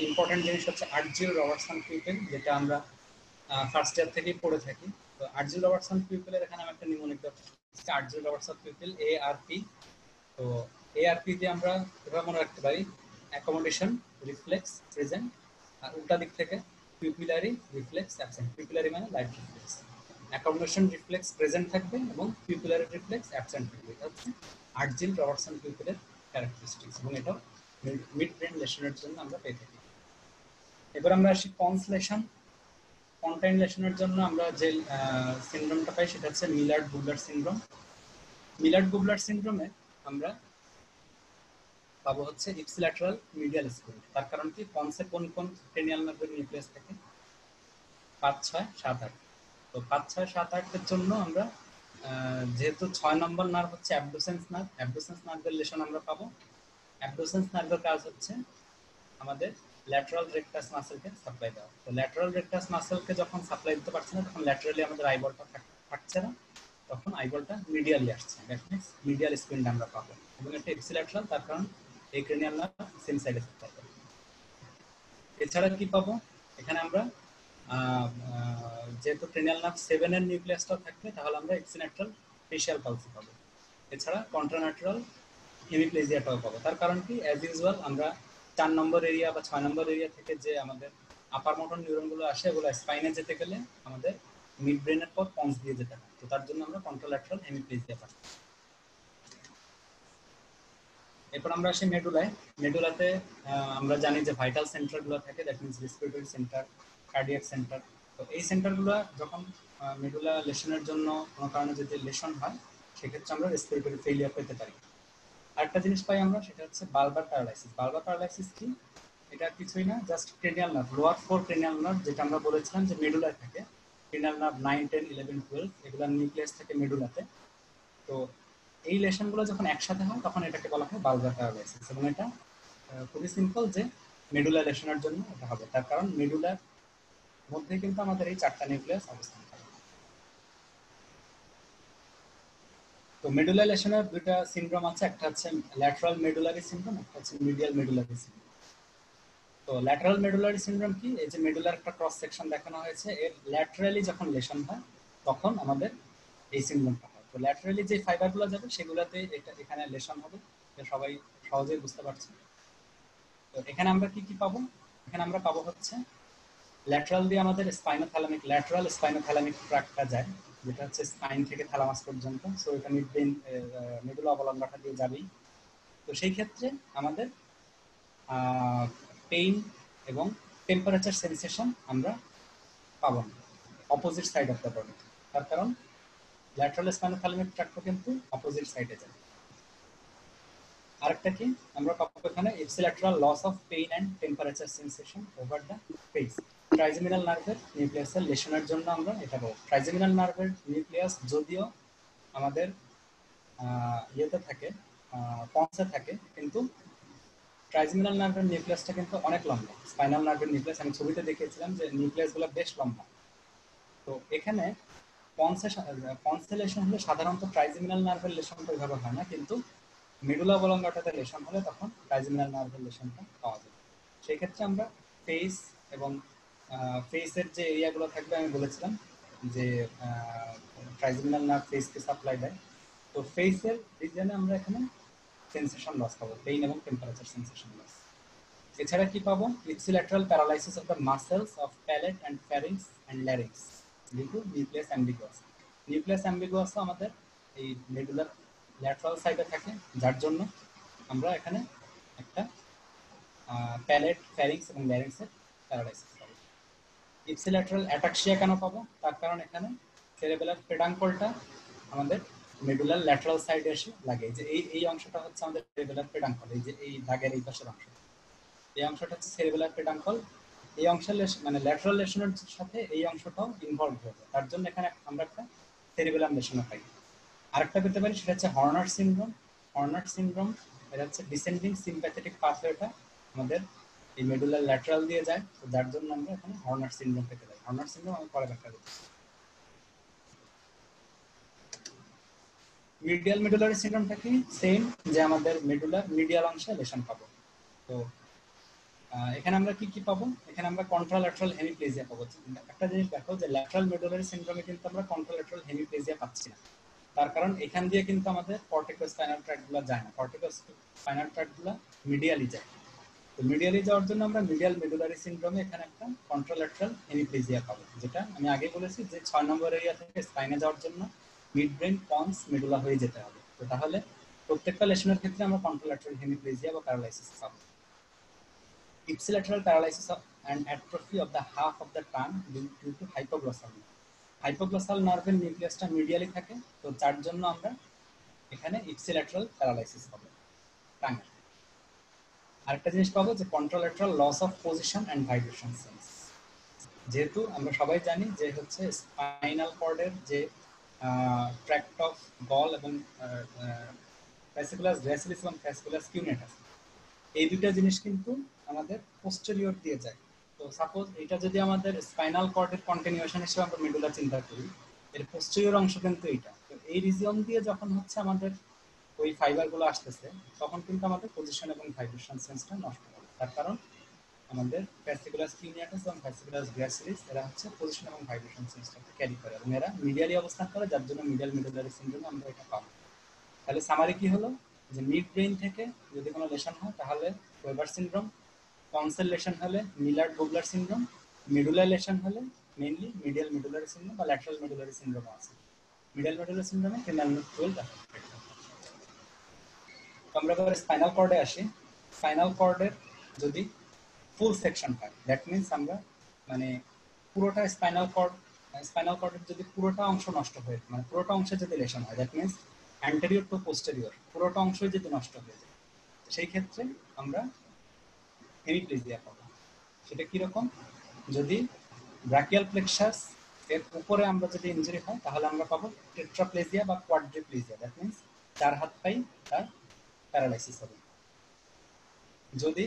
ইম্পর্টেন্ট জিনিস হচ্ছে আর্জিল রবার্টসন পিউপেল, যেটা আমরা ফার্স্ট ইয়ার থেকেই পড়ে থাকি। তো আর্জিল রবার্টসন পিউপেলের এখানে আমি একটা নিউমোনিক দেওয়া, আর্জিল রবার্টসন পিউপেল এআরপি। তো এআরপি দিয়ে আমরা এভাবে মনে রাখতে পারি: অ্যাকোমোডেশন, রিফ্লেক্স, প্রেজেন্ট, আর উল্টা দিক থেকে পিউপিলারি, রিফ্লেক্স, অ্যাবসেন্ট। পিউপিলারি মানে light reflex, accommodation reflex present থাকবে এবং পিউপিলারি রিফ্লেক্স অ্যাবসেন্ট থাকবে। এটা হচ্ছে আর্জিল রবার্টসন পিউপেলের ক্যারেক্টারিস্টিক্স, এবং এটা মিড ব্রেন লেশনের জন্য আমরা পেয়ে থাকি। এবার আমরা আসি পন্স লেশন। পন্টাইন লেশনের জন্য আমরা যে সিনড্রোমটা পাই সেটা হচ্ছে মিলার্ড বুবলার সিনড্রোম। মিলার্ড বুবলার সিনড্রোমে আমরা পাবো হচ্ছে ইপসিল্যাটারাল মিডিয়াল স্কুইড। তার কারণ কি? পন্সে কোন কোন ক্রেনিয়াল নার্ভের নিউক্লিয়াস থাকে? 5, 6, 7, 8। তো 5, 6, 7, 8 এর জন্য আমরা যেহেতু 6 নম্বর নার্ভ হচ্ছে অ্যাবডুসেন্স নার্ভ, অ্যাবডুসেন্স নার্ভের লেশন আমরা পাবো। অ্যাবডুসেন্স নার্ভের কাজ হচ্ছে আমাদের ল্যাটারাল রেকটাস মাসেলকে সাপ্লাই দেওয়া। তো ল্যাটারাল রেকটাস মাসেলকে যখন সাপ্লাই দিতে পারছে না, তখন ল্যাটারালি আমাদের আইবলটা থাকছে না, তখন আইবলটা মিডিয়ালি আসছে, দ্যাট মিনস মিডিয়াল স্কুইড আমরা পাবো। এবং এটা ইপসিল্যাটারাল, তার কারণ এই ক্রেনিয়াল নার্ভ সেম সাইডে সাপ্লাই করে। এছাড়া কি পাবো? এখানে আমরা যেহেতু ক্রেনিয়াল নার্ভ 7 এর নিউক্লিয়াসটা থাকবে, তাহলে আমরা ইপসিল্যাটারাল ফেশিয়াল পালসি পাবো। এছাড়া কন্ট্রাল্যাটারাল হেমিপ্লেজিয়াটাও পাবো। তার কারণ কি? অ্যাজ ইউজুয়াল আমরা 4 নম্বর এরিয়া বা 6 নম্বর এরিয়া থেকে যে আমাদের আপার মোটর নিউরনগুলো আসে, এগুলো স্পাইনে যেতে গেলে আমাদের মিড ব্রেনের পর পন্স দিয়ে যেতে হয়। তো তার জন্য আমরা কন্ট্রাল্যাটারাল হেমিপ্লেজিয়া পাই। এরপর আমরা আসি মেডুলায়। মেডুলাতে আমরা জানি যে ভাইটাল সেন্টারগুলো থাকে, that means respiratory centre, cardiac centre. তো এই সেন্টারগুলো যখন মেডুলা লেশনের জন্য কোনো কারণে যদি লেশন হয়, সেক্ষেত্রে আমরা রেসপিরেটরি ফেলিয়ার পেতে পারি। আরেকটা জিনিস পাই আমরা, সেটা হচ্ছে বালবার প্যারালাইসিস। বালবার প্যারালাইসিস কি? এটা কিছুই না, just cranial nerve, lower 4 cranial nerve, যেটা আমরা বলেছিলাম যে মেডুলায় থাকে। ক্রেনিয়াল নার্ভ 9, 10, 11, 12 এগুলোর নিউক্লিয়াস থাকে মেডুলাতে। তো এই লেশনগুলো যখন একসাথে হয়, তখন এটাকে বলা হয় বালবার প্যারালাইসিস। এবং এটা খুবই সিম্পল যে মেডুলা লেশনের জন্য এটা হবে, তার কারণ মেডুলার মধ্যে কিন্তু আমাদের এই 4টা নিউক্লিয়াস অবস্থান করে। তো মেডুলা লেশনের দুইটা সিনড্রোম আছে, একটা হচ্ছে ল্যাটারাল মেডুলারি সিনড্রোম, একটা হচ্ছে মিডিয়াল মেডুলারি সিনড্রোম। তো ল্যাটারাল মেডুলারি সিনড্রোম কি? এই যে মেডুলার একটা ক্রস সেকশন দেখানো হয়েছে, এর ল্যাটারালি যখন লেশন হয়, তখন আমাদের এই সিনড্রোমটা হয়। তো ল্যাটারালি যে ফাইবারগুলো যাবে, সেগুলোতে এখানে লেশন হবে, এটা সবাই সহজেই বুঝতে পারছে। তো এখানে আমরা কি কি পাবো? এখানে আমরা পাবো হচ্ছে ল্যাটারাল দিয়ে আমাদের স্পাইনোথ্যালামিক, ল্যাটারাল স্পাইনোথ্যালামিক ট্র্যাক্টটা যায়, যেটা হচ্ছে স্পাইন থেকে থ্যালামাস পর্যন্ত। সো এটা মিড ব্রেন মেডুলা অবলম্বনটা দিয়ে যাবেই। তো সেই ক্ষেত্রে আমাদের পেইন এবং টেম্পারেচার সেন্সেশন আমরা পাবো না opposite side of the body, তার কারণ ল্যাটারাল স্পাইনোথ্যালামিক ট্র্যাক্ট কিন্তু অপোজিট সাইডে যায়। আরেকটা কি আমরা পাবো এখানে? Ipsilateral loss of pain and temperature sensation over the face. Trigeminal নার্ভের নিউক্লিয়াসের লেশনের জন্য আমরা এটা বলবো। ট্রাইজেমিনাল নার্ভের নিউক্লিয়াস যদিও আমাদের ইয়েতে থাকে, পন্সে থাকে, কিন্তু ট্রাইজেমিনাল নার্ভের নিউক্লিয়াসটা কিন্তু অনেক লম্বা। স্পাইনাল নার্ভের নিউক্লিয়াস আমি ছবিতে দেখিয়েছিলাম যে নিউক্লিয়াসগুলো বেশ লম্বা। তো এখানে পন্সে লেশন হলে সাধারণত ট্রাইজেমিনাল নার্ভের লেশনটা ওইভাবে হয় না, কিন্তু মেডুলা অবলঙ্গটাতে লেশন হলে তখন ট্রাইজেমিনাল নার্ভের লেশনটা পাওয়া যায়। সেই ক্ষেত্রে আমরা ফেস এবং ফেসের যে এরিয়াগুলো থাকবে আমি বলেছিলাম যে ট্রাইজেমিনাল নার্ভ ফেসকে সাপ্লাই দেয়। তো ফেসের রিজনে আমরা এখানে সেন্সেশন লস পাবো, পেইন এবং টেম্পারেচার সেন্সেশন লস। এছাড়া কি পাবো? Ipsilateral paralysis of the muscles of palate and pharynx and larynx due to nucleus ambiguus. Nucleus ambiguus আমাদের এই মেডুলার ল্যাটারাল সাইডে থাকে, যার জন্য আমরা এখানে একটা প্যালেট, ফ্যারিংস এবং ল্যারিংসের প্যারালাইসিস পাবো। ইপসিল্যাটারাল অ্যাটাক্সিয়া কেন পাবো? তার কারণ এখানে সেরেবেলার পেডাঙ্কলটা আমাদের মেডুলার ল্যাটারাল সাইডে এসে লাগে। যে এই অংশটা হচ্ছে আমাদের সেরেবেলার পেডাঙ্কল, এই যে এই দাগের এই পাশের অংশ, এই অংশটা হচ্ছে সেরেবেলার পেডাঙ্কল। এই অংশের মানে ল্যাটারাল লেশনের সাথে এই অংশটাও ইনভলভ হয়ে যায়, তার জন্য এখানে আমরা একটা সেরেবেলাম লেশনও পাই। আরেকটা পেতে পারি, সেটা হচ্ছে হর্নার সিনড্রোম। হর্নার সিনড্রোম এটা হচ্ছে ডিসেন্ডিং সিম্প্যাথেটিক পাথওয়েটা আমাদের এই মেডুলার ল্যাটারাল দিয়ে যায়, তো যার জন্য আমরা এখানে হর্নার সিনড্রোম পেতে পারি। হর্নার সিনড্রোম আমি পরে ব্যাখ্যা করছি। মিডিয়াল মেডুলারি সিনড্রোমটা কি? সেম, যে আমাদের মেডুলার মিডিয়াল অংশে লেশন পাবো। তো এখানে আমরা কি কি পাবো? এখানে আমরা কন্ট্রাল্যাটারাল হেমিপ্লেজিয়া পাবো। একটা জিনিস দেখো যে ল্যাটারাল মেডুলারি সিনড্রোমে কিন্তু আমরা কন্ট্রাল্যাটারাল হেমিপ্লেজিয়া পাচ্ছি না, তার কারণ এখান দিয়ে কিন্তু আমাদের কর্টিকোস্পাইনাল ট্র্যাক্টগুলো যায় না, কর্টিকোস্পাইনাল ট্র্যাক্টগুলো মিডিয়ালি যায়। তো মিডিয়ালি যাওয়ার জন্য আমরা মিডিয়াল মেডুলারি সিনড্রোমে এখানে একটা কন্ট্রাল্যাটারাল হেমিপ্লেজিয়া পাবো, যেটা আমি আগে বলেছি যে 6 নম্বর এরিয়া থেকে স্পাইনে যাওয়ার জন্য মিড ব্রেন, পন্স, মেডুলা হয়ে যেতে হবে। তো তাহলে প্রত্যেকটা লেশনের ক্ষেত্রে আমরা কন্ট্রাল্যাটারাল হেমিপ্লেজিয়া বা প্যারালাইসিস পাবো। Ipsilateral paralysis and atrophy of the half of the tongue due to hypoglossal nerve. হাইপোগ্লসাল নার্ভের নিউক্লিয়াসটা মিডিয়ালি থাকে, তো যার জন্য আমরা এখানে ইপসিল্যাটারাল প্যারালাইসিস পাবো টাঙ্গের। আরেকটা জিনিস পাবো যে contralateral loss of position and vibration sense. যেহেতু আমরা সবাই জানি যে হচ্ছে স্পাইনাল কর্ডের যে ট্র্যাক্ট অফ গল এবং ফ্যাসিকুলাস গ্র্যাসিলিস এবং ফ্যাসিকুলাস কিউনেটাস, এই দুটো জিনিস কিন্তু আমাদের পোস্টেরিয়র দিয়ে যায়। তো সাপোজ এটা যদি আমাদের স্পাইনাল কর্ডের কন্টিনিউশন হিসেবে আমরা মেডুলা চিন্তা করি, এর পোস্টেরিয়র অংশ কিন্তু এইটা। তো এই রিজিয়ন দিয়ে যখন হচ্ছে আমাদের ওই ফাইবারগুলো আসতেছে, তখন কিন্তু আমাদের পজিশন এবং ভাইব্রেশন সেন্সটা নষ্ট হবে। তার কারণ আমাদের ফ্যাসিকুলাস কিউনিয়াটাস এবং ফ্যাসিকুলাস গ্র্যাসিলিস এরা হচ্ছে পজিশন এবং ভাইব্রেশন সেন্সটাকে ক্যারি করে, এবং এরা মিডিয়ালি অবস্থান করে, যার জন্য মিডিয়াল মেডুলারি সিনড্রোমে আমরা এটা পাবো। তাহলে সামারি কি হলো? যে মিড ব্রেইন থেকে যদি কোনো লেশন হয় তাহলে ওয়েবার সিনড্রোম, পন্সের লেশন হলে Millard Gubler syndrome, medullar lesion হলে মেইনলি মিডিয়াল মেডুলারি সিনড্রোম বা ল্যাটারাল মেডুলারি সিনড্রোম আছে। মিডিয়াল মেডুলারি সিনড্রোমে ক্রিনাল নোড 12 অ্যাফেক্টেড। তো আমরা এবার স্পাইনাল কর্ডে আসি। স্পাইনাল কর্ডের যদি ফুল সেকশন হয়, দ্যাট মিনস আমরা মানে পুরোটা স্পাইনাল কর্ডের যদি পুরোটা অংশ নষ্ট হয়ে, মানে পুরোটা অংশে যদি লেশন হয়, that means anterior to posterior পুরোটা অংশই যদি নষ্ট হয়ে যায়, সেই ক্ষেত্রে আমরা হেমিপ্লেজিয়া পাবো। সেটা কিরকম? যদি ব্রাকিয়াল প্লেক্সাস এর উপরে আমরা যদি ইনজুরি হয়, তাহলে আমরা পাবো টেট্রাপ্লেজিয়া বা কোয়াড্রিপ্লেজিয়া, দ্যাট মিনস 4 হাত পাই তার প্যারালাইসিস হবে। যদি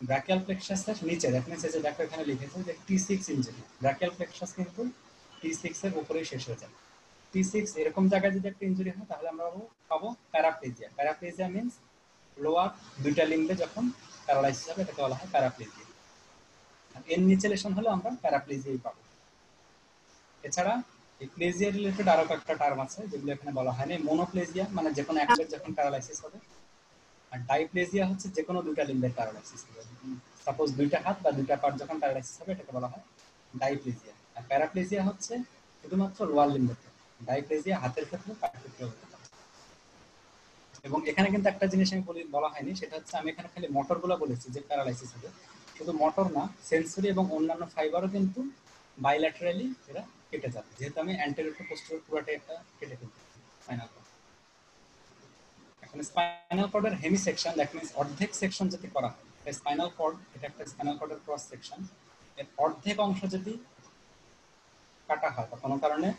ব্রাকিয়াল প্লেক্সাসের নিচে, দ্যাট মিনস এই যে দেখো এখানে লিখেছে যে T6 ইনজুরি, ব্রাকিয়াল প্লেক্সাস কিন্তু T6 এর উপরেই শেষ হয়ে যায়। T6 এরকম জায়গায় যদি একটা ইনজুরি হয়, তাহলে আমরা পাবো প্যারাপ্লেজিয়া। প্যারাপ্লেজিয়া মিনস লোয়ার দুইটা লিম্বে যখন প্যারালাইসিস হবে, এটাকে বলা হয় প্যারাপ্লেজিয়া। এর নিচে লেশন হলে আমরা প্যারাপ্লেজিয়াই পাবো। এছাড়া এই প্লেজিয়া রিলেটেড আরো কয়েকটা টার্ম আছে যেগুলো এখানে বলা হয়নি। মোনোপ্লেজিয়া মানে যে কোনো এক লিম্বের যখন প্যারালাইসিস হবে, আর ডাইপ্লেজিয়া হচ্ছে যে কোনো দুইটা লিম্বের প্যারালাইসিস হবে। সাপোজ দুইটা হাত বা দুইটা পা যখন প্যারালাইসিস হবে, এটাকে বলা হয় ডাইপ্লেজিয়া। আর প্যারাপ্লেজিয়া হচ্ছে শুধুমাত্র লোয়ার লিম্বের ক্ষেত্রে, ডাইপ্লেজিয়া হাতের ক্ষেত্রে, পায়ের ক্ষেত্রে হতে পারে। এবং এখানে কিন্তু একটা জিনিস আমি বলা হয়নি, সেটা হচ্ছে আমি এখানে খালি মোটরগুলো বলেছি যে প্যারালাইসিস হবে, শুধু মোটর না, সেন্সরি এবং অন্যান্য ফাইবারও কিন্তু বাইল্যাটারালি এরা কেটে যাবে, যেহেতু আমি অ্যান্টেরিয়র টু পোস্টেরিয়র পুরোটাই একটা কেটে ফেলছি স্পাইনাল কর্ড। এখন স্পাইনাল কর্ডের হেমি সেকশন, দ্যাট মিনস অর্ধেক সেকশন যদি করা হয়, স্পাইনাল কর্ড এটা একটা স্পাইনাল কর্ডের ক্রস সেকশন, এর অর্ধেক অংশ যদি কাটা হয় বা কোনো কারণে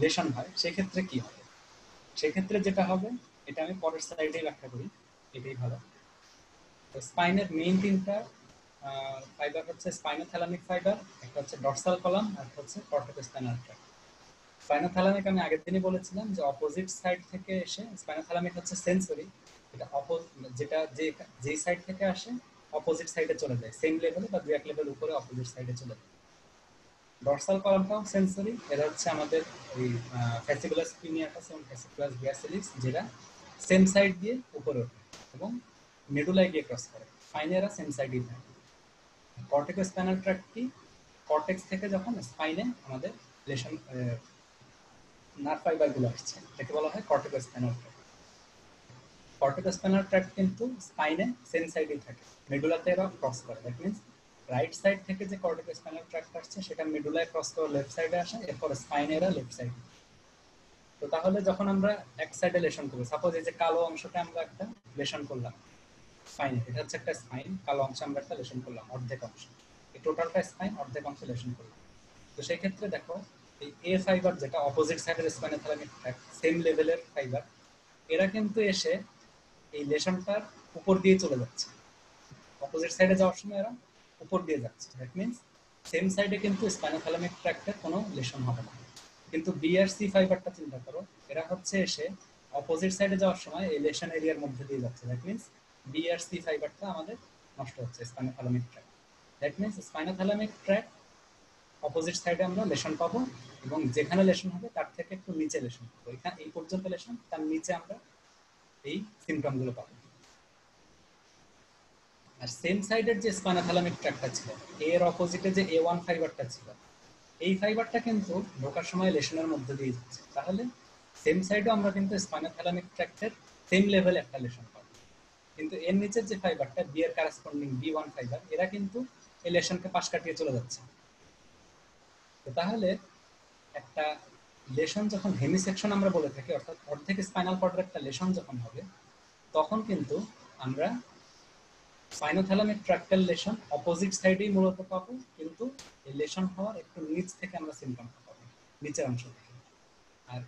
লেশন হয় সেক্ষেত্রে কি হবে? সেক্ষেত্রে যেটা হবে এটা আমি পরের স্লাইডে ব্যাখ্যা করি, এটাই ভালো। তো স্পাইনের মেইন তিনটা ফাইবার হচ্ছে স্পাইনোথ্যালামিক ফাইবার, একটা হচ্ছে ডর্সাল কলাম আর একটা হচ্ছে কর্টিকোস্পাইনাল ট্র্যাক্ট। স্পাইনোথ্যালামিক আমি আগের দিনই বলেছিলাম যে অপোজিট সাইড থেকে এসে, স্পাইনোথ্যালামিক হচ্ছে সেন্সরি, এটা যেটা যেই সাইড থেকে আসে অপোজিট সাইডে চলে যায়, সেম লেভেলে বা দুই এক লেভেল উপরে অপোজিট সাইডে চলে যায়। ডর্সাল কলামটাও সেন্সরি, এরা হচ্ছে আমাদের ওই ফ্যাসিকুলাস পিনিয়াটাস এবং ফ্যাসিকুলাস গ্র্যাসিলিস, যেটা সেম সাইড দিয়ে উপরে ওঠে এবং মেডুলায় গিয়ে ক্রস করে। স্পাইনেরা সেম সাইডেই থাকে। কর্টিকোস্পাইনাল ট্র্যাক্ট কি? কর্টেক্স থেকে যখন স্পাইনে আমাদের লেশন নার্ভ ফাইবারগুলো আসছে, এটাকে বলা হয় কর্টিকোস্পাইনাল ট্র্যাক্ট। কর্টিকোস্পাইনাল ট্র্যাক্ট কিন্তু স্পাইনে সেম সাইডেই থাকে, মেডুলাতে এরা ক্রস করে। দ্যাট মিনস রাইট সাইড থেকে যে কর্টিকোস্পাইনাল ট্র্যাক্ট আসছে সেটা মেডুলায় ক্রস করে লেফট সাইডে আসে, এরপর স্পাইনে এরা লেফট সাইডে। তো তাহলে যখন আমরা এক সাইডে লেশন করবো, সাপোজ এই যে কালো অংশটা আমরা একটা লেশন করলাম স্পাইনে, এটা হচ্ছে একটা স্পাইন, কালো অংশে আমরা একটা লেশন করলাম অর্ধেক অংশ, এই টোটালটা স্পাইন, অর্ধেক অংশে লেশন করলাম। তো সেই ক্ষেত্রে দেখো এই এ ফাইবার যেটা অপোজিট সাইডের স্পাইনোথ্যালামিক ট্র্যাক্ট, সেম লেভেলের ফাইবার, এরা কিন্তু এসে এই লেশনটার উপর দিয়ে চলে যাচ্ছে। অপোজিট সাইডে যাওয়ার সময় এরা উপর দিয়ে যাচ্ছে, দ্যাট মিনস সেম সাইডে কিন্তু স্পাইনোথ্যালামিক ট্র্যাক্টের কোনো লেশন হবে না। কিন্তু বি আর সি ফাইবারটা চিন্তা করো, এরা হচ্ছে এসে অপোজিট সাইডে যাওয়ার সময় এই লেশন এরিয়ার মধ্যে দিয়ে যাচ্ছে, দ্যাট মিনস বি আর সি ফাইবারটা আমাদের নষ্ট হচ্ছে spinothalamic tract. That means spinothalamic tract opposite সাইডে আমরা লেশন পাবো এবং যেখানে লেশন হবে তার থেকে একটু নিচে লেশন পাবো, এখানে এই পর্যন্ত লেশন, তার নিচে আমরা এই সিমটমগুলো পাবো। আর সেম সাইডের যে স্পাইনোথ্যালামিক ট্র্যাক্টটা ছিল, এর অপোজিটে যে A1 ফাইবারটা ছিল, এই ফাইবারটা কিন্তু ঢোকার সময় লেশনের মধ্যে দিয়ে যাচ্ছে। তাহলে সেম সাইডেও আমরা কিন্তু স্পাইনোথ্যালামিক ট্র্যাক্টের সেম লেভেল একটা লেশন পাবো। কিন্তু এর নিচের যে ফাইবারটা, বি এর করেসপন্ডিং B1 ফাইবার, এরা কিন্তু এই লেশনকে পাশ কাটিয়ে চলে যাচ্ছে। তো তাহলে একটা লেশন যখন হেমিসেকশন আমরা বলে থাকি, অর্থাৎ অর্ধেক স্পাইনাল কর্ডের একটা লেশন যখন হবে, তখন কিন্তু আমরা স্পাইনোথ্যালামিক ট্র্যাক্টাল লেশন অপোজিট সাইডেই মূলত পাবো, কিন্তু এই লেশন হওয়ার একটু নিচ থেকে আমরা সিমটমটা পাবো, নিচের অংশ থেকে। আর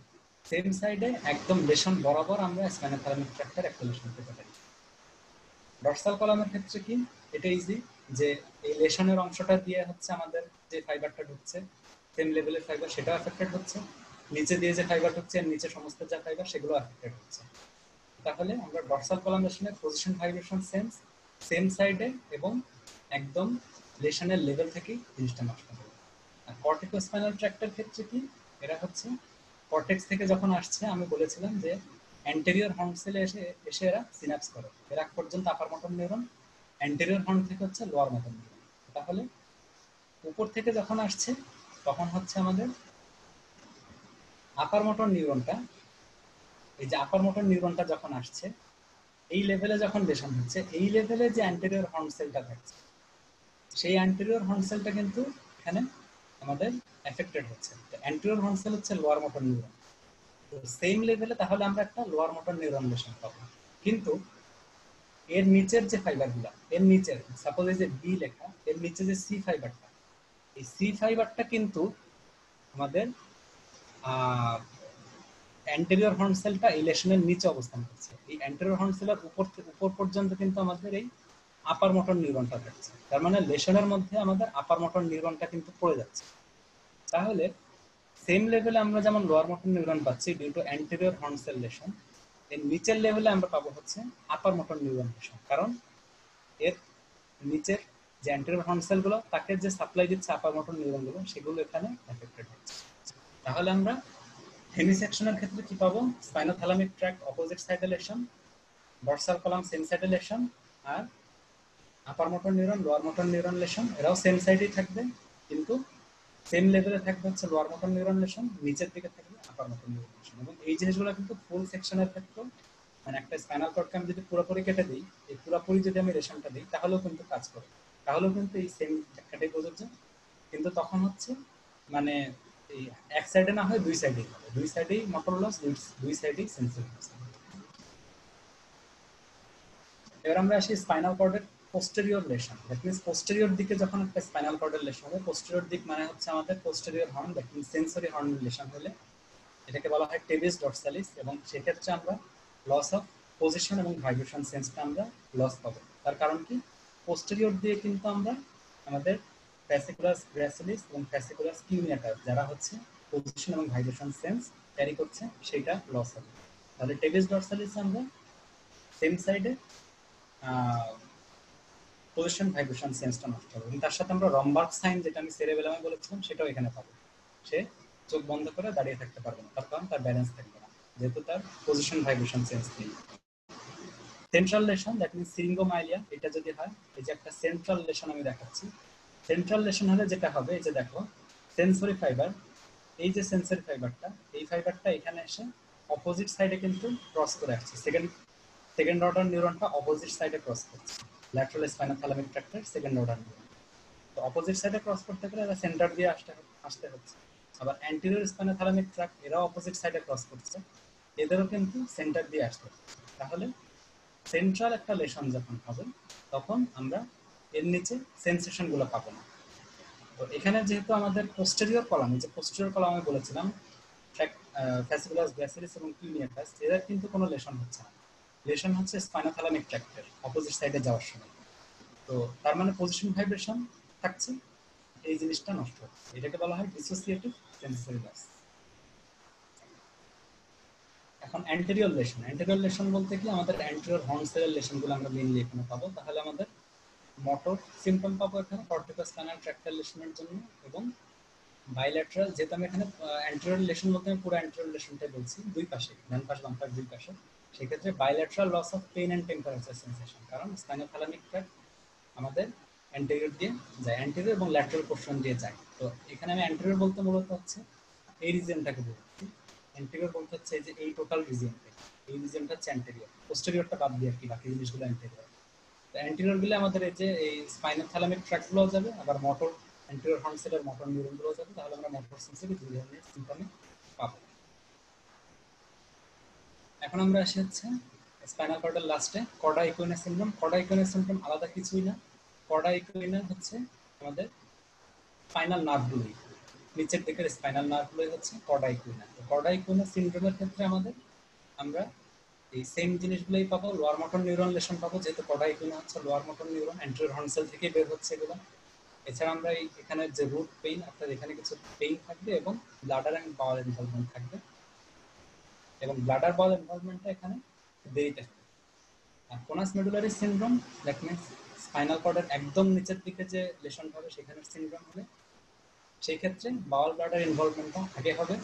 সেম সাইডে একদম লেশন বরাবর আমরা স্পাইনোথ্যালামিক ট্র্যাক্টার একটা লেশন পেতে পারি। ডর্সাল কলামের ক্ষেত্রে কি? এটা ইজি, যে এই লেশনের অংশটা দিয়ে হচ্ছে আমাদের যে ফাইবারটা ঢুকছে, সেম লেভেলের ফাইবার, সেটা এফেক্টেড হচ্ছে। নিচে দিয়ে যে ফাইবার ঢুকছে, এর নিচে সমস্ত যা ফাইবার, সেগুলো এফেক্টেড হচ্ছে। তাহলে আমরা ডর্সাল কলাম লেশনের পজিশন ভাইব্রেশন সেন্স সেম সাইডে এবং একদম লেশনের লেভেল থেকেই জিনিসটা নষ্ট হবে। আর কর্টিকোস্পাইনাল ট্র্যাক্টের ক্ষেত্রে কি? এরা হচ্ছে কর্টেক্স থেকে যখন আসছে, আমি বলেছিলাম যে অ্যান্টেরিয়র হর্ন সেলে এসে এসে এরা সিনাপস করে, এর আগ পর্যন্ত আপার মোটর নিউরন, অ্যান্টেরিয়র হর্ন থেকে হচ্ছে লোয়ার মোটর নিউরন। তাহলে উপর থেকে যখন আসছে তখন হচ্ছে আমাদের আপার মোটর নিউরনটা, এই যে আপার মোটর নিউরনটা যখন আসছে এই লেভেলে যখন লেশন হচ্ছে, এই লেভেলে যে অ্যান্টেরিয়র হর্ন সেলটা থাকছে, সেই অ্যান্টেরিয়র হর্ন সেলটা কিন্তু এখানে আমাদের এফেক্টেড হচ্ছে। তো অ্যান্টেরিয়র হর্ন সেল হচ্ছে লোয়ার মোটর নিউরন। তো সেম লেভেলে তাহলে আমরা একটা লোয়ার মোটর নিউরন লেশন পাবো। কিন্তু এর নিচের যে ফাইবারগুলো, এর নিচের সাপোজ এই যে বি লেখা, এর নিচে যে সি ফাইবারটা, এই সি ফাইবারটা কিন্তু আমাদের অ্যান্টেরিয়র হর্ন সেলটা এই লেশনের নিচে অবস্থান করছে। এই অ্যান্টেরিয়র হর্ন সেলের উপর পর্যন্ত কিন্তু আমাদের এই আপার মোটর নিউরনটা থাকছে। তার মানে লেশনের মধ্যে আমাদের আপার মোটর নিউরনটা কিন্তু পড়ে যাচ্ছে। তাহলে সেম লেভেলে আমরা যেমন লোয়ার মোটর নিউরন পাচ্ছি due to anterior horn cell lesion, এর নিচের লেভেলে আমরা পাবো হচ্ছে আপার মোটর নিউরন লেশন, কারণ এর নিচের যে অ্যান্টেরিয়র হর্ন সেলগুলো তাকে যে সাপ্লাই দিচ্ছে আপার মোটর নিউরনগুলো, সেগুলো এখানে এফেক্টেড হচ্ছে। তাহলে আমরা হেমিসেকশনের ক্ষেত্রে কি পাবো? স্পাইনোথ্যালামিক ট্র্যাক্ট অপোজিট সাইডে লেশন, ডর্সাল কলাম সেম সাইডে লেশন, আর upper motor neuron lower motor neuron lesion, এরাও সেম সাইডেই থাকবে, কিন্তু সেম লেভেলে থাকবে হচ্ছে লোয়ার মোটর নিউরন লেশন, নিচের দিকে থাকবে আপার মোটর নিউরন লেশন। এবং এই জিনিসগুলো কিন্তু ফুল সেকশনের ক্ষেত্রে, মানে একটা স্পাইনাল কর্ডকে আমি যদি পুরোপুরি কেটে দিই, এই পুরোপুরি যদি আমি লেশনটা দিই, তাহলেও কিন্তু কাজ করে, তাহলেও কিন্তু এই সেম ব্যাখ্যাটাই প্রযোজ্য। কিন্তু তখন হচ্ছে মানে এই এক সাইডে না হয় দুই সাইডেই হবে, দুই সাইডেই মোটর লস, দুই সাইডেই সেন্সরি লস। এবার আমরা আসি স্পাইনাল কর্ডের posterior lesion, that means posterior দিকে যখন একটা স্পাইনাল কর্ডের লেশন হবে, পোস্টেরিয়র দিক মানে হচ্ছে আমাদের posterior horn, that means sensory হর্নের লেশন হলে এটাকে বলা হয় টেবিস ডরসালিস, এবং সেক্ষেত্রে আমরা লস অফ পজিশন এবং ভাইব্রেশন সেন্সটা আমরা লস পাবো। তার কারণ কি, পোস্টেরিয়র দিয়ে কিন্তু আমরা আমাদের ফ্যাসিকুলাস গ্র্যাসিলিস এবং ফ্যাসিকুলাস কিউনিয়াটাস যারা হচ্ছে পজিশন এবং ভাইব্রেশন সেন্স ক্যারি করছে সেটা লস হবে। তাহলে টেবিস ডরসালিস আমরা সেম সাইডে পজিশন ভাইব্রেশন সেন্সটা নষ্ট হবে, এবং তার সাথে আমরা রম্বার্ক সাইন যেটা আমি সেরেবেলামে বলেছিলাম সেটাও এখানে পাবো। সে চোখ বন্ধ করে দাঁড়িয়ে থাকতে পারবে না, তার কারণ তার ব্যালেন্স থাকবে না, যেহেতু তার পজিশন ভাইব্রেশন সেন্স নেই। সেন্ট্রাল লেশন, দ্যাট মিনস সিরিঙ্গোমাইলিয়া, এটা যদি হয়, এই যে একটা সেন্ট্রাল লেশন আমি দেখাচ্ছি, সেন্ট্রাল লেশন হলে যেটা হবে, এই যে দেখো সেন্সরি ফাইবার, এই যে সেন্সরি ফাইবারটা, এই ফাইবারটা এখানে এসে অপোজিট সাইডে কিন্তু ক্রস করে আসছে, সেকেন্ড অর্ডার নিউরনটা অপোজিট সাইডে ক্রস করছে, ল্যাটারাল স্পাইনোথ্যালামিক ট্র্যাক্টের সেকেন্ড অর্ডার নিউরন। তো অপোজিট সাইডে ক্রস করতে গেলে এরা সেন্টার দিয়ে আসতে হচ্ছে। আবার অ্যান্টিরিয়র স্পাইনোথ্যালামিক ট্র্যাক্ট, এরাও অপোজিট সাইডে ক্রস করছে, এদেরও কিন্তু সেন্টার দিয়ে আসতে হচ্ছে। তাহলে সেন্ট্রাল একটা লেশন যখন হবে তখন আমরা এর নিচে সেন্সেশনগুলো পাবো না। তো এখানে যেহেতু আমাদের পোস্টেরিয়র কলাম, যে পোস্টেরিয়র কলাম আমি বলেছিলাম ফ্যাসিকুলাস গ্র্যাসিলিস এবং কিউনিয়াটাস, এদের কিন্তু কোনো লেশন হচ্ছে না, লেশন হচ্ছে স্পাইনোথ্যালামিক ট্র্যাক্টের অপোজিট সাইডে যাওয়ার সময়। তো তার মানে পজিশন ভাইব্রেশন থাকছে, এই জিনিসটা নষ্ট হচ্ছে, এটাকে বলা হয় ডিসোসিয়েটিভ সেন্সরি লস। এখন অ্যান্টেরিয়র লেশন, অ্যান্টেরিয়র লেশন বলতে কি, আমাদের অ্যান্টেরিয়র হর্ন সেলের লেশনগুলো আমরা মেইনলি এখানে পাবো। তাহলে আমাদের মোটর সিম্পটম পাবো এখানে কর্টিকোস্পাইনাল ট্র্যাক্টাল লেশনের জন্য, এবং বাইল্যাটারাল, যেহেতু আমি এখানে অ্যান্টেরিয়র লেশন বলতে আমি পুরো অ্যান্টেরিয়র লেশনটাই বলছি, দুই পাশে, ডান পাশ বাম পাশ দুই পাশে, সেক্ষেত্রে bilateral loss of pain and temperature sensation, কারণ স্পাইনোথ্যালামিক ট্র্যাক্ট আমাদের অ্যান্টেরিয়র দিয়ে যায়, অ্যান্টেরিয়র এবং ল্যাটারাল পোর্শন দিয়ে যায়। তো এখানে আমি অ্যান্টেরিয়র বলতে মূলত হচ্ছে এই রিজিয়নটাকে বলছি, অ্যান্টেরিয়র বলতে হচ্ছে এই যে এই টোটাল রিজিয়নটা, এই রিজিয়নটা হচ্ছে অ্যান্টেরিয়র, পোস্টেরিয়রটা বাদ দিয়ে আর কি বাকি জিনিসগুলো অ্যান্টেরিয়র। তো অ্যান্টেরিয়র গুলো আমাদের এই যে এই স্পাইনোথ্যালামিক ট্র্যাক্টগুলো যাবে, আবার মোটর অ্যান্টেরিয়র হর্ন সেলের মোটর নিউরনগুলো যাবে, তাহলে আমরা মোটর সেন্সরি দুই ধরনের সিম্পটম পাবো। এখন আমরা আসি হচ্ছে স্পাইনাল কর্ডের লাস্টে Korda equina syndrome. Korda equina syndrome আলাদা কিছুই না, কর্ডা ইকুইনা হচ্ছে আমাদের স্পাইনাল নার্ভগুলোই, নিচের দিকের স্পাইনাল নার্ভগুলোই হচ্ছে কর্ডা ইকুইনা। তো কর্ডা ইকুইনা সিনড্রোমের ক্ষেত্রে আমরা এই সেম জিনিসগুলোই পাবো, লোয়ার মোটর নিউরন লেশন পাবো, যেহেতু কর্ডা ইকুইনা হচ্ছে lower motor neuron, anterior horn cell থেকে বের হচ্ছে এগুলো। এছাড়া আমরা এখানে যে রুট পেইন, অর্থাৎ এখানে কিছু পেইন থাকবে, এবং ব্লাডার অ্যান্ড বাউল ইনভলভমেন্ট থাকবে, এবং ব্লাডার বাউল ইনভলভমেন্টটা এখানে দেরিতে হবে। আর conus medullaris syndrome, that means spinal কর্ডের একদম নিচের দিকে যে লেশন হবে সেখানে সিনড্রোম হবে, সেই ক্ষেত্রে বাউল ব্লাডার ইনভলভমেন্টটা আগে হবে,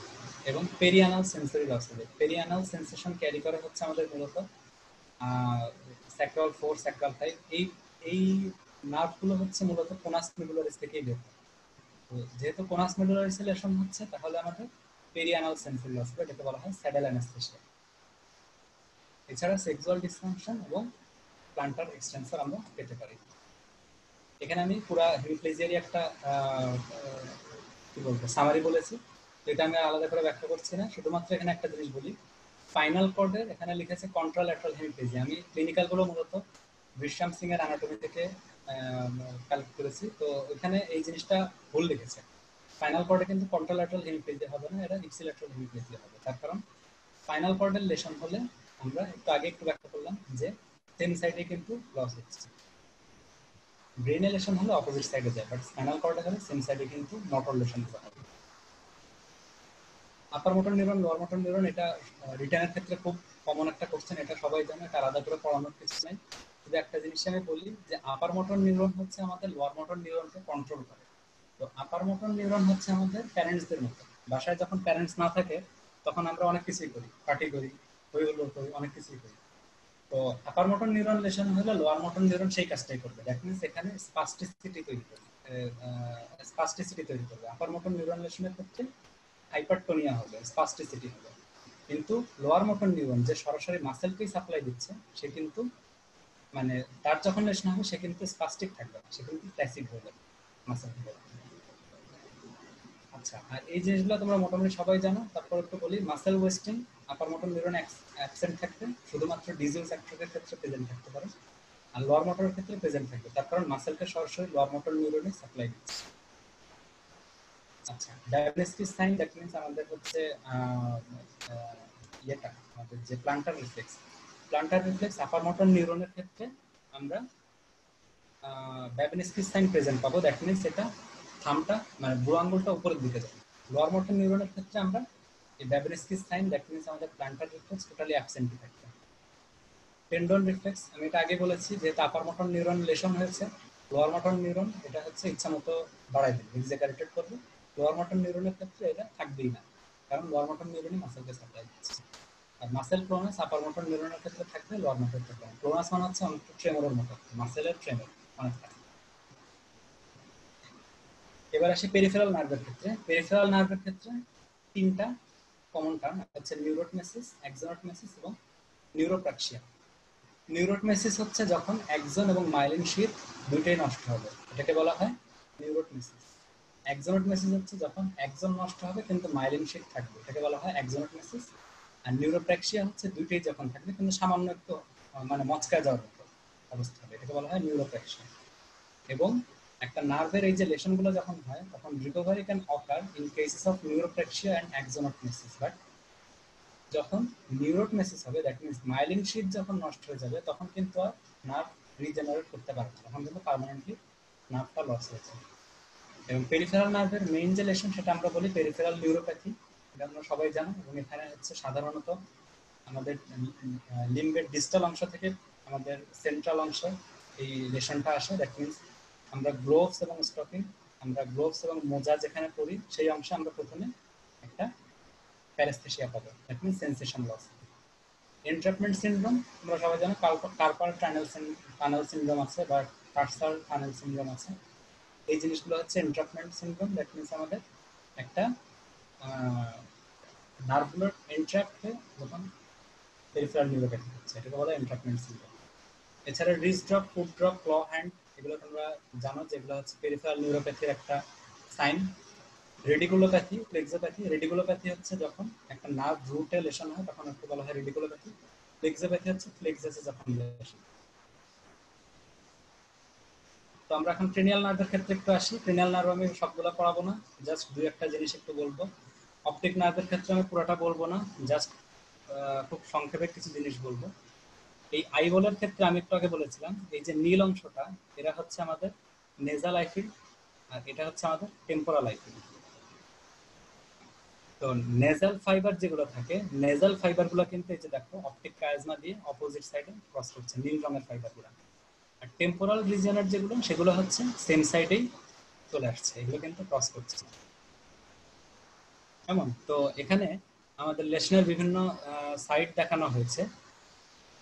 এবং পেরিয়ানাল সেন্সরি লস হবে। পেরিয়ানাল সেন্সেশন ক্যারি করে হচ্ছে আমাদের মূলত স্যাক্রাল 4, স্যাক্রাল 5, এই নার্ভগুলো হচ্ছে মূলত কোনাস মেডুলারিস থেকেই বের হয়। তো যেহেতু কোনাস মেডুলারিস লেশন হচ্ছে, তাহলে আমাদের পেরিয়ানাল সেন্সরি লস হবে, এটাকে বলা হয় স্যাডেল অ্যানেস্থেসিয়া। এছাড়া সেক্সুয়াল ডিসফাংশন এবং প্লান্টার এক্সটেন্সর আমরা পেতে পারি। এখানে আমি পুরা হেমিপ্লেজিয়ারই একটা কি বলবো সামারি বলেছি, তো এটা আমি আলাদা করে ব্যাখ্যা করছি না, শুধুমাত্র এখানে একটা জিনিস বলি, স্পাইনাল কর্ডের এখানে লিখেছে কন্ট্রাল্যাটারাল হেমিপ্লেজিয়া, আমি ক্লিনিক্যালগুলো মূলত বৃশ্যাম সিং এর অ্যানাটমি থেকে কালেক্ট করেছি, তো এখানে এই জিনিসটা ভুল লিখেছে, স্পাইনাল কর্ডে কিন্তু কন্ট্রাল্যাটারাল হেমিপ্লেজিয়া হবে না, এটা ইপসিল্যাটারাল হেমিপ্লেজিয়া হবে। তার কারণ স্পাইনাল কর্ডের লেশন হলে, আমরা একটু ব্যাখ্যা করলাম যে সেম সাইডে কিন্তু লস হচ্ছে, ব্রেনে লেশন হলে অপোজিট সাইডে যায়, বাট স্পাইনাল কর্ডে হলে সেম সাইডে কিন্তু মোটর লেশন হবে। আপার motor neuron, lower motor neuron, এটা রিটার্নের ক্ষেত্রে খুব কমন একটা কোশ্চেন, এটা সবাই জানে, এটা আলাদা করে পড়ানোর কিছু নাই। শুধু একটা জিনিস আমি বলি যে আপার মোটর নিউরন হচ্ছে আমাদের লোয়ার মোটর নিউরনকে কন্ট্রোল করে। তো আপার মোটর নিউরন হচ্ছে আমাদের প্যারেন্টসদের মতো, বাসায় যখন প্যারেন্টস না থাকে তখন আমরা অনেক কিছুই করি, পার্টি করি, হই হুল্লোড় করি, অনেক কিছুই করি। তো আপার মোটর নিউরন লেশন হলে লোয়ার মোটর নিউরন সেই কাজটাই করবে, দ্যাট মিনস এখানে স্পাস্টিসিটি তৈরি করবে। আপার মোটর নিউরন লেশনের ক্ষেত্রে হাইপারটোনিয়া হবে, স্পাস্টিসিটি হবে, কিন্তু লোয়ার মোটর নিউরন যে সরাসরি মাসেলকেই সাপ্লাই দিচ্ছে, সে কিন্তু মানে তার যখন লেশন হবে সে কিন্তু স্পাস্টিক থাকবে না, সে কিন্তু প্যাসিভ হয়ে যাবে মাসেল থেকে। আচ্ছা, আর এই জিনিসগুলো তোমরা মোটামুটি সবাই জানো, তারপর একটু বলি, মাসেল ওয়েস্টিং আপার মোটর নিউরন অ্যাবসেন্ট থাকবে, শুধুমাত্র ডিজিজ অ্যাক্টরের ক্ষেত্রে প্রেজেন্ট থাকতে পারে। আর লোয়ার মোটরের ক্ষেত্রে প্রেজেন্ট থাকবে, তার কারণ মাসেলকে সরাসরি লোয়ার মোটর নিউরনে সাপ্লাই দিচ্ছে। আচ্ছা, ডায়াগনস্টিক সাইন দ্যাট মিন্স আমাদের হচ্ছে ইয়েটা আমাদের যে প্লান্টার রিফ্লেক্স আপার মোটর নিউরনের ক্ষেত্রে আমরা ব্যাবেনস্কি সাইন প্রেজেন্ট পাবো, দ্যাট মিন্স এটা থামটা মানে বুড়ো আঙ্গুলটা উপরের দিকে যাবে। লোয়ার মোটর নিউরনের ক্ষেত্রে আমরা এই ব্যাবেনস্কি সাইন দ্যাট মিন্স আমাদের প্লান্টার রিফ্লেক্স টোটালি অ্যাবসেন্ট থাকবে। টেন্ডন রিফ্লেক্স আমি এটা আগে বলেছি, যেহেতু আপার মোটর নিউরন লেশন হয়েছে, লোয়ার মোটর নিউরন এটা হচ্ছে ইচ্ছা মতো বাড়াই দেবে, এক্সাজারেটেড করবে। লোয়ার মোটর নিউরনের ক্ষেত্রে এটা থাকবেই না, কারণ লোয়ার মোটর নিউরনই মাসেলকে সাপ্লাই দিচ্ছে। আর মাসেল প্রোনাস আপার মোটর নিউরনের ক্ষেত্রে থাকবে, লোয়ার মোটর থাকবে না। প্রোনাস মানে হচ্ছে অনেকটা ট্রেমরের মতো, মাসেলের ট্রেমর অনেকটা। এবার আসি পেরিফেরাল নার্ভের ক্ষেত্রে। পেরিফেরাল নার্ভের ক্ষেত্রে তিনটা কমন টার্ম হচ্ছে নিউরোটমেসিস, এক্সোনোটমেসিস এবং নিউরোপ্রাক্সিয়া। নিউরোটমেসিস হচ্ছে যখন এক্সন এবং মাইলিন শীথ দুইটাই নষ্ট হবে, এটাকে বলা হয় নিউরোটমেসিস। এক্সোনোটমেসিস হচ্ছে যখন এক্সন নষ্ট হবে কিন্তু মাইলিন শীথ থাকবে, এটাকে বলা হয় এক্সোনোটমেসিস। আর নিউরোপ্রাক্সিয়া হচ্ছে দুইটাই যখন থাকবে কিন্তু সামান্য একটু মানে মচকা যাওয়ার মতো অবস্থা হবে, এটাকে বলা হয় নিউরোপ্রাক্সিয়া। এবং একটা নার্ভের এই যে লেশনগুলো যখন হয় তখন recovery can occur in cases of neuropraxia and axonotmesis. But যখন নিউরোটমেসিস হবে, দ্যাট মিন্স মাইলিন শীট যখন নষ্ট হয়ে যাবে, তখন কিন্তু আর নার্ভ রিজেনারেট করতে পারবে না, তখন কিন্তু পার্মানেন্টলি নার্ভটা লস হয়েছে। এবং পেরিফেরাল নার্ভের মেইন যে লেশন সেটা আমরা বলি পেরিফেরাল নিউরোপ্যাথি, এটা আমরা সবাই জানো। এবং এখানে হচ্ছে সাধারণত আমাদের লিম্বের ডিস্টাল অংশ থেকে আমাদের সেন্ট্রাল অংশ এই লেশনটা আসে। দ্যাট মিন্স আমরা গ্লোভস এবং মোজা যেখানে পরি সেই অংশে আমরা প্রথমে একটা প্যারাস্থেসিয়া পাবো, that means sensation loss. Entrapment syndrome আমরা সবাই জানি, কার্পাল টানেল সিনড্রোম আছে বা কার্সার টানেল সিনড্রোম আছে। এই জিনিসগুলো হচ্ছে এনট্র্যাপমেন্ট সিনড্রোম, দ্যাট মিন্স আমাদের একটা নার্ভগুলোর এনট্র্যাপ হয়ে যখন পেরিফেরাল নিউরোপ্যাথি হচ্ছে, এটাকে বলা হয় এনট্র্যাপমেন্ট সিনড্রোম। এছাড়া wrist drop, foot drop, claw hand এগুলো তোমরা জানো, যেগুলো হচ্ছে পেরিফেরাল নিউরোপ্যাথির একটা সাইন। Radiculopathy, plexopathy. রেডিকুলোপ্যাথি হচ্ছে যখন একটা নার্ভ রুটে লেশন হয় তখন একটু বলা হয় রেডিকুলোপ্যাথি। প্লেক্সোপ্যাথি হচ্ছে প্লেক্সাসে যখন লেশন। তো আমরা এখন ক্রেনিয়াল নার্ভের ক্ষেত্রে একটু আসি। ক্রেনিয়াল নার্ভ আমি সবগুলো পড়াবো না, জাস্ট দুই একটা জিনিস একটু বলবো। অপটিক নার্ভের ক্ষেত্রে আমি পুরোটা বলবো না, জাস্ট খুব সংক্ষেপে কিছু জিনিস বলবো। এই আইবলের ক্ষেত্রে আমি একটু আগে বলেছিলাম এই যে নীল অংশটা এরা হচ্ছে আমাদের নেজাল আইফিল্ড, আর এটা হচ্ছে আমাদের টেম্পোরাল আইফিল্ড। তো নেজাল ফাইবার যেগুলো থাকে, নেজাল ফাইবার গুলো কিন্তু এই যে দেখো অপটিক কায়াজমা দিয়ে অপোজিট সাইডে ক্রস করছে, নীল রঙের ফাইবার গুলো। আর টেম্পোরাল রিজিয়নের যেগুলো সেগুলো হচ্ছে সেম সাইডেই চলে আসছে, এগুলো কিন্তু ক্রস করছে। কেমন? তো এখানে আমাদের লেশনের বিভিন্ন সাইড দেখানো হয়েছে।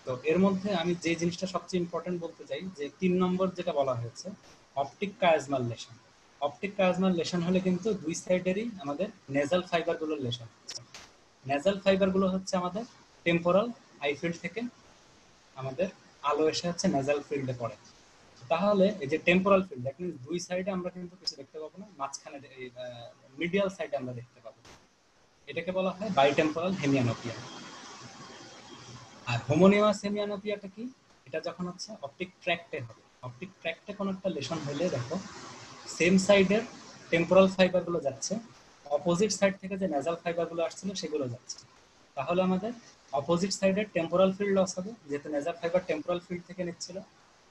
তো এর মধ্যে আমি যে জিনিসটা সবচেয়ে ইম্পর্টেন্ট বলতে চাই, যে 3 নম্বর যেটা বলা হয়েছে অপটিক কায়াজমাল লেশন। অপটিক কায়াজমাল লেশন হলে কিন্তু দুই সাইডেরই আমাদের নেজাল ফাইবার গুলোর লেশন হচ্ছে। নেজাল ফাইবার গুলো হচ্ছে আমাদের টেম্পোরাল আইফিল্ড থেকে আমাদের আলো এসে হচ্ছে নেজাল ফিল্ডে পড়ে। তাহলে এই যে টেম্পোরাল ফিল্ড, দ্যাট মিন্স দুই সাইডে আমরা কিন্তু কিছু দেখতে পাবো না, মাঝখানে মিডিয়াল সাইডে আমরা দেখতে পাবো, এটাকে বলা হয় বাইটেম্পোরাল হেমিয়ানোপিয়া। আর হোমোনিমাস হেমিয়ানোপিয়াটা কি? এটা যখন হচ্ছে অপটিক ট্র্যাক্টে হবে, অপটিক ট্র্যাক্টে কোনো একটা লেশন হলে দেখো সেম সাইডের টেম্পোরাল ফাইবার গুলো যাচ্ছে, অপোজিট সাইড থেকে যে নেজাল ফাইবার গুলো আসছিল সেগুলো যাচ্ছে। তাহলে আমাদের অপোজিট সাইডের টেম্পোরাল ফিল্ড লস হবে, যেহেতু নেজাল ফাইবার টেম্পোরাল ফিল্ড থেকে নিচ্ছিল।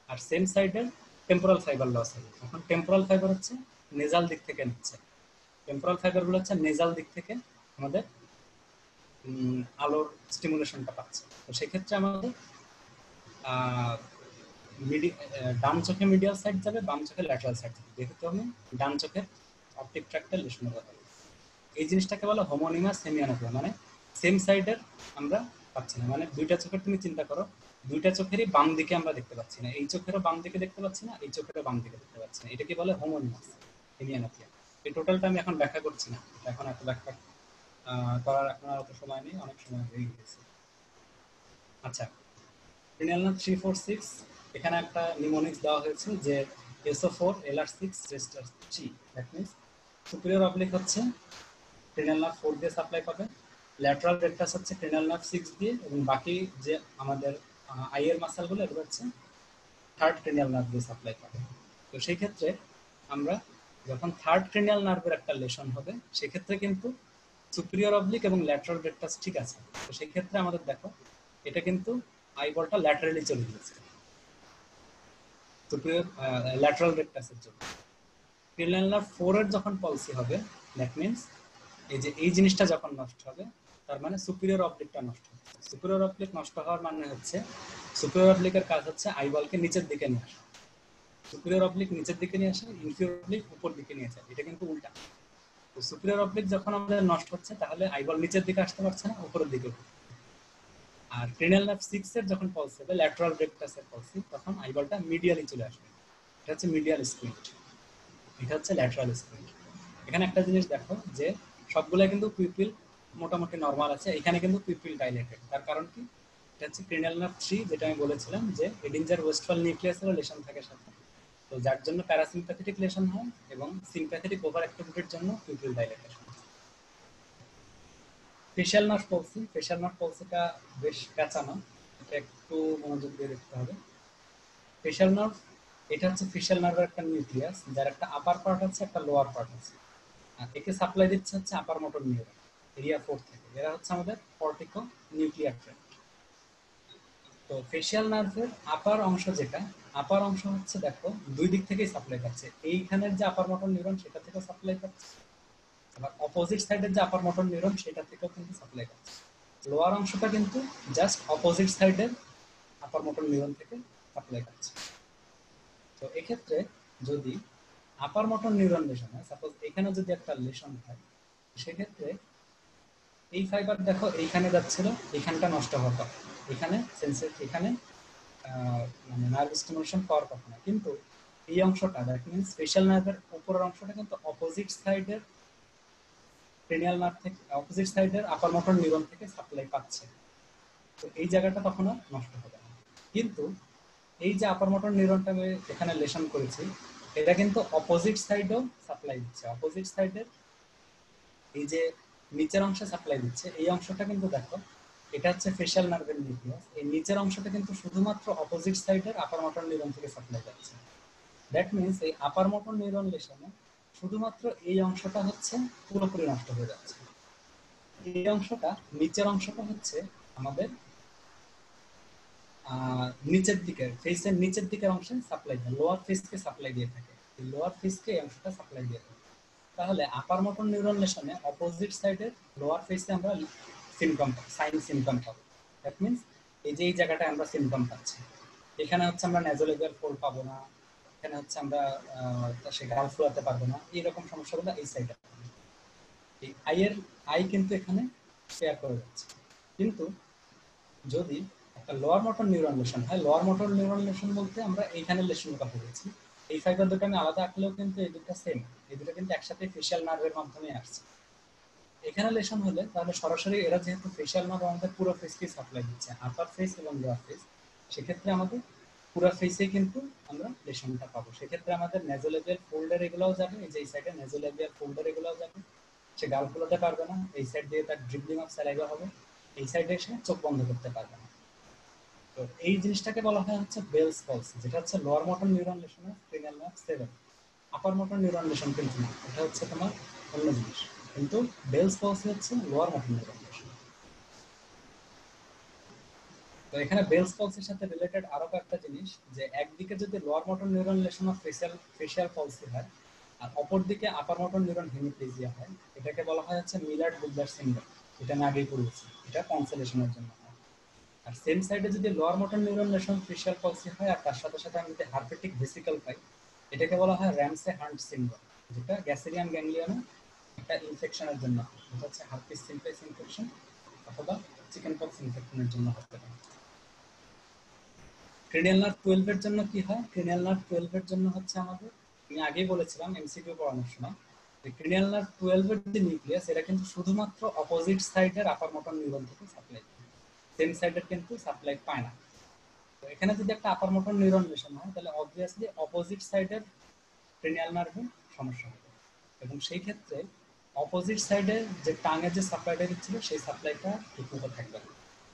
আর সেম সাইডের টেম্পোরাল ফাইবার লস হবে। এখন টেম্পোরাল ফাইবার হচ্ছে নেজাল দিক থেকে নিচ্ছে, টেম্পোরাল ফাইবার গুলো হচ্ছে নেজাল দিক থেকে আমাদের আলোর স্টিমুলেশনটা পাচ্ছে। তো সেক্ষেত্রে আমাদের ডান চোখে মিডিয়াল সাইড যাবে, বাম চোখে ল্যাটারাল সাইড যাবে, যেহেতু আমি ডান চোখের অপটিক ট্র্যাক্টে লেশন হবে। এই জিনিসটাকে বলা হোমোনিমাস হেমিয়ানোপিয়া, মানে সেম সাইডের আমরা পাচ্ছি না। মানে দুইটা চোখের তুমি চিন্তা করো, দুইটা চোখেরই বাম দিকে আমরা দেখতে পাচ্ছি না, এই চোখেরও বাম দিকে দেখতে পাচ্ছি না, এই চোখেরও বাম দিকে দেখতে পাচ্ছি না, এটাকে বলে হোমোনিমাস হেমিয়ানোপিয়া। এই টোটালটা আমি এখন ব্যাখ্যা করছি না, এখন এত ব্যাখ্যা করার এখন আর অত সময় নেই, অনেক সময় হয়ে গেছে। আচ্ছা, ক্রেনিয়াল নার্ভ 3, 4, 6 এখানে একটা নিমোনিক্স দেওয়া হয়েছে যে SO4 LR6 রেস্টার 3, that means superior oblique হচ্ছে ক্রেনিয়াল নার্ভ 4 দিয়ে সাপ্লাই পাবে, ল্যাটারাল রেক্টাস হচ্ছে ক্রেনিয়াল নার্ভ 6 দিয়ে, এবং বাকি যে আমাদের আইয়ের মাসলগুলো এগুলো হচ্ছে থার্ড ক্রেনিয়াল নার্ভ দিয়ে সাপ্লাই পাবে। তো সেই ক্ষেত্রে আমরা যখন থার্ড ক্রেনিয়াল নার্ভের একটা লেশন হবে সেক্ষেত্রে কিন্তু সুপিরিয়র অবলিক এবং ল্যাটারাল রেকটাস ঠিক আছে। তো সেই ক্ষেত্রে আমাদের দেখো এটা কিন্তু আইবলটা ল্যাটারালি চলে গেছে সুপিরিয়র ল্যাটারাল রেকটাসের জন্য। ক্রেনিয়াল নার্ভ 4 এর যখন পলসি হবে দ্যাট মিন্স এই যে এই জিনিসটা যখন নষ্ট হবে তার মানে সুপিরিয়র অবলিকটা নষ্ট হবে। সুপিরিয়র অবলিক নষ্ট হওয়ার মানে হচ্ছে সুপিরিয়র অবলিকের কাজ হচ্ছে আইবলকে নিচের দিকে নিয়ে আসা। সুপিরিয়র অবলিক নিচের দিকে নিয়ে আসে, ইনফিরিয়র অবলিক উপর দিকে নিয়ে যায়। এটা কিন্তু উল্টা। তো সুপিরিয়র অবলিক যখন আমাদের নষ্ট হচ্ছে তাহলে আইবল নিচের দিকে আসতে পারছে না, উপরের দিকে। আর ক্রেনিয়াল নার্ভ 6 এর যখন পলস হবে ল্যাটারাল রেকটাসের পলসি তখন আইবলটা মিডিয়ালি চলে আসবে। এটা হচ্ছে মিডিয়াল স্কুইন্ট, এটা হচ্ছে ল্যাটারাল স্কুইন্ট। এখানে একটা জিনিস দেখো যে সবগুলাই কিন্তু পিউপিল মোটামুটি নরমাল আছে, এখানে কিন্তু পিউপিল ডাইলেটেড। তার কারণ কি? এটা হচ্ছে ক্রেনিয়াল নার্ভ 3 যেটা আমি বলেছিলাম যে এডিঞ্জার ওয়েস্টফাল নিউক্লিয়াসের লেশন থাকে সাথে, তো যার জন্য প্যারাসিম্প্যাথেটিক লেশন হয় এবং সিম্প্যাথেটিক ওভার অ্যাক্টিভিটির জন্য pupil dilatation. Facial nerve palsy, facial nerve পলসিটা বেশ প্যাঁচানো, এটা একটু মনোযোগ দিয়ে দেখতে হবে। ফেশিয়াল নার্ভ এটা হচ্ছে ফেশিয়াল নার্ভের একটা নিউক্লিয়াস যার একটা আপার পার্ট আছে একটা লোয়ার পার্ট আছে। আর একে সাপ্লাই দিচ্ছে হচ্ছে আপার মোটর নিউরন এরিয়া 4 থেকে। এরা হচ্ছে আমাদের কর্টিকো নিউক্লিয়ার ট্র্যাক্ট। তো ফেশিয়াল নার্ভের আপার অংশ যেটা, আপার অংশ হচ্ছে দেখো দুই দিক থেকেই সাপ্লাই পাচ্ছে। এইখানের যে আপার মোটর নিউরন সেটা থেকেও সাপ্লাই পাচ্ছে, আবার অপোজিট সাইডের যে আপার মোটর নিউরন সেটা থেকেও কিন্তু সাপ্লাই পাচ্ছে। লোয়ার অংশটা কিন্তু জাস্ট অপোজিট সাইডের আপার মোটর নিউরন থেকে সাপ্লাই পাচ্ছে। তো এক্ষেত্রে যদি আপার মোটর নিউরন লেশন হয়, সাপোজ এখানে যদি একটা লেশন হয়, সেক্ষেত্রে এই ফাইবার দেখো এইখানে যাচ্ছিল, এখানটা নষ্ট হওয়ার কথা, এখানে সেন্সর এখানে মানে নার্ভ স্টিমুলেশন পাওয়ার কথা না, কিন্তু এই অংশটা দ্যাট মিনস ফেশিয়াল নার্ভের উপরের অংশটা কিন্তু অপোজিট সাইডের ক্রেনিয়াল নার্ভ থেকে, অপোজিট সাইডের আপার মোটর নিউরন থেকে সাপ্লাই পাচ্ছে। তো এই জায়গাটা তখন আর নষ্ট হবে না। কিন্তু এই যে আপার মোটর নিউরনটা আমি এখানে লেশন করেছি এটা কিন্তু অপোজিট সাইডেও সাপ্লাই দিচ্ছে। অপোজিট সাইডের এই যে নিচের অংশে সাপ্লাই দিচ্ছে এই অংশটা কিন্তু দেখো এটা হচ্ছে ফেশিয়াল নার্ভের নিউক্লিয়াস, এই নিচের অংশটা কিন্তু শুধুমাত্র অপোজিট সাইডের আপার মোটর নিউরন থেকে সাপ্লাই যাচ্ছে। দ্যাট মিনস এই আপার মোটর নিউরন লেশনে শুধুমাত্র এই অংশটা হচ্ছে পুরোপুরি নষ্ট হয়ে যাচ্ছে। এই অংশটা নিচের অংশটা হচ্ছে আমাদের নিচের দিকের ফেসের নিচের দিকের অংশে সাপ্লাই দেয়, লোয়ার ফেসকে সাপ্লাই দিয়ে থাকে, এই লোয়ার ফেসকে এই অংশটা সাপ্লাই দিয়ে থাকে। তাহলে আপার মোটর নিউরন লেশনে অপোজিট সাইডের লোয়ার ফেসে আমরা সিমটম সাইন সিমটম পাবো। দ্যাট মিনস এই যে এই জায়গাটায় আমরা সিমটম পাচ্ছি, এখানে হচ্ছে আমরা নেজোলেবিয়াল ফোল্ড পাবো না, এখানে হচ্ছে আমরা সে গাল ফোলাতে পারবো না, এইরকম সমস্যাগুলো এই সাইডে। এই আই কিন্তু এখানে শেয়ার করে যাচ্ছে। কিন্তু যদি একটা লোয়ার মোটর নিউরন লেশন হয়, লোয়ার মোটর নিউরন লেশন বলতে আমরা এইখানে লেশনের কথা বলছি, এই ফাইবার দুটো আমি আলাদা আঁকলেও কিন্তু এই দুটো সেম, এই দুটো কিন্তু একসাথে ফেশিয়াল নার্ভের মাধ্যমে আসছে। এখানে লেশন হলে তাহলে সরাসরি এরা যেহেতু ফেশিয়াল নার্ভ আমাদের পুরো ফেসকে সাপ্লাই দিচ্ছে, আপার ফেস এবং লোয়ার ফেস, সেক্ষেত্রে আমাদের পুরো ফেসে কিন্তু আমরা লেশনটা পাবো। সেক্ষেত্রে আমাদের নেজোলেবিয়াল ফোল্ডার এগুলোও যাবে, এই যে এই সাইডে নেজোলেবিয়াল ফোল্ডার এগুলোও যাবে, সে গাল ফোলাতে পারবে না, এই সাইড দিয়ে তার ড্রিবলিং অফ স্যালাইভা হবে, এই সাইডে এসে চোখ বন্ধ করতে পারবে না। তো এই জিনিসটাকে বলা হয় হচ্ছে বেলস পলসি, যেটা হচ্ছে lower motor neuron lesson cranial nerve 7। আপার মোটর নিউরন লেশন কিন্তু না, এটা হচ্ছে তোমার অন্য জিনিস। কিন্তু বেলস পলসি হচ্ছে লোয়ার মোটর নিউরন লেশন। তো এখানে বেলস পলসির সাথে রিলেটেড আরো একটা জিনিস যে একদিকে যদি lower motor neuron lesson of facial পলসি হয় আর অপর দিকে আপার মোটর নিউরন হেমিপ্লেজিয়া হয়, এটাকে বলা হয় হচ্ছে মিলার্ড বুগলার সিনড্রোম। এটা আমি আগেই পড়েছি, এটা কনসেলেশনের জন্য হয়। আর সেম সাইডে যদি lower motor neuron lesson facial পলসি হয় আর তার সাথে সাথে আমি যদি হারপেটিক ভেসিকল পাই, এটাকে বলা হয় র্যামসে হান্ট সিনড্রোম, যেটা গ্যাসেরিয়ান গ্যাংলিয়নে একটা ইনফেকশনের জন্য, যেটা হচ্ছে হার্পিস সিম্পলেক্স ইনফেকশন অথবা চিকেন পক্স ইনফেকশনের জন্য হতে পারে। ক্রেনিয়াল নার্ভ 12 এর জন্য কি হয়? ক্রেনিয়াল নার্ভ 12 এর জন্য হচ্ছে আমাদের, আমি আগেই বলেছিলাম এমসিকিউ পড়ানোর সময়, যে ক্রেনিয়াল নার্ভ 12 এর যে নিউক্লিয়াস এটা কিন্তু শুধুমাত্র অপোজিট সাইডের আপার মোটর নিউরন থেকে সাপ্লাই পায়, সেম সাইডের কিন্তু সাপ্লাই পায় না। তো এখানে যদি একটা আপার মোটর নিউরন লেশন হয় তাহলে অবভিয়াসলি অপোজিট সাইডের ক্রেনিয়াল নার্ভে সমস্যা হবে, এবং সেই ক্ষেত্রে অপোজিট সাইডে যে টাঙে যে সাপ্লাইটা দিচ্ছিল সেই সাপ্লাইটা ঠিকমতো থাকবে না।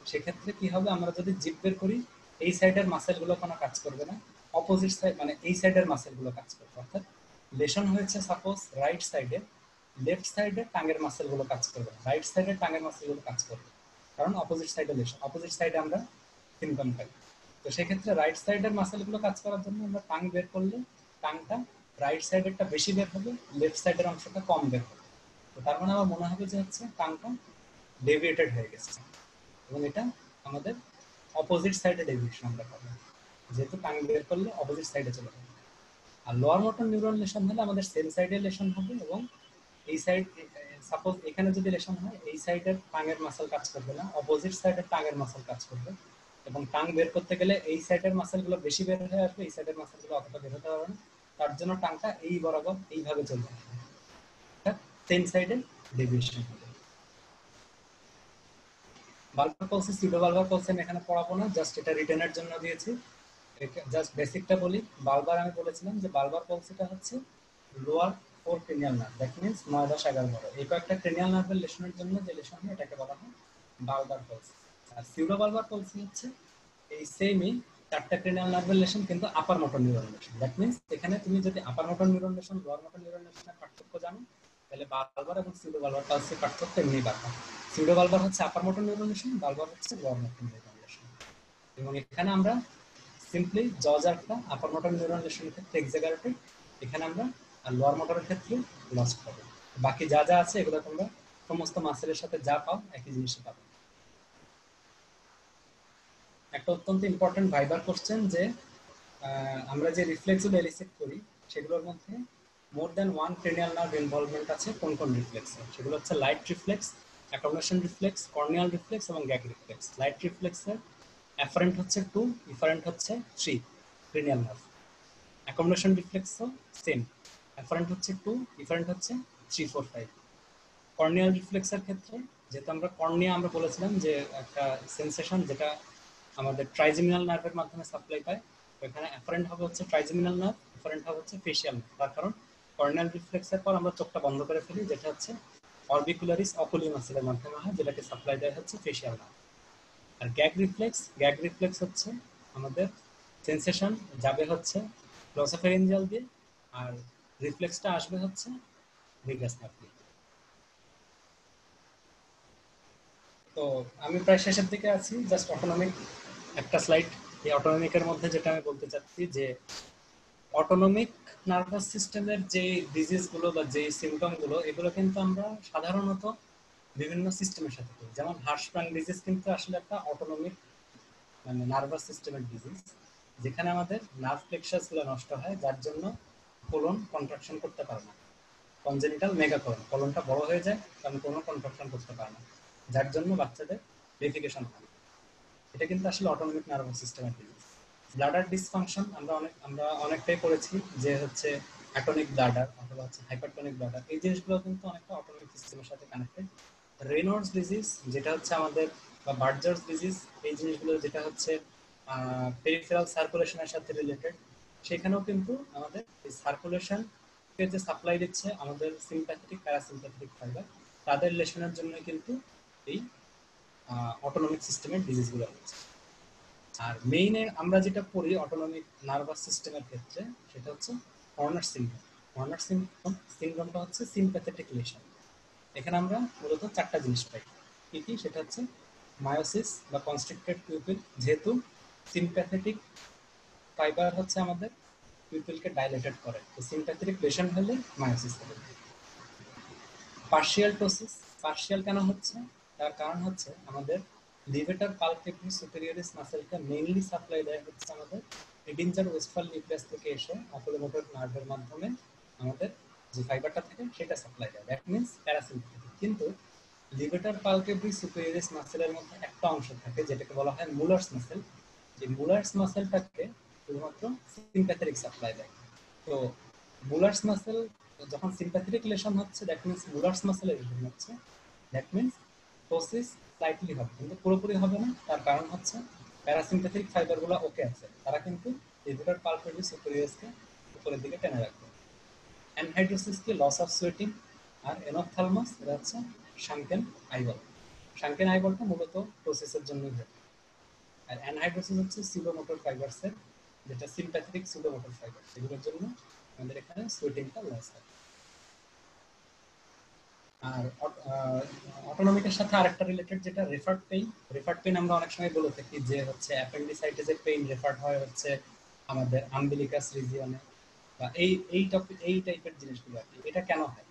সেক্ষেত্রে কি হবে, আমরা যদি জিপ বের করি এই সাইডের মাসেলগুলো কোনো কাজ করবে না, অপোজিট সাইড মানে এই সাইডের মাসেলগুলো কাজ করবে। অর্থাৎ লেশন হয়েছে সাপোজ রাইট সাইডে, লেফট সাইডে টাঙ্গের মাসেলগুলো কাজ করবে, রাইট সাইডে টাঙ্গের মাসেলগুলো কাজ করবে, কারণ অপোজিট সাইডে লেশন, অপোজিট সাইডে আমরা সিমটম পাই। তো সেক্ষেত্রে রাইট সাইডের মাসেলগুলো কাজ করার জন্য আমরা টাং বের করলে টাংটা রাইট সাইডেরটা বেশি বের হবে, লেফট সাইডের অংশটা কম বের হবে। তো তার মানে আমার মনে হবে যে হচ্ছে টাংটা ডেভিয়েটেড হয়ে গেছে এবং এটা আমাদের অপোজিট সাইডে ডেভিয়েশন আমরা পাবো, যেহেতু টাং বের করলে অপোজিট সাইডে চলে যাবে। আর লোয়ার মোটর নিউরন লেশন হলে আমাদের সেম সাইডে লেশন হবে এবং এই সাইড সাপোজ এখানে যদি লেশন হয় এই সাইডের টাঙের মাসল কাজ করবে না, অপোজিট সাইডের টাঙের মাসল কাজ করবে এবং টাং বের করতে গেলে এই সাইডের মাসলগুলো বেশি বের হয়ে আসবে, এই সাইডের মাসলগুলো অতটা বের হতে পারবে না, তার জন্য টাংটা এই বরাবর এইভাবে চলবে, সেম সাইডে ডেভিয়েশন হবে। বালবার পলসে সিউডো বালবার পলসে আমি এখানে পড়াবো না, জাস্ট এটা রিটেনের জন্য দিয়েছি। জাস্ট বেসিকটা বলি। বালবার আমি বলেছিলাম যে বালবার পলসিটা হচ্ছে lower four cranial nerve, that means 9, 10, 11, 12 এই কয়েকটা ক্রেনিয়াল নার্ভের লেশনের জন্য যে লেশন হয় এটাকে বলা হয় বালবার পলসি। আর সিউডো বালবার পলসি হচ্ছে এই সেমই 4টা ক্রেনিয়াল নার্ভের লেশন কিন্তু upper motor neuron lesion, that means এখানে তুমি যদি upper motor neuron lesion lower motor neuron লেশনের পার্থক্য জানো তাহলে বালবার এবং সিউডো বালবার পলসির পার্থক্য এমনি পারবে। সিউডো বালবার হচ্ছে আপার মোটর নিউরন লেশন, বালবার হচ্ছে লোয়ার মোটর নিউরন লেশন। এবং এখানে আমরা সিম্পলি জজারটা আপার মোটর নিউরন লেশনের ক্ষেত্রে এক্সাগারেটেড, এখানে আমরা আর লোয়ার মোটরের ক্ষেত্রে লস্ট পাবো। বাকি যা যা আছে এগুলো তোমরা সমস্ত মাসেলের সাথে যা পাও একই জিনিসই পাবো। একটা অত্যন্ত ইম্পর্টেন্ট ভাইবার কোশ্চেন যে আমরা যে রিফ্লেক্সগুলো এলিসিট করি সেগুলোর মধ্যে more than one cranial nerve involvement আছে কোন কোন রিফ্লেক্সে, সেগুলো হচ্ছে light reflex, accommodation reflex, corneal reflex এবং গ্যাগ রিফ্লেক্স। লাইট রিফ্লেক্সের অ্যাফারেন্ট হচ্ছে 2, ইফারেন্ট হচ্ছে 3 ক্রেনিয়াল নার্ভ। অ্যাকমোডেশন রিফ্লেক্সও সেম, অ্যাফারেন্ট হচ্ছে 2, ইফারেন্ট হচ্ছে 3, 4, 5। কর্নিয়াল রিফ্লেক্সের ক্ষেত্রে যেহেতু আমরা কর্নিয়া আমরা বলেছিলাম যে একটা সেন্সেশন যেটা আমাদের ট্রাইজেমিনাল নার্ভের মাধ্যমে সাপ্লাই পায়, তো এখানে অ্যাফারেন্ট হবে হচ্ছে ট্রাইজেমিনাল নার্ভ, ইফারেন্ট হবে হচ্ছে ফেশিয়াল নার্ভ। তার কারণ কর্নিয়াল রিফ্লেক্সের পর আমরা চোখটা বন্ধ করে ফেলি, যেটা হচ্ছে অরবিকুলারিস অকুলি মাসেলের মাধ্যমে হয়, যেটাকে সাপ্লাই দেয় হচ্ছে ফেশিয়াল নার্ভ। আর গ্যাগ রিফ্লেক্স হচ্ছে আমাদের সেন্সেশন যাবে হচ্ছে গ্লসোফেরিঞ্জিয়াল দিয়ে আর রিফ্লেক্সটা আসবে হচ্ছে ভিগাস নার্ভ দিয়ে। তো আমি প্রায় শেষের দিকে আছি, জাস্ট অটোনমিক একটা স্লাইড। এই অটোনমিকের মধ্যে যেটা আমি বলতে চাচ্ছি যে অটোনমিক নার্ভাস সিস্টেমের যে ডিজিজগুলো বা যে সিমটমগুলো এগুলো কিন্তু আমরা সাধারণত বিভিন্ন সিস্টেমের সাথে করি। যেমন হার্শপ্রাং ডিজিজ কিন্তু আসলে একটা অটোনমিক মানে নার্ভাস সিস্টেমের ডিজিজ, যেখানে আমাদের নার্ভ প্লেক্সাসগুলো নষ্ট হয় যার জন্য কোলন কন্ট্রাকশন করতে পারে না, কনজেনিটাল মেগাকোলন, কোলনটা বড় হয়ে যায় কারণ কোনো কন্ট্রাকশন করতে পারে না, যার জন্য বাচ্চাদের ডেফিকেশন হয়। এটা কিন্তু আসলে অটোনমিক নার্ভাস সিস্টেমের ডিজিজ। ব্লাডার ডিসফাংশন আমরা অনেকটাই করেছি যে হচ্ছে অ্যাটনিক ব্লাডার অথবা হচ্ছে হাইপারটনিক ব্লাডার, এই জিনিসগুলো কিন্তু অনেকটা অটোনমিক সিস্টেমের সাথে কানেক্টেড। রেনল্ডস ডিজিজ যেটা হচ্ছে আমাদের বা বার্জার্স ডিজিজ, এই জিনিসগুলো যেটা হচ্ছে পেরিফেরাল সার্কুলেশনের সাথে রিলেটেড, সেখানেও কিন্তু আমাদের এই সার্কুলেশনকে যে সাপ্লাই দিচ্ছে আমাদের সিম্প্যাথেটিক প্যারাসিম্প্যাথেটিক ফাইবার, তাদের লেশনের জন্য কিন্তু এই অটোনমিক সিস্টেমের ডিজিজগুলো হচ্ছে। আর মেইনে আমরা যেটা পড়ি অটোনমিক নার্ভাস সিস্টেমের ক্ষেত্রে সেটা হচ্ছে হর্নার সিনড্রোম। হর্নার সিনড্রোমটা হচ্ছে সিম্প্যাথেটিক লেশন। এখানে আমরা মূলত 4টা জিনিস পাই। কি কি? সেটা হচ্ছে মায়োসিস বা কনস্ট্রিক্টেড পিউপিল, যেহেতু সিম্প্যাথেটিক ফাইবার হচ্ছে আমাদের পিউপিলকে ডাইলেটেড করে, তো সিম্প্যাথেটিক লেশন হলে মায়োসিস হবে। পার্শিয়াল টোসিস, পার্শিয়াল কেন হচ্ছে? তার কারণ হচ্ছে আমাদের লিভেটার পালপেব্রিস সুপেরিয়রিস মাসেলটা মেইনলি সাপ্লাই দেয় হচ্ছে আমাদের এডিনজার ওয়েস্টফাল নিউক্লিয়াস থেকে এসে অকুলোমোটর নার্ভের মাধ্যমে আমাদের যে ফাইবারটা থাকে সেটা সাপ্লাই দেয়, দ্যাট মিন্স প্যারাসিম্প্যাথেটিক। কিন্তু লিভেটার পালপেব্রিস সুপেরিয়রিস মাসেলের মধ্যে একটা অংশ থাকে যেটাকে বলা হয় মুলার্স মাসেল। যে মুলার্স মাসেলটাকে শুধুমাত্র সিম্প্যাথেটিক সাপ্লাই দেয়। তো মুলার্স মাসেল যখন সিম্প্যাথেটিক লেশন হচ্ছে দ্যাট মিন্স মুলার্স মাসেলের লেশন হচ্ছে, দ্যাট মিন্স টোসিস স্লাইটলি হবে কিন্তু পুরোপুরি হবে না। তার কারণ হচ্ছে প্যারাসিম্প্যাথেটিক ফাইবারগুলো ওকে আছে, তারা কিন্তু লিভেটার পালপেব্রিস সুপেরিয়রিসকে উপরের দিকে টেনে রাখবে। অ্যানহাইড্রোসিস কি লস অফ সুয়েটিং, আর এনophthalmos এটা হচ্ছে শাঙ্কেন আইবল। শাঙ্কেন আইবলটা মূলত টোসিসের জন্যই হয়। আর অ্যানহাইড্রোসিস হচ্ছে সিলোমোটর ফাইবারসের যেটা সিম্প্যাথেটিক সুডোমোটর ফাইবার, এগুলোর জন্য আমাদের এখানে সোয়েটিংটা লস হয়। আর অটোনমিকের সাথে আরেকটা রিলেটেড যেটা রেফার্ড পেইন। রেফার্ড পেইন আমরা অনেক সময় বলে থাকি যে হচ্ছে অ্যাপেন্ডিসাইটিসের পেইন রেফার্ড হয় হচ্ছে আমাদের আম্বিলিকাস রিজিয়নে, বা এই টপিক এই টাইপের জিনিসগুলো আর কি। এটা কেন হয়?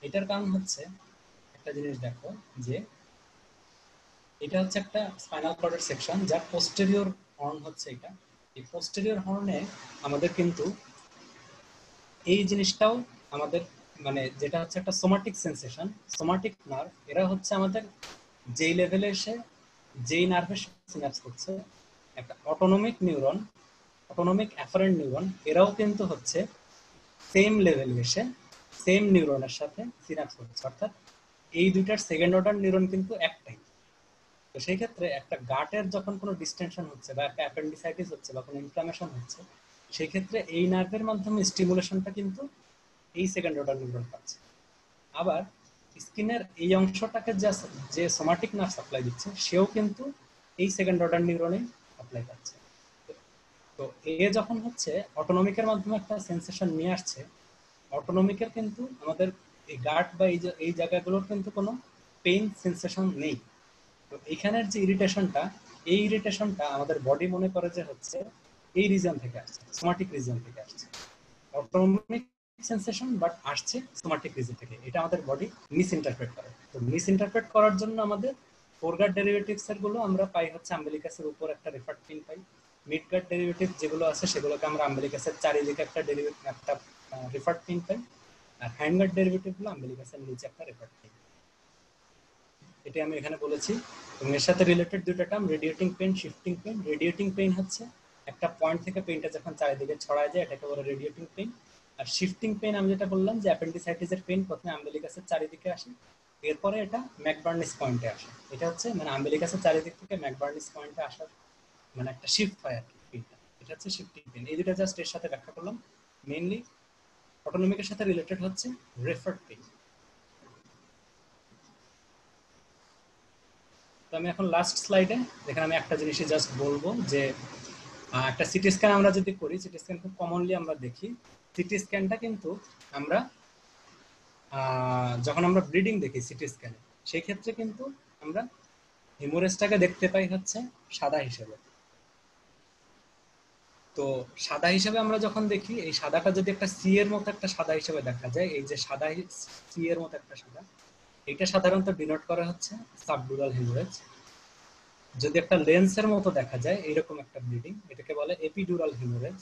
এটার কারণ হচ্ছে একটা জিনিস দেখো, যে এটা হচ্ছে একটা স্পাইনাল কর্ডের সেকশন, যার পোস্টেরিয়র হর্ন হচ্ছে এটা। এই পোস্টেরিয়র হর্নে আমাদের কিন্তু এই জিনিসটাও আমাদের মানে যেটা হচ্ছে একটা সোমাটিক সেন্সেশন, সোমাটিক নার্ভ, এরা হচ্ছে আমাদের যেই লেভেলে এসে যেই নার্ভের সিনাপস করছে, একটা autonomic neuron, autonomic afferent neuron, এরাও কিন্তু হচ্ছে সেম লেভেলে এসে সেম নিউরনের সাথে সিনাপস করছে, অর্থাৎ এই দুইটার সেকেন্ড অর্ডার নিউরন কিন্তু একটাই। তো সেই ক্ষেত্রে একটা গাটের যখন কোনো ডিস্টেনশন হচ্ছে বা একটা অ্যাপেন্ডিসাইটিস হচ্ছে বা কোনো ইনফ্লামেশন হচ্ছে, সেই ক্ষেত্রে এই নার্ভের মাধ্যমে স্টিমুলেশনটা কিন্তু এই সেকেন্ড অর্ডার নিউরন পাচ্ছে। আবার স্কিনের এই অংশটাকে যে সোমাটিক নার্ভ সাপ্লাই দিচ্ছে, সেও কিন্তু এই সেকেন্ড অর্ডার নিউরনে সাপ্লাই পাচ্ছে। তো এ যখন হচ্ছে অটোনমিকের মাধ্যমে একটা সেন্সেশন নিয়ে আসছে, অটোনমিকের কিন্তু আমাদের এই গাট বা এই জায়গাগুলোর কিন্তু কোনো পেইন সেন্সেশন নেই। তো এইখানের যে ইরিটেশনটা, এই ইরিটেশনটা আমাদের বডি মনে করে যে হচ্ছে এই রিজন থেকে আসছে, সোমাটিক রিজন থেকে আসছে। অটোনমিক সেন্সেশন বাট আসছে সোমাটিক রিজন থেকে, এটা আমাদের বডি মিস ইন্টারপ্রেট করে। তো মিস ইন্টারপ্রেট করার জন্য আমাদের ফোরগার্ড ডেরিভেটিভস এর গুলো আমরা পাই হচ্ছে আম্বিলিকাসের উপর একটা রেফার্ড পিন পাই। মিডগার্ড ডেরিভেটিভ যেগুলো আছে সেগুলোকে আমরা আম্বিলিকাসের চারিদিকে একটা ডেরিভেটিভ একটা রেফার্ড পিন পাই। আর হ্যান্ডগার্ড ডেরিভেটিভ গুলো আম্বিলিকাসের নিচে একটা রেফার্ড পিন। এটা আমি এখানে বলেছি। এবং এর সাথে রিলেটেড দুটো term, radiating pain, shifting pain. Radiating pain হচ্ছে একটা পয়েন্ট থেকে পেইনটা যখন চারিদিকে ছড়ায় যায়, এটাকে বলে রেডিয়েটিং পেইন। আর শিফটিং পেইন আমি যেটা বললাম যে অ্যাপেন্ডিসাইটিসের পেইন প্রথমে আম্বিলিকাসের চারিদিকে আসে, এরপরে এটা ম্যাকবার্নিস পয়েন্টে আসে। এটা হচ্ছে মানে আম্বিলিকাসের চারিদিক থেকে ম্যাকবার্নিস পয়েন্টে আসার মানে একটা শিফট হয় আর কি পেইনটা। এটা হচ্ছে শিফটিং পেইন। এই দুটো জাস্ট এর সাথে ব্যাখ্যা করলাম। মেইনলি অটোনমিকের সাথে রিলেটেড হচ্ছে রেফার্ড পেইন। তো আমি এখন লাস্ট স্লাইডে, যেখানে আমি একটা জিনিসই জাস্ট বলবো যে একটা সিটি স্ক্যান আমরা যদি করি, সিটি স্ক্যান খুব কমনলি আমরা দেখি। সিটি স্ক্যানটা কিন্তু আমরা যখন আমরা ব্লিডিং দেখি সিটি স্ক্যানে, সেই ক্ষেত্রে কিন্তু আমরা হিমোরেজটাকে দেখতে পাই হচ্ছে সাদা হিসেবে। তো সাদা হিসেবে আমরা যখন দেখি, এই সাদাটা যদি একটা সি এর মতো একটা সাদা হিসেবে দেখা যায়, এই যে সাদা সি এর মতো একটা সাদা, এটা সাধারণত ডিনোট করা হচ্ছে সাবডুরাল হিমোরেজ। যদি একটা লেন্সের মতো দেখা যায় এইরকম একটা ব্লিডিং, এটাকে বলে এপিডুরাল হিমোরেজ।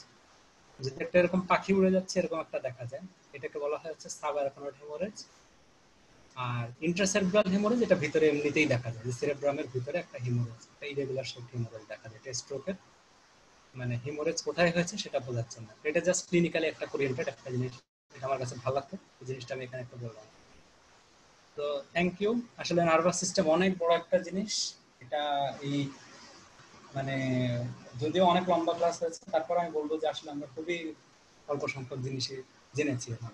যদি একটা এরকম পাখি উড়ে যাচ্ছে এরকম একটা দেখা যায়, এটাকে বলা হয় হচ্ছে সাবঅ্যারাকনয়েড হিমোরেজ। আর ইন্ট্রাসেরেব্রাল হিমোরেজ এটা ভিতরে এমনিতেই দেখা যায়, যে সেরেব্রামের ভিতরে একটা হিমোরেজ, একটা ইরেগুলার শেপ হিমোরেজ দেখা যায়। এটা স্ট্রোকের মানে হিমোরেজ কোথায় হয়েছে সেটা বোঝাচ্ছে না, এটা জাস্ট ক্লিনিক্যালি একটা ওরিয়েন্টেড একটা জিনিস। এটা আমার কাছে ভালো লাগতো, এই জিনিসটা আমি এখানে একটু বললাম। তো থ্যাংক ইউ। আসলে নার্ভাস সিস্টেম অনেক বড় একটা জিনিস। এটা এই মানে যদিও অনেক লম্বা ক্লাস হয়েছে, তারপর আমি বলবো যে আসলে আমরা খুবই অল্প সংখ্যক জিনিসই জেনেছি এখন।